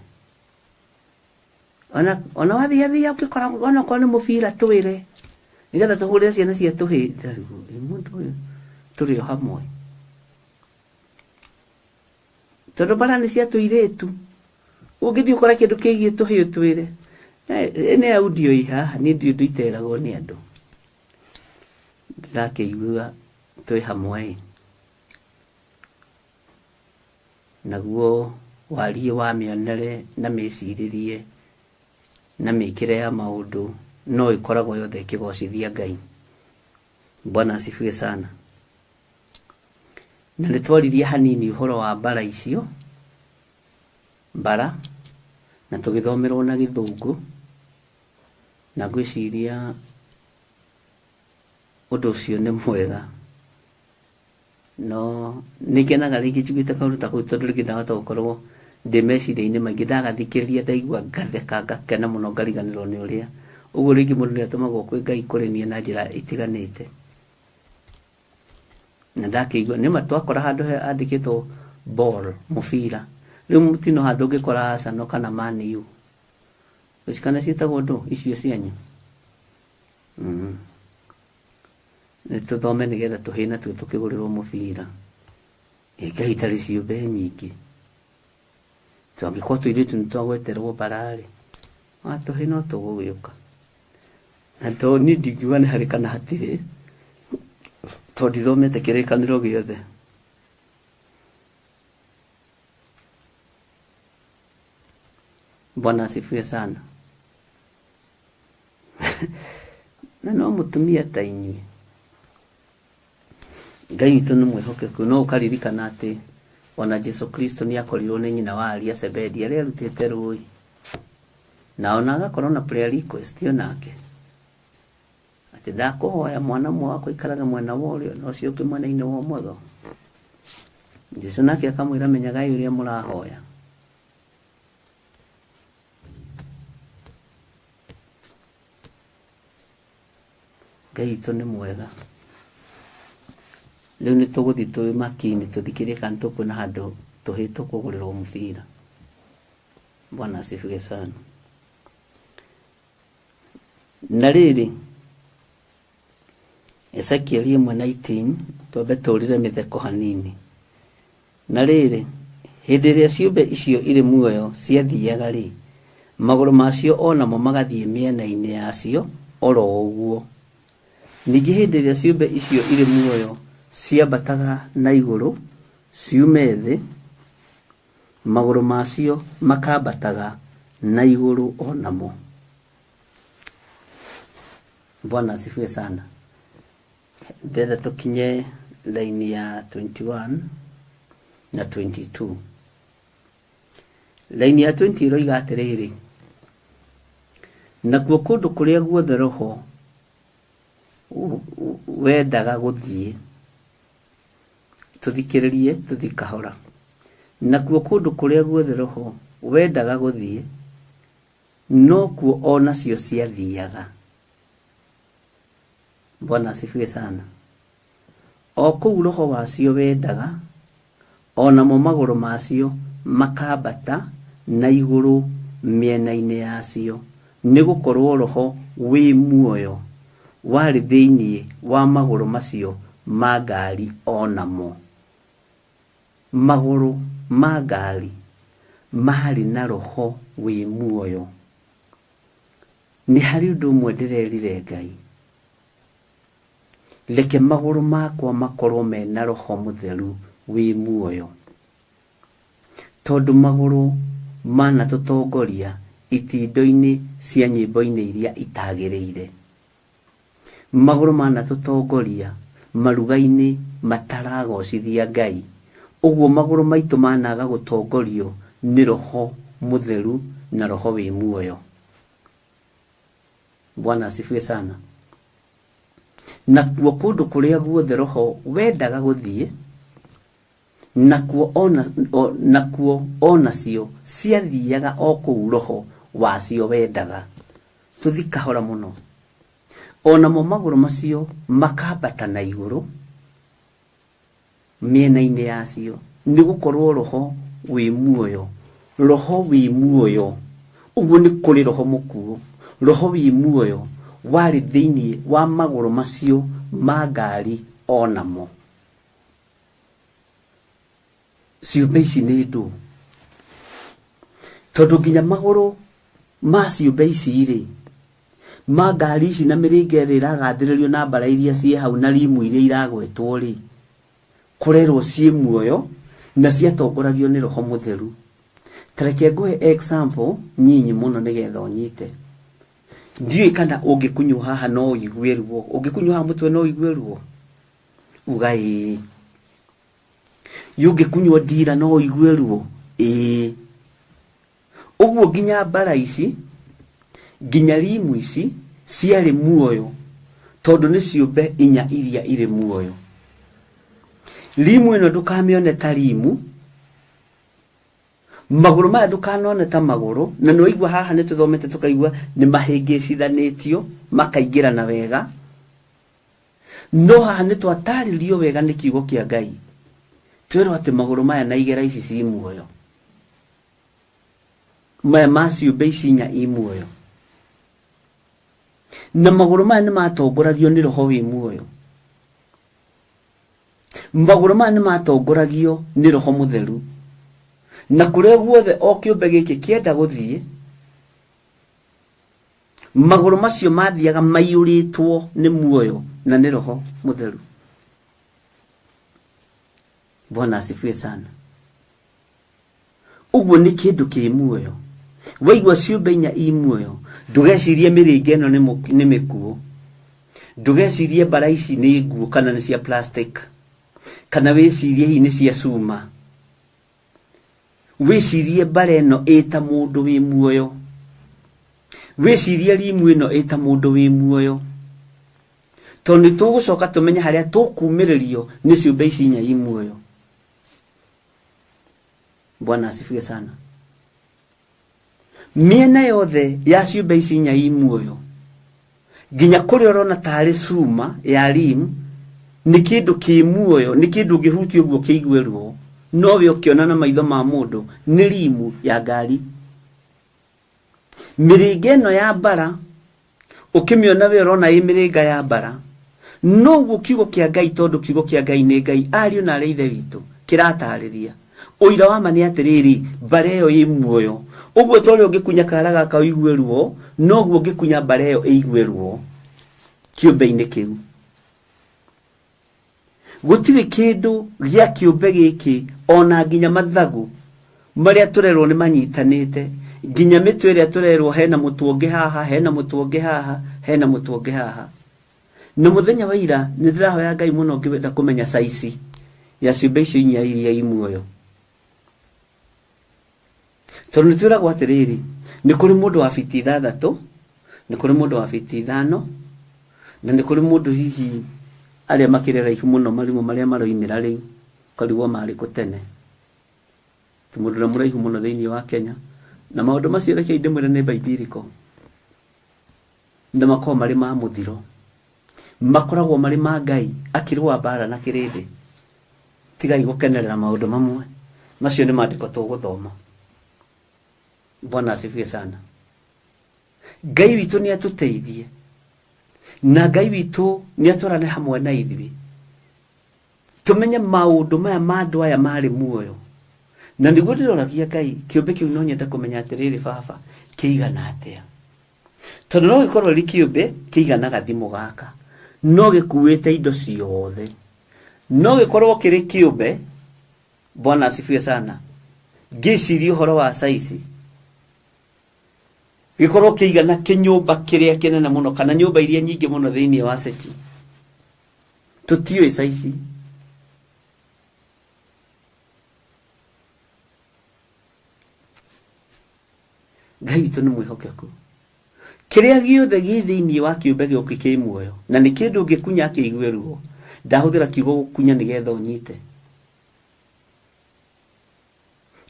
I: Ona wathiathia ũkĩkora onakorwo nĩ mũbira twĩre, nĩgetha tũhũrĩre ciana cia tũhĩ. Mũndũ ũyũ tũrĩ o hamwe, tondũ mbara nĩ cia tũirĩtu. Ũngĩthiĩ ũkora kĩndũ kĩgiĩ tũhĩ twĩre, nĩ audio ĩ haha, niĩ ndirĩ ũndũ iteragwo nĩ andũ. Ndĩrakĩigua twĩ hamwe.
K: naguo warie wa mĩonere na mĩcirĩrie na mĩkĩre ya maũndũ no ikoragwo yothe ikĩgocithia Ngai. Bwana asifiwe sana. Na nĩtwaririe hanini ũhoro wa mbara icio, mbara, na tũgĩthomerwo na Gĩthũngũ, na ngwĩciria ũndũ ũcio nĩ mwega. No nĩngenaga rĩngĩ njiguĩte kaũndũ ta kau tondũ rĩngĩ ndahota gũkorwo ndĩ meciria-inĩ maingĩ ndagathikĩrĩria ndaigua ngatheka ngakena mũno ngariganĩrwo nĩ ũrĩa. Ũguo rĩngĩ mũndũ nĩatũmagwo kwĩ Ngai kũrĩ niĩ na njĩra itiganĩte. Na ndakĩigua nĩma twakora handũ handĩkĩtwo ball, mũbira. Rĩu mũtino handũ ũngĩkora Arsenal kana Man U. Ũcikana ciĩtagwo ndũ icio cianyu. Nĩtũthome nĩgetha tũhĩna tuo tũkĩgũrĩrwo mũbira. Ngai tarĩ ciũmbe nyingĩ. Tũngĩkorwo tũirĩtu nĩtwagweterwo bararĩ. Tũhĩ no tũgũgĩũka. Na to niĩ ndingiuga nĩ harĩ kana hatirĩ. Tondũ ndithomete kĩrĩkanĩro gĩothe. Bwana asifiwe sana. Na no mũtumia ta inyuĩ. Ngai witũ nĩ mwĩhokeku. No ũkaririkana atĩ ona Jesu Kristo nĩakorirwo nĩ nyina wa Aria Sebedi arĩa arutĩte rũĩ. Na ona agakorwo na prayer request onake. Atĩ ndakũhoya mwana wakwa ikaraga mwena wa ũrĩo na ũcio ũngĩ mwena-inĩ wa ũmotho. Jesu nake akamwĩra menyagai ũrĩa mũrahoya. Ngai witũ nĩ mwega. Rĩu nĩtũgũthiĩ twĩ makini tũthikĩrĩrie kana tũkwona handũ tũhĩtwo kũgũrĩrwo mũbira. Bwana asifiwe sana. Na rĩrĩ Ezekiel 1:19 twambe tũrire mĩtheko hanini. Na rĩrĩ hĩndĩ ĩrĩa ciũmbe icio irĩ muoyo ciathiaga rĩ, magũrũ macio onamo magathiĩ mĩena-inĩ yacio oro ũguo. Ningĩ hĩndĩ ĩrĩa ciũmbe icio irĩ muoyo ciambataga na igũrũ ciume thĩ, magũrũ macio makambataga na igũrũ onamo. Bwana asifiwe sana. Ndenda tukinye laini ya 21 na 22. Laini ya 20 iroiga atĩrĩrĩ, nakuo kũndũ kũrĩa guothe roho wendaga gũthiĩ, tũthikĩrĩrie tũthikahora. Nakuo kũndũ kũrĩa guothe roho wendaga gũthiĩ, no kuo onacio ciathiaga. Bwana asifiwe sana. O kũu roho wacio wendaga, onamo magũrũ macio makambata na igũrũ mĩena-inĩ yacio, nĩgũkorwo roho wĩ muoyo warĩ thĩinĩ wa magũrũ macio ma ngari onamo. Magũrũ ma ngari marĩ na roho wĩ muoyo. Nĩ harĩ ũndũ ũmwe ndĩrerire Ngai, reke magũrũ makwa makorwo mena roho mũtheru wĩ muoyo, tondũ magũrũ manatũtongoria itindo-inĩ cia nyĩmbo-inĩ iria itagĩrĩire. Magũrũ manatũtongoria maruga-inĩ mataragocithia Ngai. Ũguo magũrũ maitũ managa gũtongorio nĩ roho mũtheru na roho wĩ muoyo. Bwana asifiwe sana. Nakuo kũndũ kũrĩa guothe roho wendaga gũthiĩ, nakuo onacio ciathiaga o kũu roho wacio wendaga. Tũthikahora mũno. Onamo magũrũ macio makambata na igũrũ mĩena-inĩ yacio, nĩgũkorwo roho wĩ muoyo. Roho wĩ muoyo. Ũguo nĩ kũrĩ roho mũkuũ. Roho wĩ muoyo warĩ thĩinĩ wa magũrũ macio ma ngari onamo. Ciũmbe ici nĩ ndũ. Tondũ nginya magũrũ ma ciũmbe ici rĩ, ma ngari ici na mĩrĩnga ĩrĩa ĩragathĩrĩrio na mbara iria ciĩ hau na rimu iria iragwetwo rĩ, kũrerwo ciĩ muoyo
I: na ciatongoragio nĩ Roho Mũtheru. Tareke nguhe example nyinyi muno nigetha onyite. Ndiye kana ũngĩkunywo haha no ũigue ruo, ũngĩkunywo haha mũtwe no ũigue ruo. Ugai ũngĩkunywo ndira no ũigue ruo. Ũguo nginya mbara ici, nginya rimu ici ciarĩ muoyo, tondũ nĩ ciũmbe inya iria irĩ muoyo. Rimu ĩno ndũkamĩone ta rimu, magũrũ maya ndũkanone ta magũrũ, na nĩ waigua haha nĩ tũthomete tũkaigua nĩ mahĩngĩcithanĩtio makaingĩrana wega. No haha nĩ twatarĩrio wega nĩ kiugo kĩa Ngai, twĩrwo atĩ magũrũ maya na igera ici ci muoyo, maya ma ciũmbe ici inya i muoyo, na magũrũ maya nĩ matongoragio nĩ Roho wĩ muoyo. Magũrũ maya nĩ matongoragio nĩ Roho Mũtheru, na kũrĩa guothe o kĩũmbe gĩkĩ kĩenda gũthiĩ, magũrũ macio mathiaga maiyũrĩtwo nĩ muoyo na nĩ Roho Mũtheru. Bwana asifiwe sana. Ũguo nĩ kĩndũ kĩ muoyo. Waigua ciũmbe inya i muoyo, ndũgecirie mĩrĩnga ĩno nĩ mĩkuũ, ndũgecirie mbara ici nĩ nguũ kana nĩ cia plastic, kana wĩcirie hihi nĩ cia cuma. Wĩcirie mbara ĩno ĩta mũndũ wĩ muoyo, wĩcirie rimu ĩno ĩta mũndũ wĩ muoyo, tondũ nĩ tũgũcoka tũmenye harĩa tũkumĩrĩrio nĩ ciũmbe ici inya i muoyo. Bwana asifiwe sana. Miena yothe ya ciũmbe ici inya i muoyo, nginya kũrĩa ũrona tarĩ cuma ya rimu, nĩ kĩndũ kĩ muoyo, nĩ kĩndũ ũngĩhutia ũguo kĩigue ruo, no we ũkĩona na maitho ma mũndũ nĩ rimu ya ngari. Mĩrĩnga ĩno ya mbara ũkĩmĩona we ũrona ĩ mĩrĩnga ya mbara, no guo kiugo kĩa Ngai, tondũ kiugo kĩa Ngai nĩ Ngai, ariũ na arĩa ithe witũ, kĩratarĩria. Ũira wa ma nĩ atĩrĩrĩ, mbara ĩyo ĩ muoyo. Ũguo ta ũrĩa ũngĩkunya kara gaka ũigue ruo, no guo ũngĩkunya mbara ĩyo ĩigue ruo kĩũmbe-inĩ kĩu. Gũtirĩ kĩndũ gĩa kĩũmbe gĩkĩ, ona nginya mathagu marĩa tũrerwo nĩ manyitanĩte, nginya mĩtwe ĩrĩa tũrerwo hena mũtwe ũngĩ haha, hena mũtwe ũngĩ haha, hena mũtwe ũngĩ haha. Na mũthenya wa ira nĩ ndĩrahoya Ngai mũno ngĩenda kũmenya caici ya ciũmbe icio inya iria i muoyo. Tondũ nĩ twĩragwo atĩrĩrĩ, nĩ kũrĩ mũndũ wa biti 6, nĩ kũrĩ mũndũ wa biti 5, na nĩ kũrĩ mũndũ hihi arĩa makĩrĩ raihu mũno marimũ marĩa maroimĩra rĩu, karigwo marĩ tene. Ti mũndũ ũrĩa mũraihu mũno thĩinĩ wa Kenya, na maũndũ macio reke ndĩmwĩre nĩ biblical, na makoragwo marĩ ma mũthiro, makoragwo marĩ ma Ngai akĩrũa mbara na kĩrĩndĩ. Tigai gũkenerera maũndũ mamwe, macio nĩ maandĩko tũgũthoma. Bwana asifiwe sana. Ngai witũ nĩ atũteithie, na Ngai witũ nĩ atũrane hamwe na ithuĩ, tũmenye maũndũ maya ma andũ aya marĩ muoyo. Na nĩguo ndĩroragia Ngai, kĩũmbe kĩu no nyende kũmenya atĩrĩrĩ, baba, kĩigana atĩa? Tondũ no gĩkorwo rĩ kĩũmbe kĩigana gathimo gaka, no gĩkuĩte indo ciothe, no gĩkorwo kĩrĩ kĩũmbe, Bwana asifiwe sana, ngĩciria ũhoro wa caici, gĩkorwo kĩigana kĩnyũmba kĩrĩa kĩnene mũno, kana nyũmba iria nyingĩ mũno thĩinĩ wa city. Tũtiũĩ caici. Ngai witũ nĩ mwĩhokeku. Kĩrĩa gĩothe gĩ thĩinĩ wa kĩũmbe gĩũkĩ kĩ muoyo, na nĩ kĩndũ ũngĩkunya kĩigue ruo. Ndahũthĩra kiugo gũkunya nĩgetha ũnyite.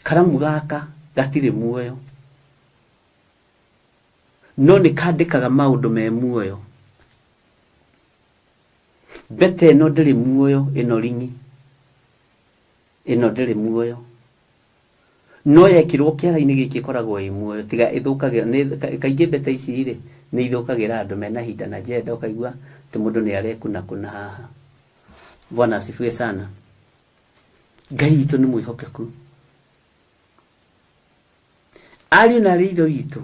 I: Karamu gaka gatirĩ muoyo, no nĩ kandĩkaga maũndũ me muoyo. Mbete ĩno ndĩrĩ muoyo, ĩno ringi ĩno ndĩrĩ muoyo, no yekĩrwo kĩara-inĩ gĩkĩ ĩkoragwo ĩ muoyo, tiga ĩthũkagĩra. Kaingĩ mbete ici rĩ nĩ ithũkagĩra andũ mena hinda na njenda, ũkaigua atĩ mũndũ nĩ arekuna haha. Bwana asifiwe sana. Ngai witũ nĩ mwĩhokeku. Ariũ na arĩa ithe witũ,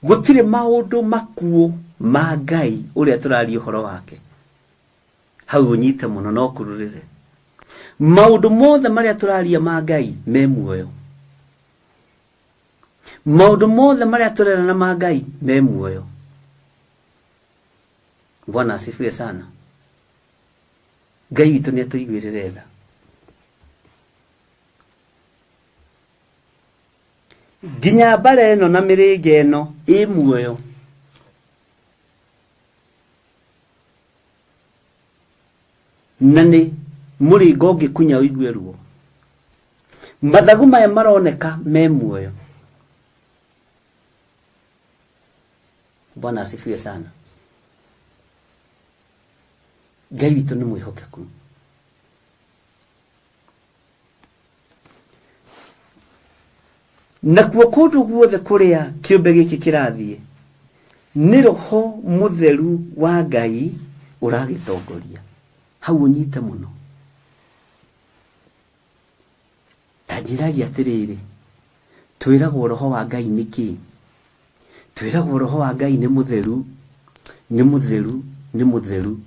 I: gũtirĩ maũndũ makuũ ma Ngai ũrĩa tũraria ũhoro wake. Hau ũnyite mũno no kururĩre. maundu mothe maria turaria ma Ngai me muoyo. Maundu mothe maria turerana ma Ngai me muoyo. Bwana asifiwe sana. Ngai witu ni atuiguirire tha. Ginya bare no na mirige no i muoyo. Nani muri gogi kunya uigwe ruo. Mathagu maya maroneka me muoyo. Bwana asifiwe sana. Ngai witu ni mwihokeku. Na kuo kundu guothe kuria kiumbe giki kirathie ni Roho Mutheru wa Ngai uragitongoria. Hau unyite muno. Tajiragia atiriri, twiragwo Roho wa Ngai niki? Twiragwo Roho wa Ngai ni mutheru, ni mutheru, ni mutheru.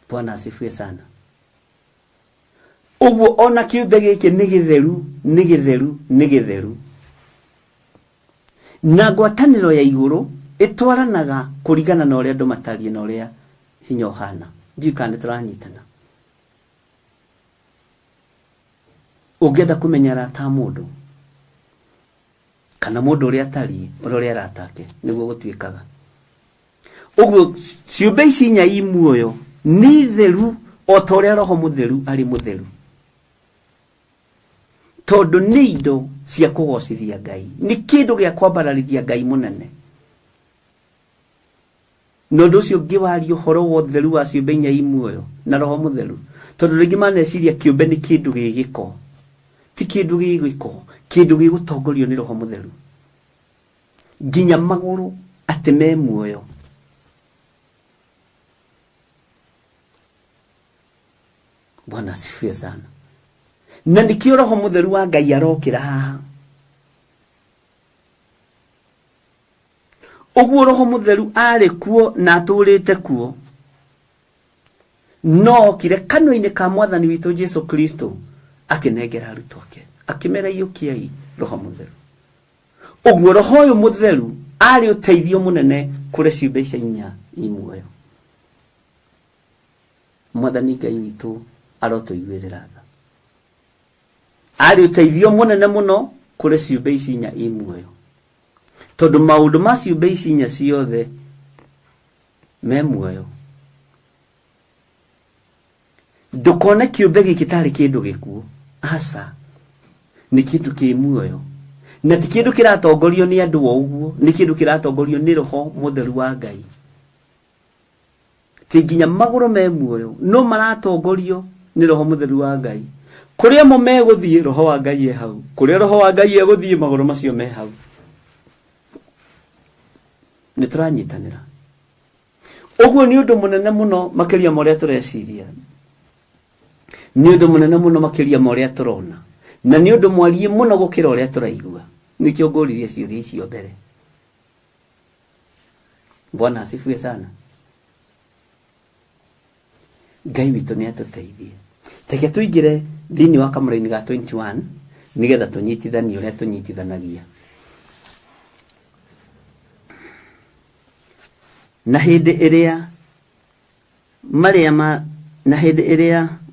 I: Bwana asifiwe sana. Uguo ona kiumbe giki ni githeru, ni githeru, ni githeru. Na ngwataniro ya iguru itwaranaga kurigana na uria andu matarie na uria hinya uhana. Ndikane turanyitana. Ugenda kumenyara ta mundu kana mundu uria atari uria aratake niguo gutwikaga. Uguo ciumbe ici nya i muoyo ni theru o ta uria Roho Mutheru ari mutheru. Tondu ni indo cia kugocithia Ngai. Ni kindu gia kwambararithia Ngai munene. Nondu cio ngiwario horo wa theru wa ciumbe nya i muoyo na Roho Mutheru. Tondu ringi maneciria kiumbe ni kindu gigiko. Ti kindu gigiko, kindu gigutongorio ni Roho Mutheru. Ginya maguru ati me muoyo. Bwana asifiwe sana. Na nikio Roho Mutheru wa Ngai arokira haha. Uguo Roho Mutheru ari kuo na aturite kuo. No kire kanwa-ini ka Mwathani witu Jesu Kristo akinengera arutwo ake. Akimera iyukiai Roho Mutheru. Uguo Roho uyu Mutheru ari uteithio munene kuri ciumbe ici inya i muoyo. Mwathani Ngai witu arotuiguirira tha. Ari uteithio munene muno kuri ciumbe ici inya i muoyo. Tondu maundu ma ciumbe ici inya ciothe me muoyo. Ndukone kiumbe giki tari kindu gikuo. Asa ni kindu ki muoyo. Na ti kindu kiratongorio ni andu o uguo, ni kindu kiratongorio ni Roho Mutheru wa Ngai. Ti ginya maguru me muoyo no maratongorio ni Roho Mutheru wa Ngai. Kuria mo meguthie Roho wa Ngai e hau. Kuria Roho wa Ngai eguthie maguru macio me hau. Ni turanyitanira. Uguo ni undu munene muno makiria moria tureciria. Ni undu munene muno makiria moria turona. Na ni undu mwarie muno gukira uria turaigua. Nikio nguririe ciuria icio mbere. Bwana asifiwe sana. Ngai witu ni atuteithie. Teke tuingire thini wa kamuraini ga 21 nigetha tunyitithanie uria tunyitithanagia. Na hindi iria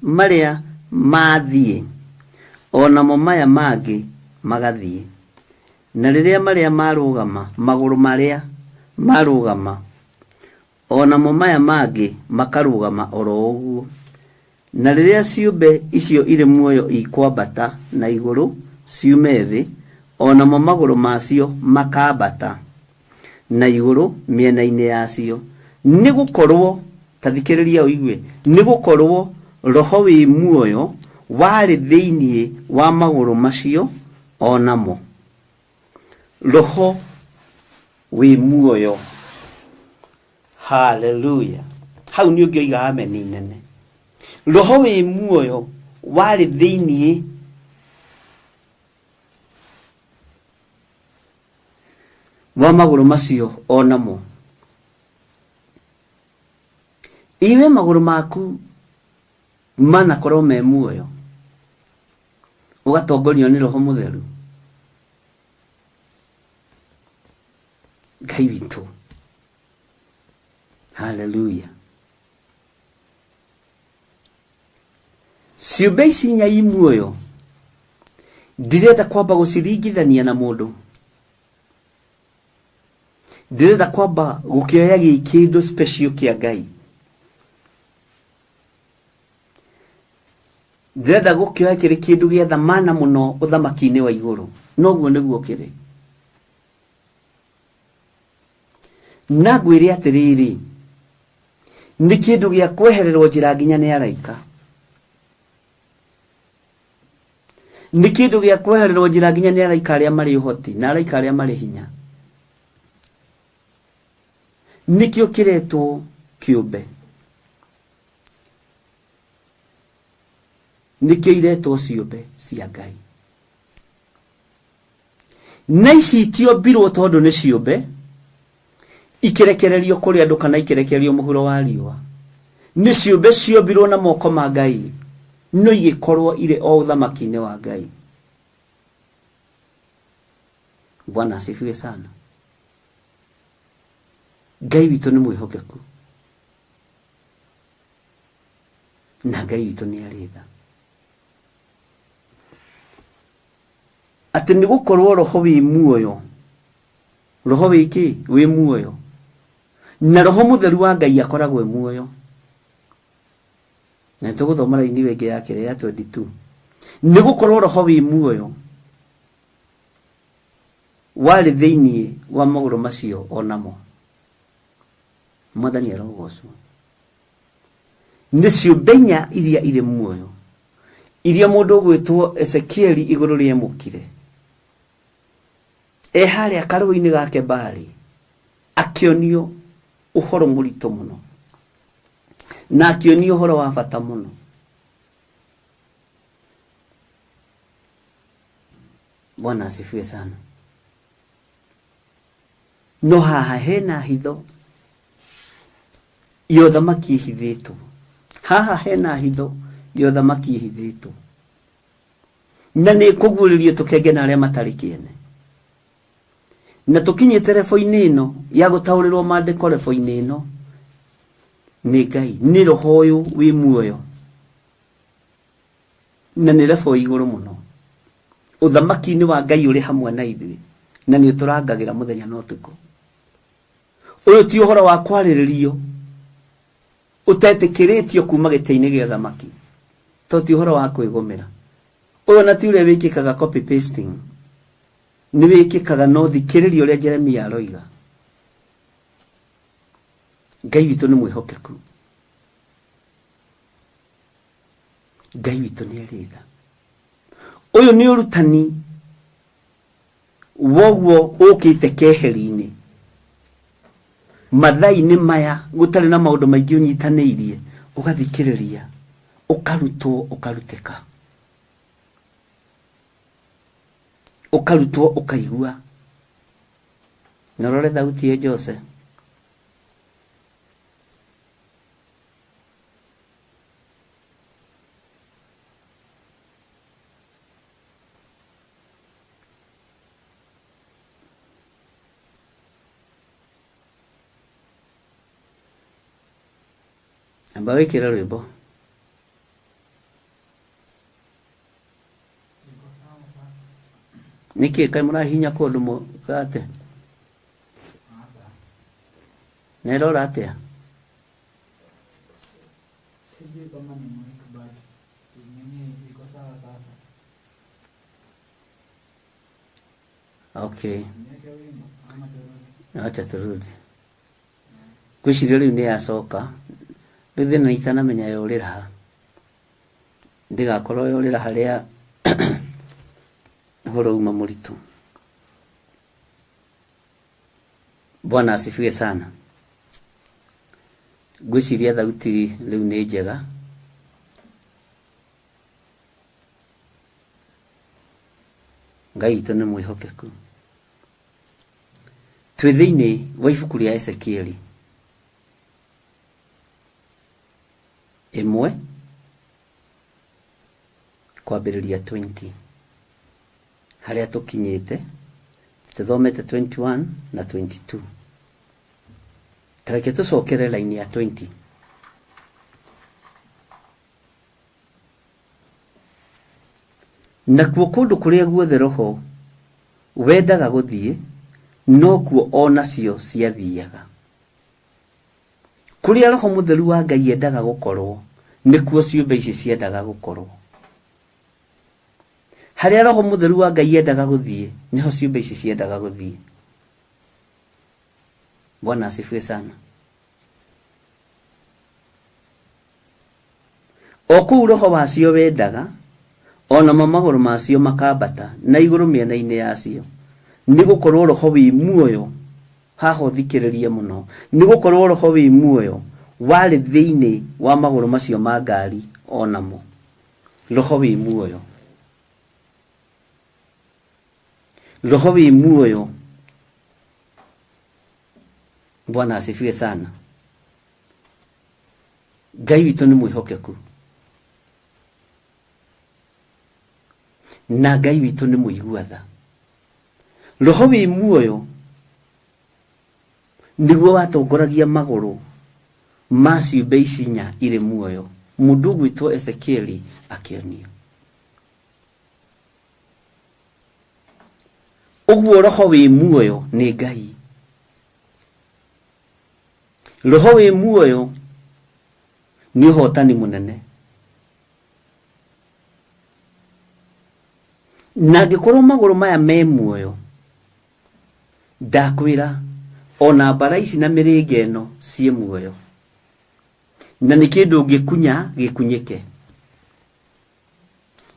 I: maria mathie ona mo maya mangi magathie. Na riria maria marugama maguru maria marugama ona mo maya mangi makarugama oro uguo. Na riria ciumbe icio iri muoyo ikwambata na iguru ciume thi ona mo maguru macio makambata na iguru miena-ini yacio. Ni gukorwo tathikiriria uigwe ni gukorwo Roho wi muoyo wari thiini wa maguru macio onamo. Roho wi muoyo. Hallelujah. Hau ni ungiiga amen nene. Roho wi muoyo wari thiini wa maguru macio onamo. iwe maguru maku mana korwo me muoyo ugatongorio ni Roho Mutheru. Ngai witũ, haleluya. Ciũmbe ici inya i muoyo ndirenda kwamba guciringithania na mundu, ndirenda kwamba gukioya kindu special kia Ngai, ndirenda gukioya kiri kindu gia thamana muno uthamaki-ini wa iguru. Noguo niguo kiri. Na ngwire atiriri, ni kindu gia kwehererwo njira nginya ni araika, ni kindu gia kwehererwo njira nginya ni araika aria mari uhoti na araika aria mari hinya. Nikio kiretwo kiumbe, nikio iretwo ciumbe cia Ngai. Na ici tiombirwo tondu ni ciumbe ikirekererio kuri andu kana ikirekererio muhuro wa riua. Ni ciumbe ciombirwo na moko ma Ngai, no igikorwo ire o uthamaki-ini wa Ngai. Bwana asifiwe sana. Ngai witũ nĩ mwĩhokeku, na Ngai witũ nĩ arĩ tha. Atĩ nĩ gũkorwo roho wĩ muoyo, roho wĩkĩ wĩ muoyo, na Roho Mũtheru wa Ngai akoragwo wĩ muoyo. Na tũgũthoma raini wengĩ ya kĩrĩa ya 22. Nĩ gũkorwo roho wĩ muoyo warĩ thĩinĩ wa magũrũ macio onamo. Mwathani arogocwo. Nĩ ciũmbe inya iria irĩ muoyo, iria mũndũ ũgwĩtwo Ezekieli igũrũ rĩa mũkire, harĩa karũĩ-inĩ gake Baali, akĩonio ũhoro mũritũ mũno, na akĩonio ũhoro wa bata mũno. Bwana asifiwe sana. No haha hena hitho iyo thamaki ihithĩtwo. Haha hena hitho iyo thamaki ihithĩtwo, na nĩ kũguũrĩrio tũkenge na arĩa matarĩ kĩene. Na tũkinyĩte rebo-inĩ ĩno ya gũtaũrĩrwo maandĩko, rebo-inĩ ĩno nĩ Ngai, nĩ roho ũyũ wĩ muoyo, na nĩ rebo igũrũ mũno. Uthamaki-inĩ wa Ngai ũrĩ hamwe na ithuĩ, na nĩ ũtũrangagĩra mũthenya na ũtukũ. Ũyũ ti ũhoro wa kwarĩrĩrio utetĩkĩrĩtio kuma gĩtĩ-inĩ gĩa thamaki, to ti ũhoro wa kwĩgũmĩra. Ũyũ na ti ũrĩa wĩkĩkaga copy pasting, nĩ wĩkĩkaga no thikĩrĩria ũrĩa Jeremia aroiga. Ngai witũ nĩ mwĩhokeku, Ngai witũ nĩ arĩ tha. Ũyũ nĩ ũrutani woguo ũkĩte keheri-inĩ, mathai-inĩ maya gũtarĩ na maũndũ maingĩ ũnyitanĩirie, ũgathikĩrĩria, ũkarutwo, ũkarutĩka, ũkarutwo, ũkaigua. Na rore thauti ya Jose. Amba wĩkĩra rwĩmbo. Nĩkĩ kaĩ mũrahihinya kũndũ mũgate? Na ĩrora atĩa? Okay. Acha turudi. Gwĩciria rĩu nĩ yacoka. Rĩu thĩna itanamenya yũrĩra ha. Ndigakorwo yũrĩra harĩa ũhoro uma mũritũ. Bwana asifiwe sana. Gwĩciria thauti rĩu nĩ njega. Ngai witũ nĩ mwĩhokeku. Twĩ thĩinĩ wa ibuku rĩa Ezekieli.
K: 1 kwambĩrĩria 20 harĩa tũkinyĩte tũthomete 21 na 22 tareke tũcokere line ya 20 nakuo kũndũ kũrĩa guothe roho wendaga gũthiĩ nokuo onacio ciathiaga. Kũrĩa roho mũtheru wa Ngai endaga gũkorwo nĩkuo ciũmbe ici ciendaga gũkorwo. Harĩa roho mũtheru wa Ngai endaga gũthiĩ niho ciũmbe ici ciendaga gũthiĩ. Bwana asifiwe sana. Okuu roho wacio wendaga ona magũrũ macio makambata na igũrũ mĩena-inĩ yacio nĩgũkorwo roho wĩ muoyo haha ũthikĩrĩrie mũno nĩgũkorwo roho wĩ muoyo warĩ thĩinĩ wa magũrũ macio ma ngari onamo roho wĩ muoyo Bwana asifiwe sana. Ngai witũ nĩ mwĩhokeku na Ngai witũ nĩ mũiguatha. Roho wĩ muoyo nĩguo watongoragia magũrũ ma ciũmbe ici inya irĩ muoyo. Mũndũ gwĩtwo Ezekieli akĩonio. Ũguo roho wĩ muoyo nĩ Ngai. Roho wĩ muoyo nĩ ũhotani mũnene. Na ngĩkorwo magũrũ maya me muoyo ndakwĩra ona mbara ici na mĩrĩnga ĩno ciĩ muoyo. Na nĩ kĩndũ ngĩkunya gĩkunyĩke.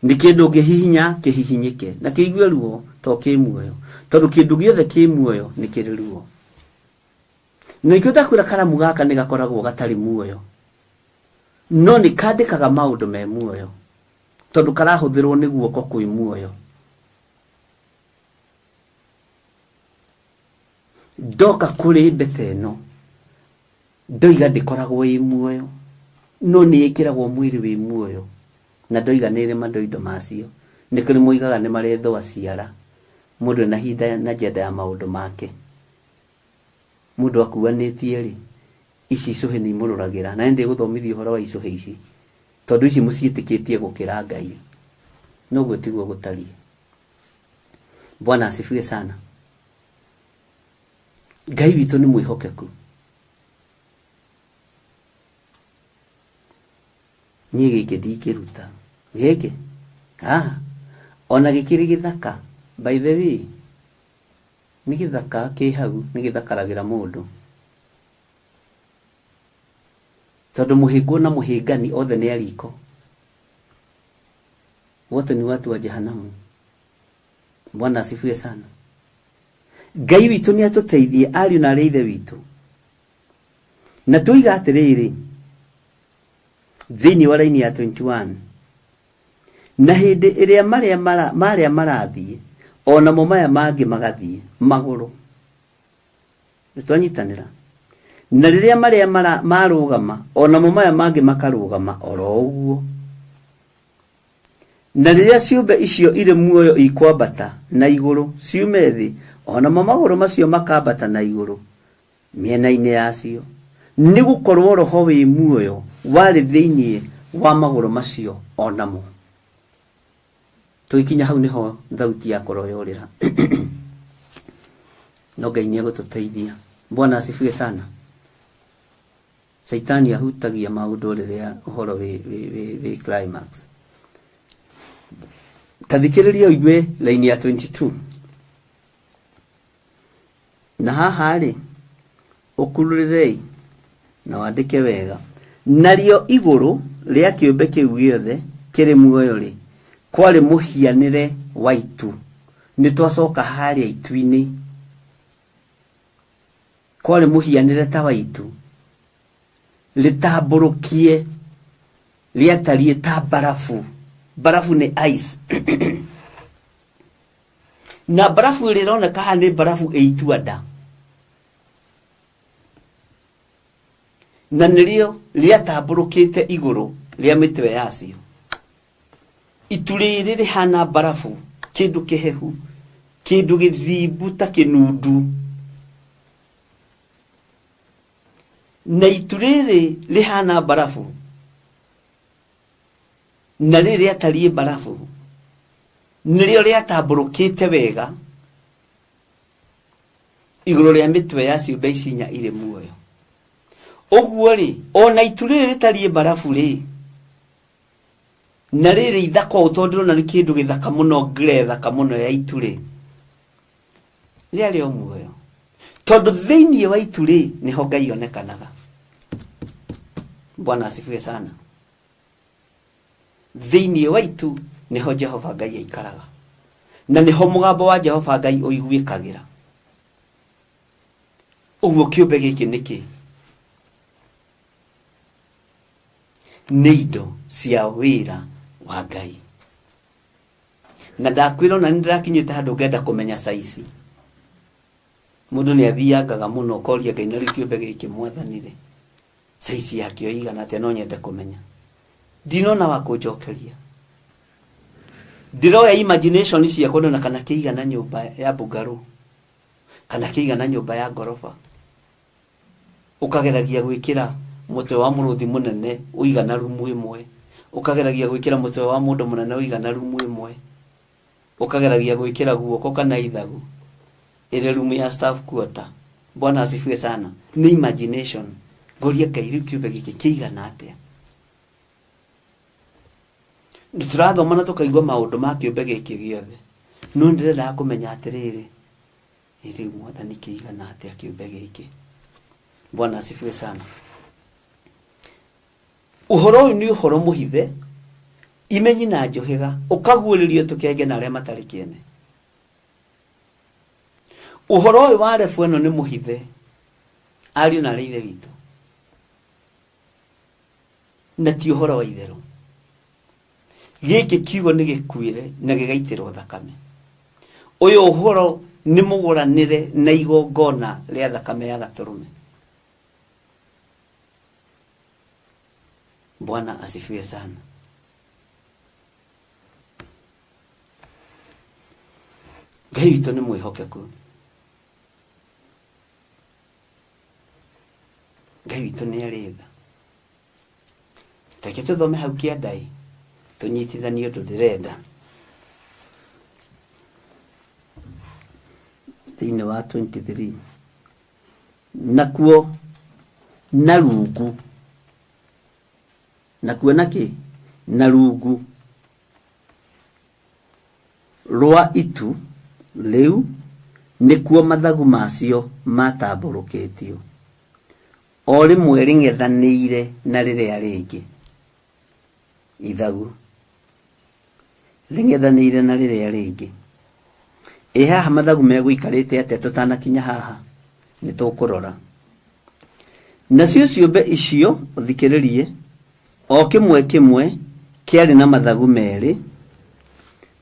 K: Nĩ kĩndũ ngĩhihinya kĩhihinyĩke. Na kĩigue ruo to kĩ muoyo. Tondũ kĩndũ gĩothe kĩ muoyo nĩ kĩrĩ ruo. Na ikĩo ndakwĩra karamu gaka nĩ gakoragwo gatarĩ muoyo. No nĩ kandĩkaga maũndũ me muoyo. Tondũ karahũthĩrwo nĩ guoko kwĩ muoyo. Ndoka kũrĩ mbete ĩno ndoiga ndĩkoragwo ĩ muoyo no nĩ ĩkĩragwo mwĩrĩ wĩ muoyo na ndoiga nĩ ĩrĩ madoido macio. Nĩ kũrĩ moigaga nĩ marĩ thũa ciara mũndũ na hinda na njenda ya maũndũ make. Mũndũ akuanĩtie rĩ ici icũhĩ nĩ imũrũragĩra na ndĩ gũthomithia ũhoro wa icũhĩ ici tondũ ici mũciĩtĩkĩtie gũkĩra Ngai. No gwĩtiguo gũtariĩ. Bwana asifiwe sana. Ngai witũ nĩ mwĩhokeku. Niĩ gĩkĩ ndingĩruta. Gĩkĩ? Ona gĩkĩrĩ gĩthaka. By the way, nĩ gĩthaka kĩ hau nĩ gĩthakaragĩra mũndũ. Tondũ mũhĩngwo na mũhĩngani othe nĩ ariko. Wote ni watu wa jehanamu. Bwana asifiwe sana. Ngai witũ nĩ atũteithie ariũ na arĩ ithe witũ. Na tuiga atĩrĩrĩ thĩinĩ wa raini ya 21 na hĩndĩ ĩrĩa marĩa marathiĩ onamo maya mangĩ magathiĩ magũrũ. Nĩtwanyitanĩra. Na rĩrĩa marĩa marũgama onamo maya mangĩ makarũgama oro ũguo. Na rĩrĩa ciũmbe icio irĩ muoyo ikwambata na igũrũ ciume thĩ onamo magũrũ macio makambata na igũrũ mĩena-inĩ yacio nĩ gũkorwo roho wĩ muoyo warĩ thĩinĩ wa magũrũ macio onamo. Tũikinya hau nĩho thauti yakorwo yorĩra. No Ngai nĩ egũtũteithia. Bwana asifiwe sana. Saitani ahutagia maũndũ rĩrĩa ũhoro wĩ climax. Tathikĩrĩria ũigue line ya 22. Na haha rĩ ũkurũrĩrei na wandĩke wega. Narĩo igũrũ rĩa kĩũmbe kĩu gĩothe kĩrĩ muoyo rĩ kwarĩ mũhianĩre wa itu. Nĩ twacoka harĩa itu-inĩ. Kwarĩ mũhianĩre ta wa itu rĩtambũrũkie rĩatariĩ ta barafu. Barafu nĩ ice. Na barafu rĩroneka haha nĩ barafu ĩituanda.
I: na nĩrĩo rĩatambũrũkĩte igũrũ rĩa mĩtwe yacio. Itu rĩrĩ rĩhana barafu, kĩndũ kĩhehu, kĩndũ gĩthimbu ta kĩnundu. Na itu rĩrĩ rĩhana barafu, na rĩrĩ atariĩ barafu, nĩrĩo rĩatambũrũkĩte wega igũrũ rĩa mĩtwe ya ciũmbe ici inya irĩ muoyo. Ũguo rĩ, ona itu rĩrĩ rĩtariĩ barafu rĩ, na rĩrĩ ithaka ũũ tondũ na nĩ kĩndũ gĩthaka mũno, ngire thaka mũno ya itu rĩ, rĩarĩ o muoyo. Tondũ thĩinĩ wa itu rĩ nĩho Ngai onekanaga. Bwana asifiwe sana. Thĩinĩ wa itu nĩho Jehova Ngai aikaraga, na nĩho mũgambo wa Jehova Ngai ũiguĩkagĩra. Ũguo kĩũmbe gĩkĩ nĩkĩ? Nĩ indo cia wĩra wa Ngai. Na ndakwĩra na nĩndĩrakinyĩte handũ ngenda kũmenya saici. Mũndũ nĩ athiangaga mũno ũkoria Ngai na kĩũmbe gĩkĩ Mwathani-rĩ, saici yakĩo igana atĩa, no nyende kũmenya. Ndinona wa kũnjokeria. Ndiroya imagination ciakwa ndona kana kĩigana nyũmba ya mbungarũ, kana kĩigana nyũmba ya ngoroba. Ũkageragia gwĩkĩra mũtwe wa mũrũthi mũnene ũigana rumu ĩmwe, ũkageragia gwĩkĩra mũtwe wa mũndũ mũnene ũigana rumu ĩmwe, ũkageragia gwĩkĩra guoko kana ithagu ĩrĩ rumu ya staff quarter. Bwana asifiwe sana. Ni imagination. Ngoria Ngai rĩu kĩũmbe gĩkĩ kĩigana atĩa? Nĩtũrathoma na tũkaigua maũndũ ma kĩũmbe gĩkĩ gĩothe, no ndĩrenda kũmenya atĩrĩrĩ, rĩu Mwathani kĩigana atĩa kĩũmbe gĩkĩ? Bwana asifiwe sana. Ũhoro ũyũ nĩ ũhoro mũhithe, imenyi na njohĩga, ũkaguũrĩrio tũkenge na arĩa matarĩ kĩene. Ũhoro ũyũ wa rebu ĩno nĩ mũhithe, ariũ na ithe witũ, na ti ũhoro wa itherũ. Gĩkĩ kiugo nĩ gĩkuĩre na gĩgaitĩrwo thakame. Ũyũ ũhoro nĩ mũgũranĩre na igongona rĩa thakame ya gatũrũme. Bwana asifiwe sana. Ngai witũ nĩ mwĩhokeku. Ngai witũ nĩ arĩ tha. Reke tũthome hau kĩanda-ĩ, tũnyitithanie ũndũ ndĩrenda. Thĩinĩ wa 23. Nakuo na rungu. Nakuo nakĩ? Na rungu rwa itu rĩu nĩkuo mathagu macio matambũrũkĩtio, o rĩmwe rĩng'ethanĩire na rĩrĩa rĩngĩ. Ithagu rĩng'ethanĩire na rĩrĩa rĩngĩ. Haha mathagu megũikarĩte atĩa tũtanakinya haha? Nĩtũkũrora. Nacio ciũmbe icio ũthikĩrĩrie, o kĩmwe kĩmwe kĩarĩ na mathagu merĩ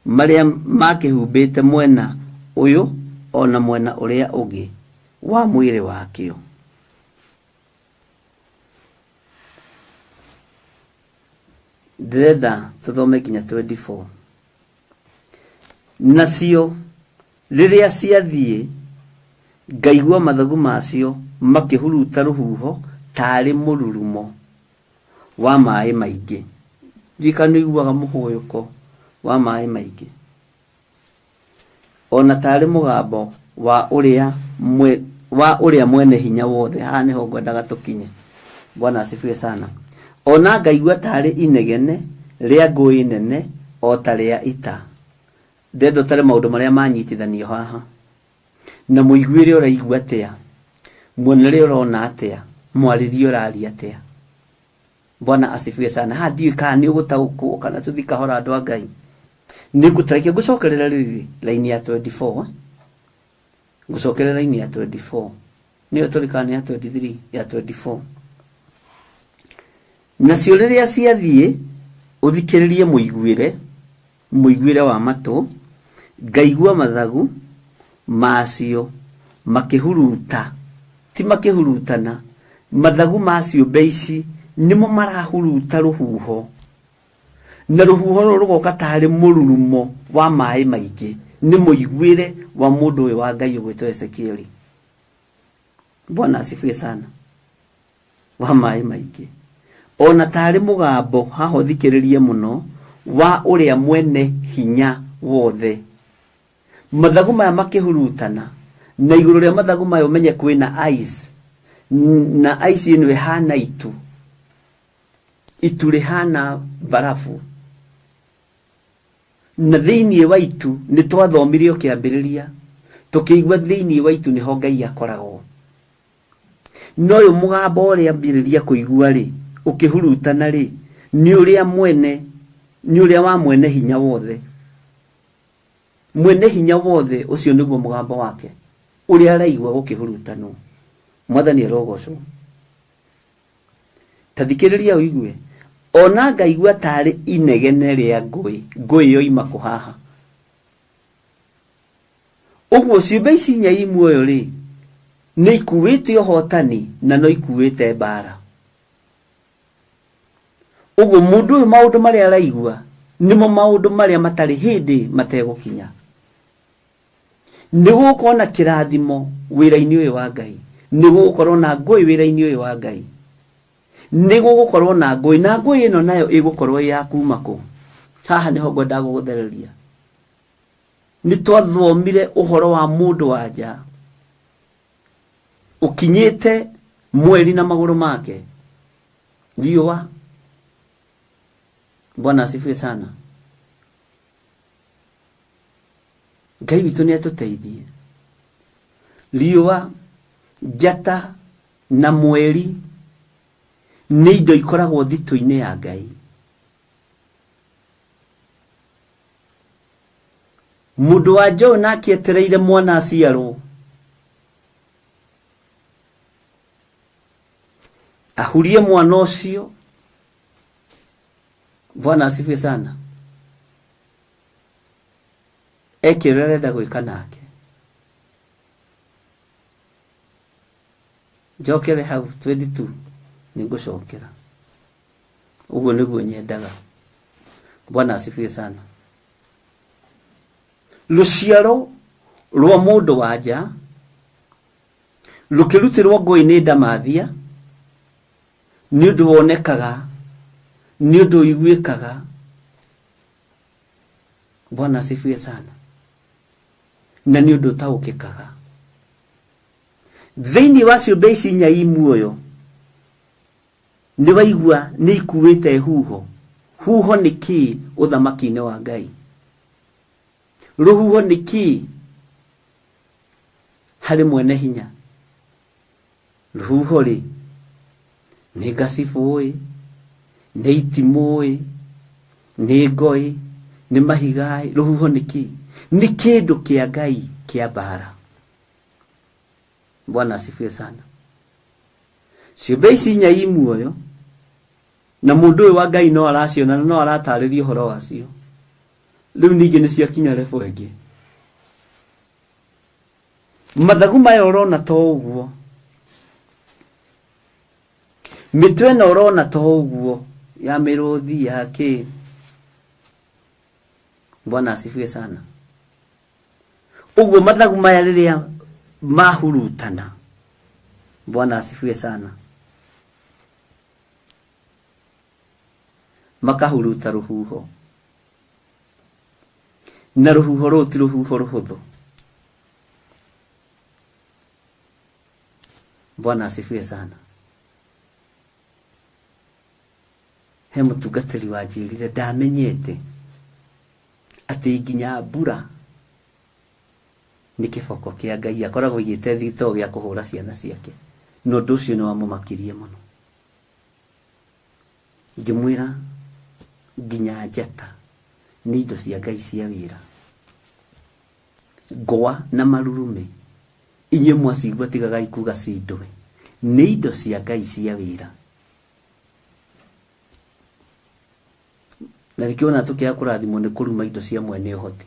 I: marĩa makĩhumbĩte mwena ũyũ ona mwena ũrĩa ũngĩ wa mwĩrĩ wakĩo. Ndĩrenda tũthome nginya 24. Nacio rĩrĩa ciathiĩ, ngaigua mathagu macio makĩhuruta rũhuho tarĩ mũrurumo wa maĩ maingĩ. Ndika nĩiguaga mũhũyũko wa maĩ maingĩ, ona tarĩ mũgambo wa ũrĩa mwene hinya wothe. Haha nĩho ngwendaga tũkinye. Bwana asifiwe sana. Ona ngaigua tarĩ inegene rĩa ngũĩ nene o ta rĩa ita. Ndendo tarĩ maũndũ marĩa manyitithanio haha. Na mũiguĩre ũraigua atĩa? Muonere ũrona atĩa? Mwarĩrie ũraria atĩa? Bwana asifiwe sana. Haha ndiũĩ kana nĩ ũgũtaũkwo kana tũthiĩ kahora andũ a Ngai. Nĩngũtarĩkia gũcokerera rĩrĩ laini ya 24. Gũcokerera laini ya 24. Nĩyo tũrĩkana ya 23 ya 24. Nacio rĩrĩa ciathiĩ, ũthikĩrĩrie mũiguĩre wa matũ, ngaigua mathagu macio makĩhuruta, ti makĩhurutana, mathagu ma ciũmbe ici nimo marahuruta rũhuho, na rũhuho rũrũ rũgoka tarĩ mũrurumo wa maĩ maingĩ, nĩ mũiguĩre wa mũndũ ũyũ wa Ngai ũgwĩtwo Ezekieli. Bwana asifiwe sana. Wa maĩ maingĩ, ona tarĩ mũgambo haha thikĩrĩrie mũno wa ũrĩa mwene hinya wothe. Mathagu maya makĩhurutana, na igũrũ rĩa mathagu maya ũmenye kwĩna ice, na ice ĩno ĩhana itu rĩhana barafu, na thĩinĩ wa itu nĩ twathomire kĩambĩrĩria tũkĩigua thĩinĩ wa itu nĩho Ngai akoragwo. No ũyũ mũgambo ũrĩa ambĩrĩria kũigua rĩ, ũkĩhurutana rĩ, nĩ ũrĩa wa mwene hinya wothe. Mwene hinya wothe ũcio nĩguo mũgambo wake ũrĩa araigua gũkĩhurutanwo. Mwathani arogocwo. Tathikĩrĩria ũigue, ona ngaigua tarĩ inegene rĩa ngũĩ yoima kũhaha. Ũguo ciũmbe ici inya i muoyo rĩ, nĩ ikuĩte ũhotani na no ikuĩte mbara. Ũguo mũndũ ũyũ maũndũ marĩa araigua nĩmo maũndũ marĩa matarĩ hĩndĩ mategũkinya. Nĩgũkorwo na kĩrathimo wĩra-inĩ ũyũ wa Ngai, nĩgũkorwo na ngũĩ wĩra-inĩ ũyũ wa Ngai, nĩgũkorwo na ngũĩ, na ngũĩ ĩno nayo ĩgũkorwo ya kuma kũ. Haha nĩho ngwenda gũgũthereria. Nĩ twathomire ũhoro wa mũndũ wa nja ũkinyĩte mweri na magũrũ make riũa. Bwana asifiwe sana. Ngai witũ nĩ atũteithie. Riũa, njata na mweri nĩ indo ikoragwo thitũ-inĩ ya Ngai. Mũndũ wa nja ũyũ nake etereire mwana aciarwo, ahurie mwana ũcio. Bwana asifiwe sana. Eke ũrĩa arenda gwĩka nake. Njokere hau 22 nĩngũcokera. Ũguo nĩguo nyendaga. Bwana asifiwe sana. Rũciaro rwa mũndũ wa nja rũkĩrutĩrwo ngũĩ nĩ ndamathia, nĩ ũndũ wonekaga, nĩ ũndũ ũiguĩkaga. Bwana asifiwe sana. Na nĩ ũndũ ũtaũkĩkaga. Thĩinĩ wa ciũmbe ici inya i muoyo nĩ waigua nĩ ikuĩte huho. Huho nĩ kĩ ũthamaki-inĩ wa Ngai? Rũhuho nĩ kĩ harĩ mwene hinya? Rũhuho rĩ, nĩ ngacibũ ĩ, nĩ itimũ ĩ, nĩ ngoi, nĩ mahiga ĩ. Rũhuho nĩ kĩ? Nĩ kĩndũ kĩa Ngai kĩa mbara. Bwana asifiwe sana. Ciũmbe ici inya i muoyo, na mũndũ ũyũ wa Ngai no araciona na no aratarĩria ũhoro wacio. Rĩu ningĩ nĩ ciakinya level ĩngĩ. Mathagu maya ũrona to ũguo, mĩtwe ĩno ũrona to ũguo ya mĩrũthi ya kĩ. Bwana asifiwe sana. Ũguo mathagu maya rĩrĩa mahurutana, Bwana asifiwe sana, makahuruta rũhuho. Na rũhuho rũu ti rũhuho rũhũthũ. Bwana asifiwe sana. He mũtungatĩri wanjĩrire ndamenyete atĩ nginya mbura nĩ kĩboko kĩa Ngai, akoragwo igĩte thitoo gĩa kũhũra ciana ciake. No ũndũ ũcio nĩ wamũmakirie mũno. Ngĩmwĩra nginya njata nĩ indo cia Ngai cia wĩra. Ngwa na marurume inyuĩ mwacigua tigaga ikuga cindwe, nĩ indo cia Ngai cia wĩra. Na rĩkĩona tũkĩaga kũrathimwo nĩ kũruma indo cia mwene ũhoti.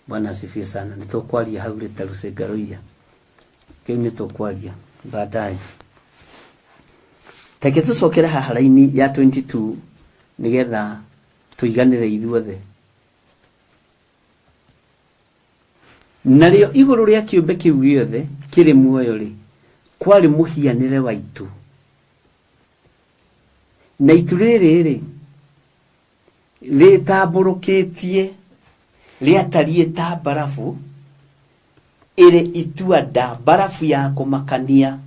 I: Bwana asifiwe sana. Nitokwalia haule tarusegaroia. Kiu nitokwalia baadaye. Take tucokera haharaini ya 22 nigetha tuiganire ithuothe. Nario iguru ria kiumbe kiu giothe kiri muoyo ri kwari muhianire wa itu. Na itu riri ritamburukitie riatarie ta barafu ire ituada barafu ya kumakania.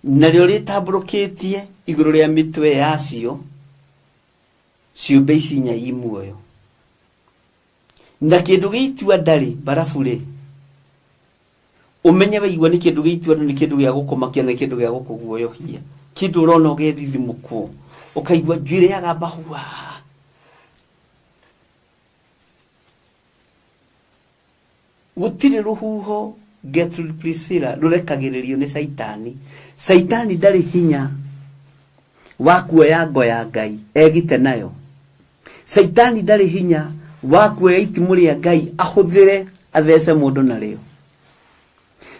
I: Nario ritamburukitie iguru ria mitwe yacio ciumbe ici nya imuoyo. Na kindu giitua ndari barafu ri umenye waigua ni kindu giitua ni kindu gia gukumakia na kindu gia gukuguoyohia. Kindu urona ugethithimuko ukaigua njwire yaga bahua. Gutire ruhuho Gertrude Priscilla rurekagiririo ni Saitani. Saitani ndari hinya wa kuoya ngo ya Ngai egite nayo. Saitani ndari hinya wa kuoya itimu ria Ngai ahuthire athece mundu nario.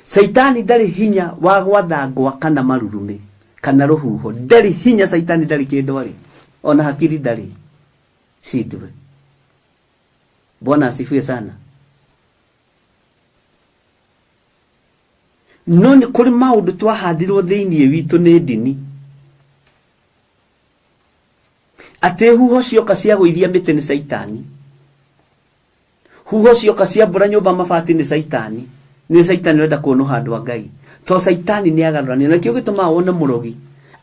I: Saitani ndari hinya wa gwatha ngwa kana marurume kana ruhuho. Ndari hinya Saitani ndari kindu ari ona hakiri ndari shidwe. Bwana asifiwe sana. No ni kuri maundu twahandirwo thiini witu ni ndini. Ate huho cioka cia guithia miti ni Saitani. Huho cioka cia mbura nyumba mabati ni Saitani. Ni Saitani wenda kuono handu wa Ngai. To Saitani ni agarurania na kio gituma wone murogi.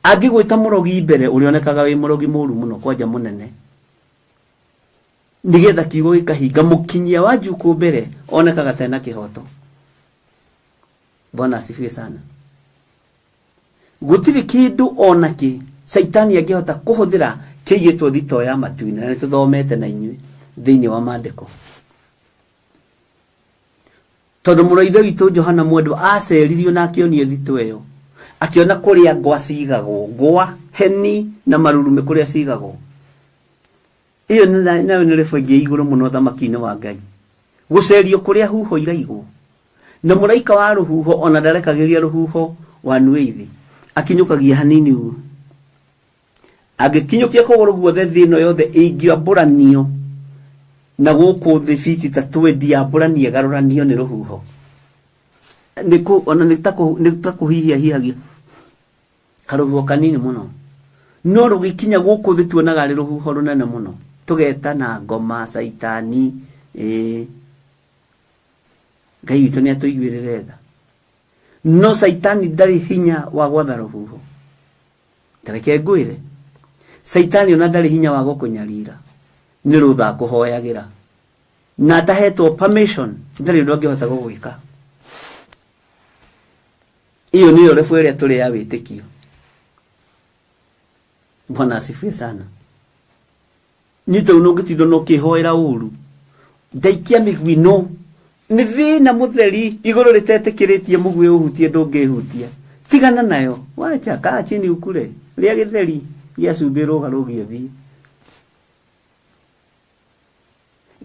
I: Angigwita murogi mbere urionekaga wi murogi muru muno kwanja munene. Nigetha kiugo gikahinga mukinyia wa juku mbere onekaga tena kihoto. Bwana asifiwe sana. Gutiri kindu onaki Saitani angihota kuhuthira kiyetwo thito ya matuina na tuthomete na inyui thiini wa maandiko. Tondu muroithe witu Johana Mwendu aceririo na akionio thito eyo. Akiona kuria ngwa cigagwo, ngwa heni na marurume kuria cigagwo. Iyo nawe ni refogie iguru muno thamaki-ini wa Ngai. Gucerio kuria huho iraigwo. Na muraika wa ruhuho ona ndarekagiria ruhuho wanuithi. Akinyukagia hanini uo. Agikinyukia kuguru guothe thino yothe ingĩamburanio na guku thi fiti ta 20 amburanie garuranio ni ruhuho. Niku ona nitakuhihia hihagia. Karuhuho kanini muno. No rugikinya guku thi tuonaga ri ruhuho runene muno. Tugeta na ngoma Saitani Ngai witu ni atuigwirire tha. No Saitani ndari hinya wa gwatha ruhuho. Tareke ngwire. Saitani ona ndari hinya wa gukunyarira. Ni rutha kuhoyagira. Na tahetwo permission ndari ndu angihota gugwika. Iyo niyo refu ria tuli ya witikio. Bwana asifiwe sana. Nito unogitindo no kihoera uru. Ndaikia migwi no. Ni thina mutheri iguru ritetikiritie mugwi uhutie ndungihutia. Tigana nayo. Wacha kaa chini ukure. Ria githeri ya subiro garugie thi.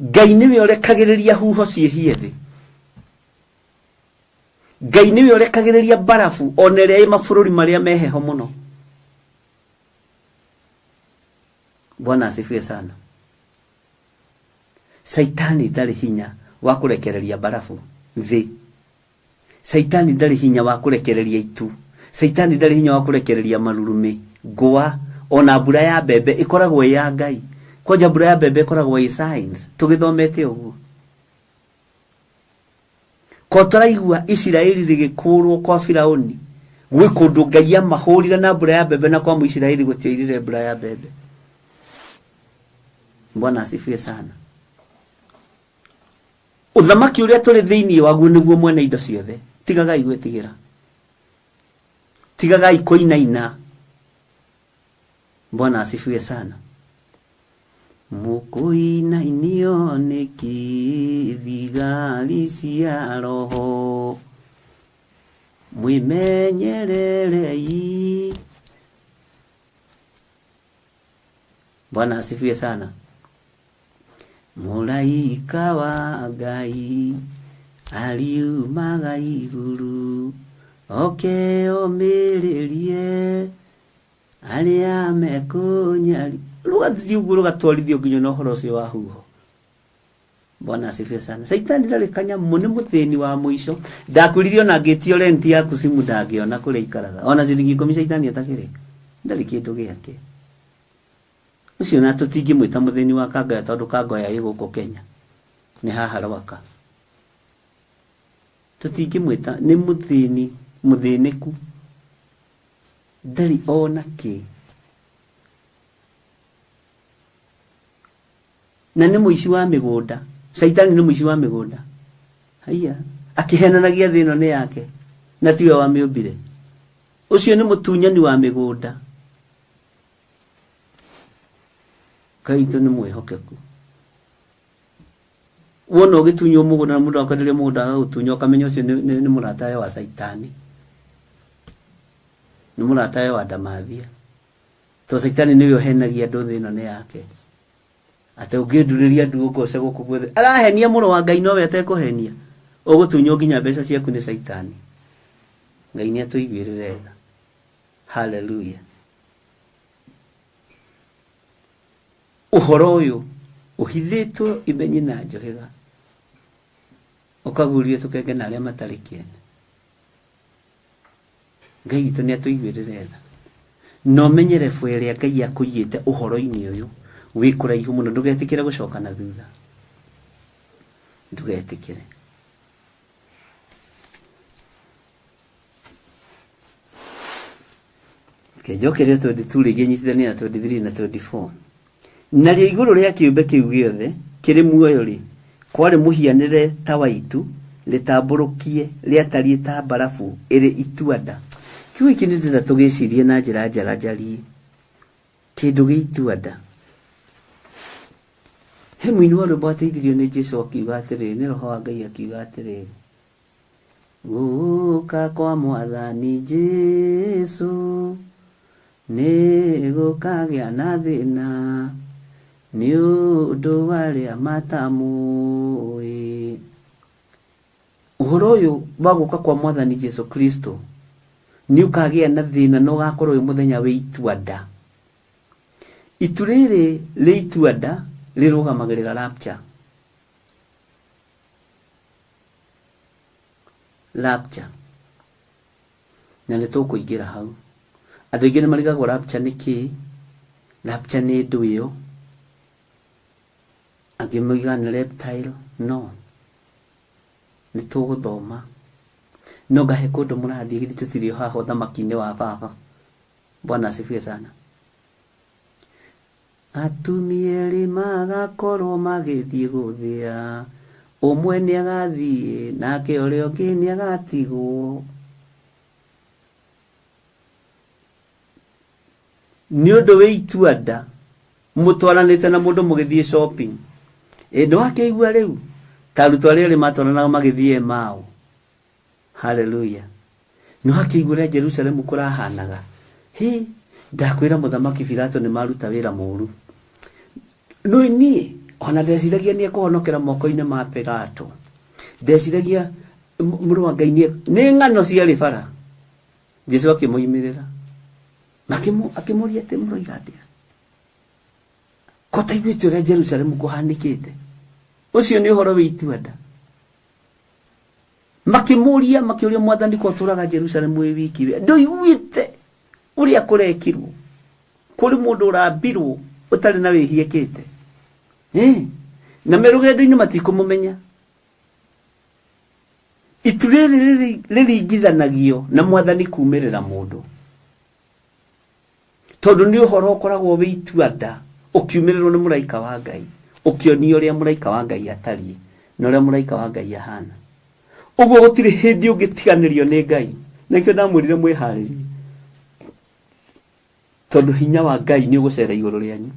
I: Ngai niwe urekagiriria huho ciehie thi. Ngai niwe urekagiriria barafu oneria i mabururi maria meheho muno. Bwana asifiwe sana. Saitani ndari hinya wa kurekereria barafu thi. Saitani ndari hinya wa kurekereria itu. Saitani ndari hinya wa kurekereria marurume, ngwa ona mbura ya mbembe ikoragwo ya Ngai. Kwanja mbura ya mbembe ikoragwo i signs. Tugithomete uguo. Ko turaigua Isiraeli rigikurwo kwa Firauni. Gwi kundu Ngai amahurira na mbura ya mbembe na kwa Muisiraeli gutiirire mbura ya mbembe. Bwana asifiwe sana. Uthamaki uria tuli thiini waguo niguo mwene indo ciothe. Tigagai gwetigira. Tigagai kuinaina. Bwana asifiwe sana. Mukuinainio niki thigari cia roho. Mwimenyererei. Bwana asifiwe sana. Mũraika wa Ngai aliumaga igũrũ oke omĩrĩrie arĩa mekũnyari rũgathiĩ ũguo rũgatwarithio nginya na ũhoro ũcio wa huho. Bwana asifiwe sana. Saitani ndarĩ kanyamũ nĩ mũthĩni wa mũico. Ndakwĩrire ona ngĩtio renti yaku simu ndangĩona kũrĩa ikaraga. Ona ciringi 10 Saitani atakĩrĩ. Ndarĩ kĩndũ gĩake. Ucio na tũtingĩmwĩta mũthĩni wa Kangoya tondũ Kangoya ĩ gũkũ Kenya. Nĩ haha Rwaka. Tũtingĩmwĩta nĩ mũthĩni mũthĩnĩku. Ndarĩ ona kĩ. Na nĩ mũici wa mĩgũnda. Saitani nĩ mũici wa mĩgũnda. Haiya, akĩhenanagia thĩ ĩno nĩ yake na tiwe wa mĩũmbire. Ucio nĩ mũtunyani wa mĩgũnda. Kaitũ nĩ mwĩhokeku. Wona ũgĩtunywo mũgũnda na mũndũ akwenderia mũgũnda agagũtunya ũkamenya ũcio nĩ mũratawe wa Saitani. Nĩ mũratawe wa Ndamathia. To Saitani nĩwe ũhenagia andũ thĩ ĩno nĩ yake. Ate ũngĩndurĩria andũ ũkose gũkũ gwethe. Arahenia mũro wa Ngai nowe atekũhenia. Ũgũtunywo nginya mbeca ciaku nĩ Saitani. Ngai nĩ atũiguĩrĩre tha. Hallelujah. Ũhoro ũyũ ũhithĩtwo imenyi na njohega. Ũkagurio tũkenge na arĩa matarĩ kĩene. Ngai witũ nĩ atũiguĩrĩre tha. No menyere bwe ĩrĩa Ngai akũigĩte ũhoro-inĩ ũyũ. Wĩkũraihu mũno ndũgetĩkĩre gũcoka na thutha. Ndũgetĩkĩre. Njokerio 22 rĩngĩ nyitithania na 23 na 24. Narĩo igũrũ rĩa kĩũmbe kĩu gĩothe kĩrĩ muoyo rĩ kwarĩ mũhianĩre ta wa itu rĩtambũrũkie rĩatariĩ ta mbarabu ĩrĩ ituanda. Kiugo gĩkĩ nĩ ndĩrenda tũgĩcirie na njĩra njarajarie. Kĩndũ gĩ ituanda. He mũini wa rwĩmbo ateithirio nĩ Jesũ akiuga atĩrĩrĩ, nĩ Roho wa Ngai akiuga atĩrĩrĩ, gũka kwa Mwathani Jesũ nĩ gũkagĩa na thĩna nĩ ũndũ warĩa matamũĩ. Ũhoro ũyũ wa gũka kwa Mwathani Jesũ Kristo nĩ ũkagĩa na thĩna na ũgakorwo wĩ mũthenya wĩ ituanda. Itu rĩrĩ rĩ ituanda rĩrũgamagĩrĩra rapture. Rapture. Na nĩ tũkũingĩra hau. Andũ aingĩ nĩ marigagwo rapture nĩ kĩ? Rapture nĩ ndũ ĩyo. Angĩ moiga nĩ reptile. No. Nĩ tũgũthoma. No ngahe kũndũ mũrathiĩ githĩ tũtirĩ haha ũthamaki-inĩ wa Baba. Bwana asifiwe sana. Atumia erĩ magakorwo magĩthiĩ gũthĩa. Ũmwe nĩ agathiĩ nake ũrĩa ũngĩ nĩ agatigwo. Nĩ ũndũ wĩ ituanda mũtwaranĩte na mũndũ mũgĩthiĩ shopping. Nĩ wakĩigua rĩu ta arutwo arĩa erĩ matwaranaga magĩthiĩ Emau. Hallelujah. Nĩ wakĩigua ũrĩa Jerusalemu kũrahanaga. Ndakwĩra mũthamaki Pilato nĩ maruta wĩra mũũru. No niĩ ona ndeciragia nĩ ekũhonokera moko-inĩ ma Pilato. Ndeciragia mũrũ wa Ngai nĩ ng'ano ciarĩ bara. Jesũ akĩmoimĩrĩra. Akĩmũria atĩ mũroiga atĩa? Ko taiguĩte ũrĩa Jerusalemu kũhanĩkĩte. Ũcio nĩ ũhoro wĩ ituanda. Makĩũria Mwathani ko tũraga Jerusalemu wĩ wiki. Ndũiguĩte ũrĩa kũrekirwo. Kũrĩ mũndũ ũrambirwo ũtarĩ na wĩhiĩkĩte. Na merũgendo-inĩ matikũmũmenya. Itu rĩrĩ rĩringithanagio na Mwathani kumĩrĩra mũndũ. Tondũ nĩ ũhoro ũkoragwo wĩ ituanda ũkiumĩrĩrwo nĩ mũraika wa Ngai. Ũkĩonio ũrĩa mũraika wa Ngai atariĩ na ũrĩa mũraika wa Ngai ahana. Ũguo gũtirĩ hĩndĩ ũngĩtiganĩrio nĩ Ngai. Nakĩo ndamwĩrire mwĩharĩrie. Tondũ hinya wa Ngai nĩ ũgũcera igũrũ rĩanyu.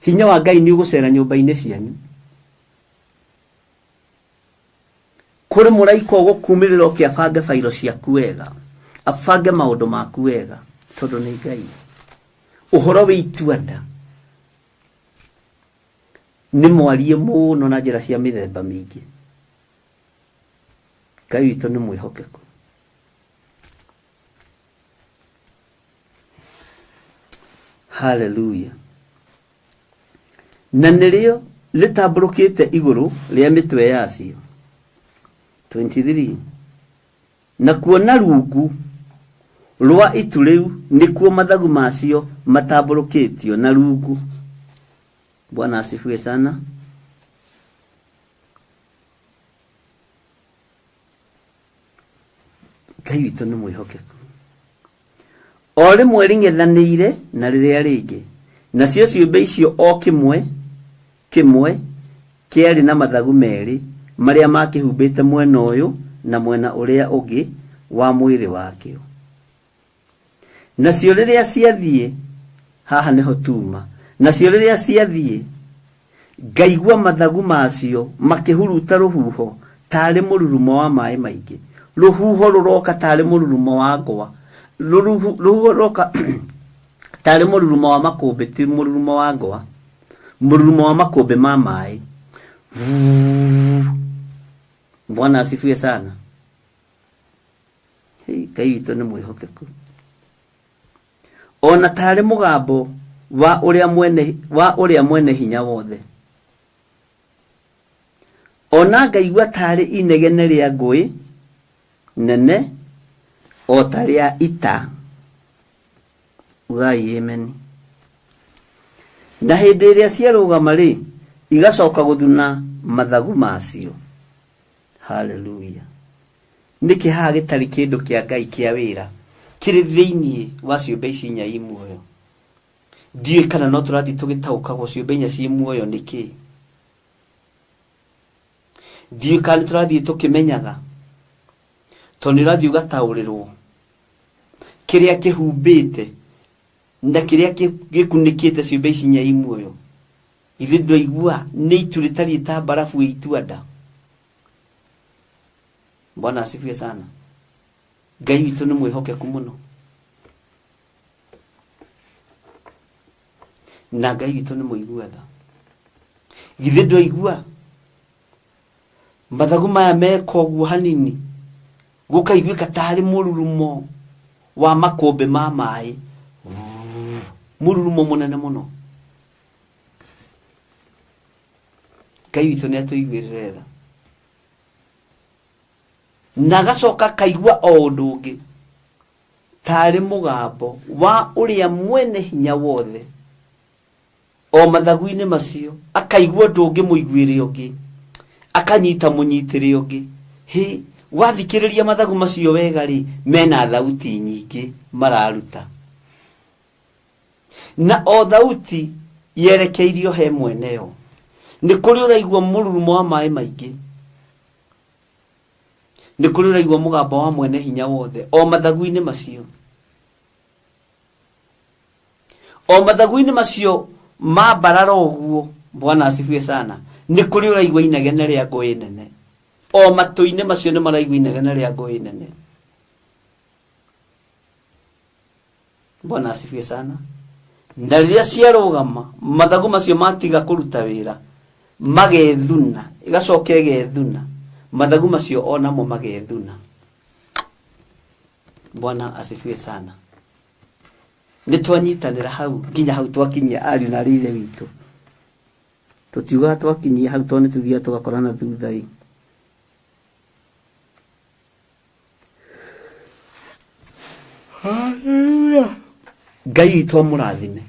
I: Hinya wa Ngai nĩ ũgũcera nyũmba-inĩ cianyu. Kũrĩ mũraika ũgũkumĩrĩra ũkĩabange bairo ciaku wega. Abange maũndũ maku wega. Tondũ nĩ Ngai. Ũhoro wĩ ituanda. nĩ mwarie mũno na njĩra cia mĩthemba mĩingĩ. Ngai witũ nĩ mwĩhokeku. Hallelujah. Na nĩrĩo rĩtambũrũkĩte igũrũ rĩa mĩtwe yacio. 23. Na kuona rungu rwa itu rĩu nĩkuo mathagu macio matambũrũkĩtio na rungu. Bwana asifiwe sana. Ngai witũ nĩ mwĩhokeku. O rĩmwe rĩng'ethanĩire na rĩrĩa rĩngĩ, nacio ciũmbe icio o kĩmwe kĩarĩ na mathagu merĩ marĩa makĩhumbĩte mwena ũyũ na mwena ũrĩa ũngĩ wa mwĩrĩ wakĩo. Nacio rĩrĩa ciathiĩ, haha nĩho tuma, nacio rĩrĩa ciathiĩ, ngaigua mathagu macio makĩhuruta rũhuho tarĩ mũrurumo wa maĩ maingĩ. Rũhuho rũroka tarĩ mũrurumo wa ngwa. Rũhuho rũroka tarĩ mũrurumo wa makũmbĩ, ti mũrurumo wa ngwa, mũrurumo wa makũmbĩ ma maĩ. Bwana asifiwe sana. Ngai witũ nĩ mwĩhokeku. Ona tarĩ mũgambo wa ũrĩa mwene hinya wothe. Ona ngaigua tarĩ inegene rĩa ngũĩ nene o ta rĩa ita. Ugai amen. Na hĩndĩ ĩrĩa ciarũgama rĩ, igacoka gũthuna mathagu macio. Hallelujah. Nĩkĩ haha gĩtarĩ kĩndũ kĩa Ngai kĩa wĩra kĩrĩ thĩinĩ wa ciũmbe ici inya i muoyo? Ndiũĩ kana no tũrathiĩ tũgĩtaũkagwo ciũmbe inya ciĩ muoyo nĩkĩ? Ndiũĩ kana tũrathiĩ tũkĩmenyaga, tondũ nĩũrathiĩ ũgataũrĩrwo kĩrĩa kĩhumbĩte na kĩrĩa gĩkunĩkĩte ciũmbe ici inya i muoyo. Ithuĩ ndwaigua nĩ itu rĩtariĩ ta mbarabu ĩituanda. Bwana asifiwe sana. Ngai witũ nĩ mwĩhokeku mũno. Na Ngai witũ nĩ mũigua tha. Githĩ ndwaigua mathagu maya meka ũguo hanini, gũkaiguĩka tarĩ mũrurumo wa makũmbĩ ma maĩ. Mũrurumo mũnene mũno. Ngai witũ nĩ atũiguĩrĩra tha. Na gacoka kaigua o ũndũ ũngĩ tarĩ mũgambo wa ũrĩa mwene hinya wothe. O mathagu-inĩ macio akaigua ũndũ ũngĩ mũiguĩre ũngĩ, akanyita mũnyitĩre ũngĩ. Wathikĩrĩria mathagu macio wega rĩ, mena thauti nyingĩ mararuta, na o thauti yerekeirio he mweneyo. Nĩ kũrĩ ũraigua mũrurumo wa maĩ maingĩ, nĩ kũrĩ ũraigua mũgambo wa mwene hinya wothe. O mathagu-inĩ macio, o mathagu-inĩ macio ma mbarara ũguo. Bwana asifiwe sana. Nĩ kũrĩ ũraigua inegene rĩa ngũĩ nene. O matũ-inĩ macio nĩ maraigua inegene rĩa ngũĩ nene. Bwana asifiwe sana. Na rĩrĩa ciarũgama, mathagu macio matiga kũruta wĩra, magethuna, igacoka igethuna. Mathagu macio onamo magethuna. Bwana asifiwe sana. Nĩtwanyitanĩra hau nginya hau twakinyia ariũ na ithe witũ. Tũtiugaga twakinyia hau tondũ nĩtũthiaga tũgakorana thutha-ĩ. Hallelujah. Ngai witũ amũrathime.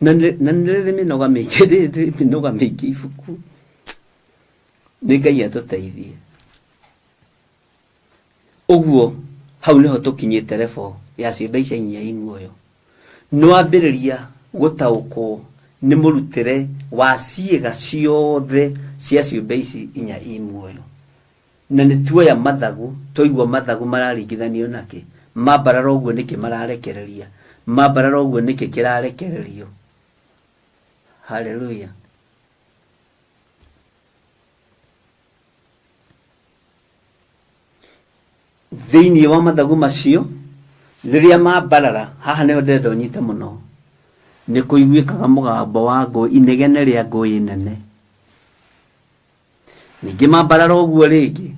I: Na nĩrĩ mĩnoga mĩingĩ ibuku. Nĩ Ngai atũteithie. Ũguo hau nĩho tũkinyĩte level ya ciũmbe ici inya i muoyo. Nĩwambĩrĩria gũtaũkwo nĩ mũrutĩre wa ciĩga ciothe cia ciũmbe ici inya i muoyo. Na nĩtuoya mathagu, twaigua mathagu mararingithanio nake, mambarara ũguo nĩkĩ mararekereria, mambarara ũguo nĩkĩ kĩrarekererio. Hallelujah. Thĩinĩ wa mathagu macio, rĩrĩa mambarara, haha nĩho ndĩrenda ũnyite mũno, nĩ kũiguĩkaga mũgambo wa ngũĩ, inegene rĩa ngũĩ nene. Ningĩ mambararo ũguo rĩngĩ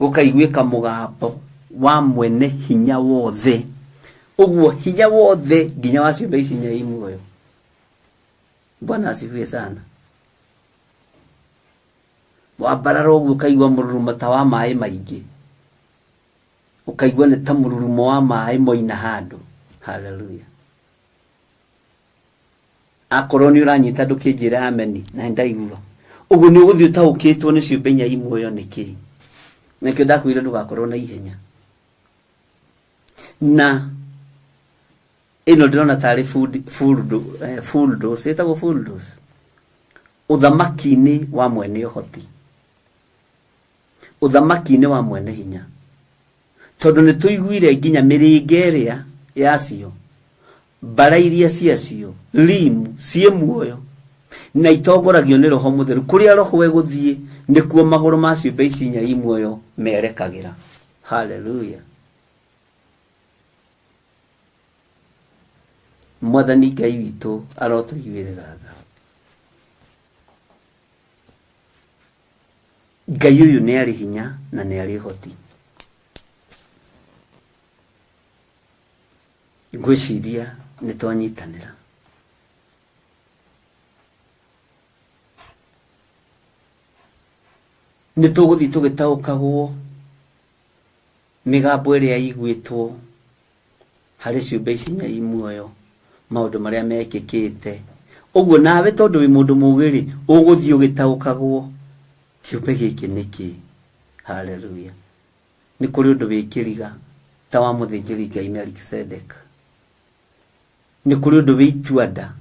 I: gũkaiguĩka mũgambo wa mwene hinya wothe, ũguo hinya wothe nginya wa ciũmbe ici inya i muoyo. Bwana asifiwe sana. Wambararo ũguo ũkaigua mũrurumo ta wa maĩ maingĩ, ũkaigua nĩ ta mũrurumo wa maĩ moina handũ. Hallelujah. Akorwo nĩ ũranyita ndũkĩnjĩra ameni na ndaigua. Ũguo nĩ ũgũthiĩ ũtaũkĩtwo nĩ ciũmbe inya i muoyo nĩkĩ. Nĩkĩo ndakwĩra ndũgakorwo na ihenya. Na ĩno ndĩrona tarĩ full dose, ĩtagwo full dose. Ũthamaki-inĩ wa mwene ũhoti, ũthamaki-inĩ wa mwene hinya. Tondũ nĩ tũiguire nginya mĩrĩnga ĩrĩa yacio, mbara iria ciacio, limu ciĩ muoyo na itongoragio nĩ Roho Mũtheru. Kũrĩa Roho egũthiĩ nĩkuo magũrũ ma ciũmbe ici inya i muoyo merekagĩra. Hallelujah. Mwathani Ngai witũ arotũiguĩrĩra tha. Ngai ũyũ nĩ arĩ hinya na nĩ arĩ ũhoti. Ngwĩciria nĩ twanyitanĩra. Nĩ tũgũthiĩ tũgĩtaũkagwo mĩgambo ĩrĩa iguĩtwo harĩ ciũmbe ici inya i muoyo, maũndũ marĩa mekĩkĩte. Ũguo nawe tondũ wĩ mũndũ mũgĩ-rĩ, ũgũthiĩ ũgĩtaũkagwo kĩũmbe gĩkĩ nĩkĩ. Hallelujah. Nĩ kũrĩ ũndũ wĩkĩriga ta wa mũthĩnjĩri Ngai Melkisedek. Nĩ kũrĩ ũndũ wĩ itua-nda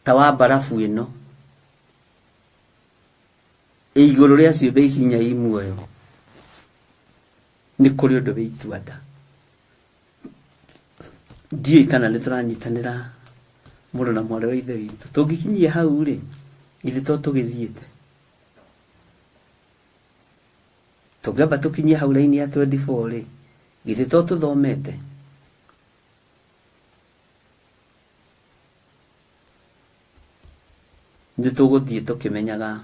I: ta wa mbarabu ĩno igũrũ rĩa ciũmbe ici inya i muoyo. Nĩ kũrĩ ũndũ wĩ itua-nda. Ndiũĩ kana nĩ tũranyitanĩra mũndũ na mwarĩ wa ithe witũ. Tũngĩkinyia hau-rĩ, githĩ to tũgĩthiĩte. Tũngĩamba tũkinyie hau raini ya 24-rĩ, githĩ to tũthomete. Nĩ tũgũthiĩ tũkĩmenyaga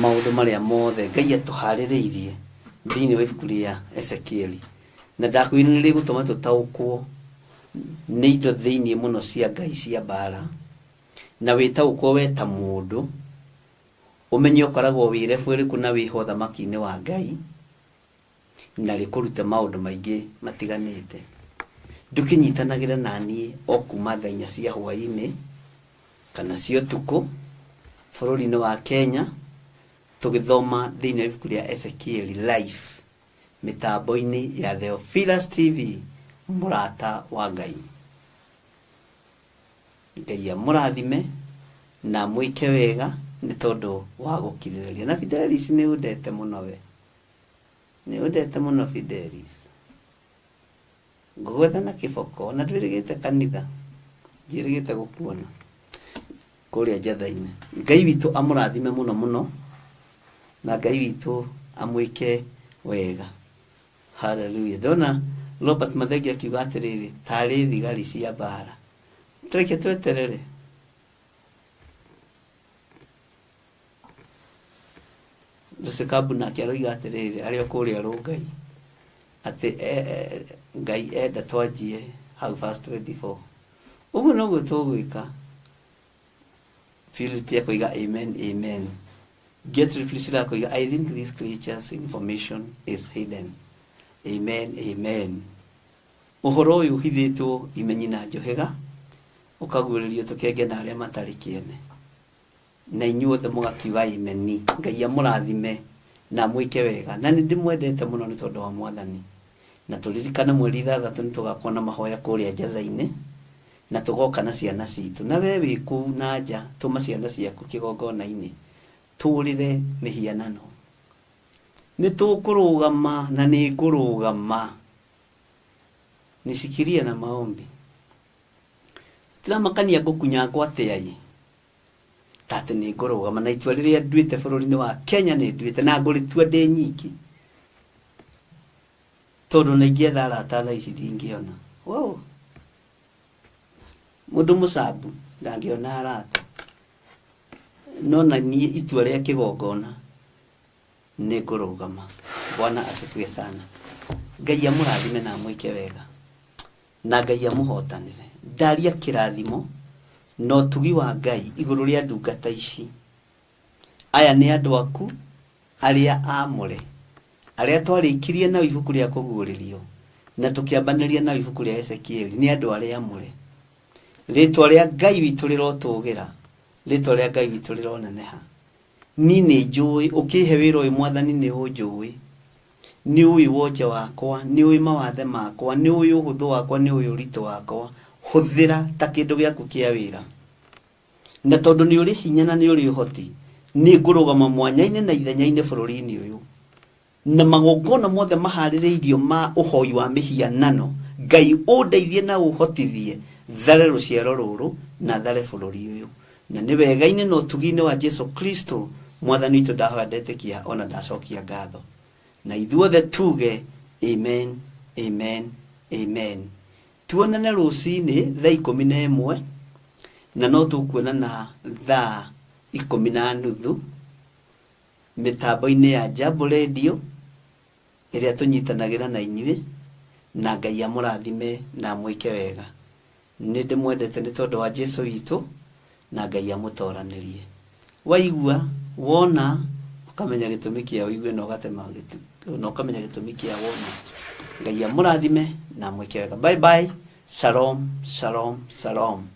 I: maũndũ marĩa mothe Ngai atũharĩrĩirie thĩinĩ wa ibuku rĩa Ezekieli. Na ndakwĩra nĩ rĩgũtũma tũtaũkwo nĩ indo thĩinĩ mũno cia Ngai cia mbara. Na wĩtaũkwo we ta mũndũ, ũmenye ũkoragwo wĩ rebu ĩrĩkũ na wĩho ũthamaki-inĩ wa Ngai, na rĩkũrute maũndũ maingĩ matiganĩte. Ndũkĩnyitanagĩra naniĩ o kuma thaa 4 cia hwaĩ-inĩ kana cia ũtukũ bũrũri-inĩ wa Kenya, tũgĩthoma thĩinĩ wa ibuku rĩa Ezekieli live mitambo-inĩ ya Theophilus TV, mũrata wa Ngai. Ngai amũrathime na mwĩke wega nĩ tondũ wa gũkirĩrĩria. Na Fidelis nĩ ũndete mũno we, nĩ ũndete mũno Fidelis. Ngũgwetha na kĩboko na ndwĩrĩgĩte kanitha, njĩrĩgĩte gũkuona kũrĩa njatha-inĩ. Ngai witũ amũrathime mũno mũno na Ngai witũ amwĩke wega. Hallelujah. Ndona Robert Mathegi akiuga atĩrĩrĩ, tarĩ thigari cia mbara. Tũreke tweterere. Rusikabu nake aroiga atĩrĩrĩ, arĩ o kũrĩa Rũngai, atĩ Ngai enda twanjie hau verse 24. Ũguo noguo tũgwĩka. Philip akoiga amen, amen. Get Priscilla akoiga, I think this creature's information is hidden. Amen, amen. Ũhoro ũyũ ũhithĩtwo imenyi na njohega, ũkaguũrĩrio tũkenge na arĩa matarĩ kĩene. Na inyuothe mũgakiuga ameni. Ngai amũrathime na mwĩke wega. Na nĩ ndĩmwendete mũno nĩ tondũ wa Mwathani. Na tũririkane mweri 6 nĩ tũgakorwo na mahoya kũrĩa njatha-inĩ, na tũgoka na ciana citũ. Na we wĩ kũu na nja, tũma ciana ciaku kĩgongona-inĩ, tũũrĩre mĩhianano. Nĩ tũkũrũgama na nĩ ngũrũgama. Nishikiria na maombi. Tiramakania ngũkunya ngwate ai. Tate nĩ ngũrũgama na itua rĩrĩa nduĩte bũrũri-inĩ wa Kenya nĩ nduĩte na ngũrĩtua ndĩ nyiki. Tondũ na ingĩetha arata thaa ici ndingĩona. Wow. mundu mucabu ndangiona arata no na ni itua ria kigongona ni ngurugama. Bwana asifiwe sana. Ngai amurathime na mwike wega na Ngai amuhotanire. Ndaria kirathimo no tugi wa Ngai iguru ria ndungata ici. Aya ni andu aku aria amure, aria twarikirie na ibuku ria kuguririo na tukiambaniria na ibuku ria Ezekieli. Ni andu aria amure. Ritwa ria Ngai witu rirotugira, ritwa ria Ngai witu rironeneha. Ni njui ukihe wira uyu mwathani ni unjui, ni uyu woja wakwa, ni uyu mawathe makwa, ni uyu huthu wakwa, ni uyu rito wakwa. Huthira ta kindu giaku kia wira. Na tondu ni uri hinya na ni uri uhoti, ni ngurugama mwanya-ini na ithenya-ini bururi-ini uyu. Na magongona mothe mahaririirio ma uhoi wa mihianano, Ngai undeithie na uhotithie thare ruciaro ruru na thare bururi uyu. Na ni wega-ini no tugi-ini wa Jesu Kristo mwathani witu ndahoya ndetikia ona ndacokia ngatho. Na ithuothe tuge amen, amen, amen. Tuonane ruci-ini thaa 11 na no tukuonana thaa 10:30 mitambo-ini ya Jambo Radio iria tunyitanagira na inyuĩ. Na Ngai amurathime na mwike wega. Ni ndimwendete ni tondu wa Jesu witu na Ngai amutoranirie. Waigua wona ukamenya gitumi kia uigue no gatema no ukamenya gitumi kia wona. Ngai amurathime na mwike wega. Bye bye. Shalom, shalom, shalom.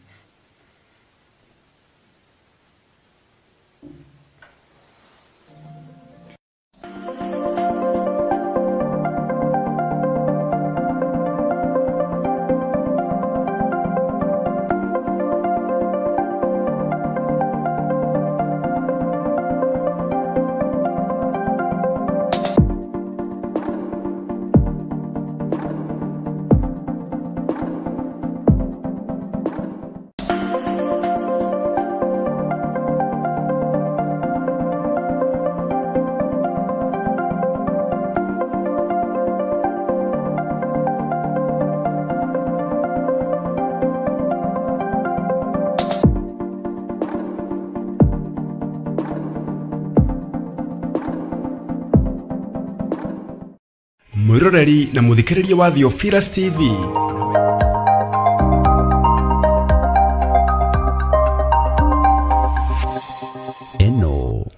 A: Mwiroreri na muthikiriria wa Theophilus TV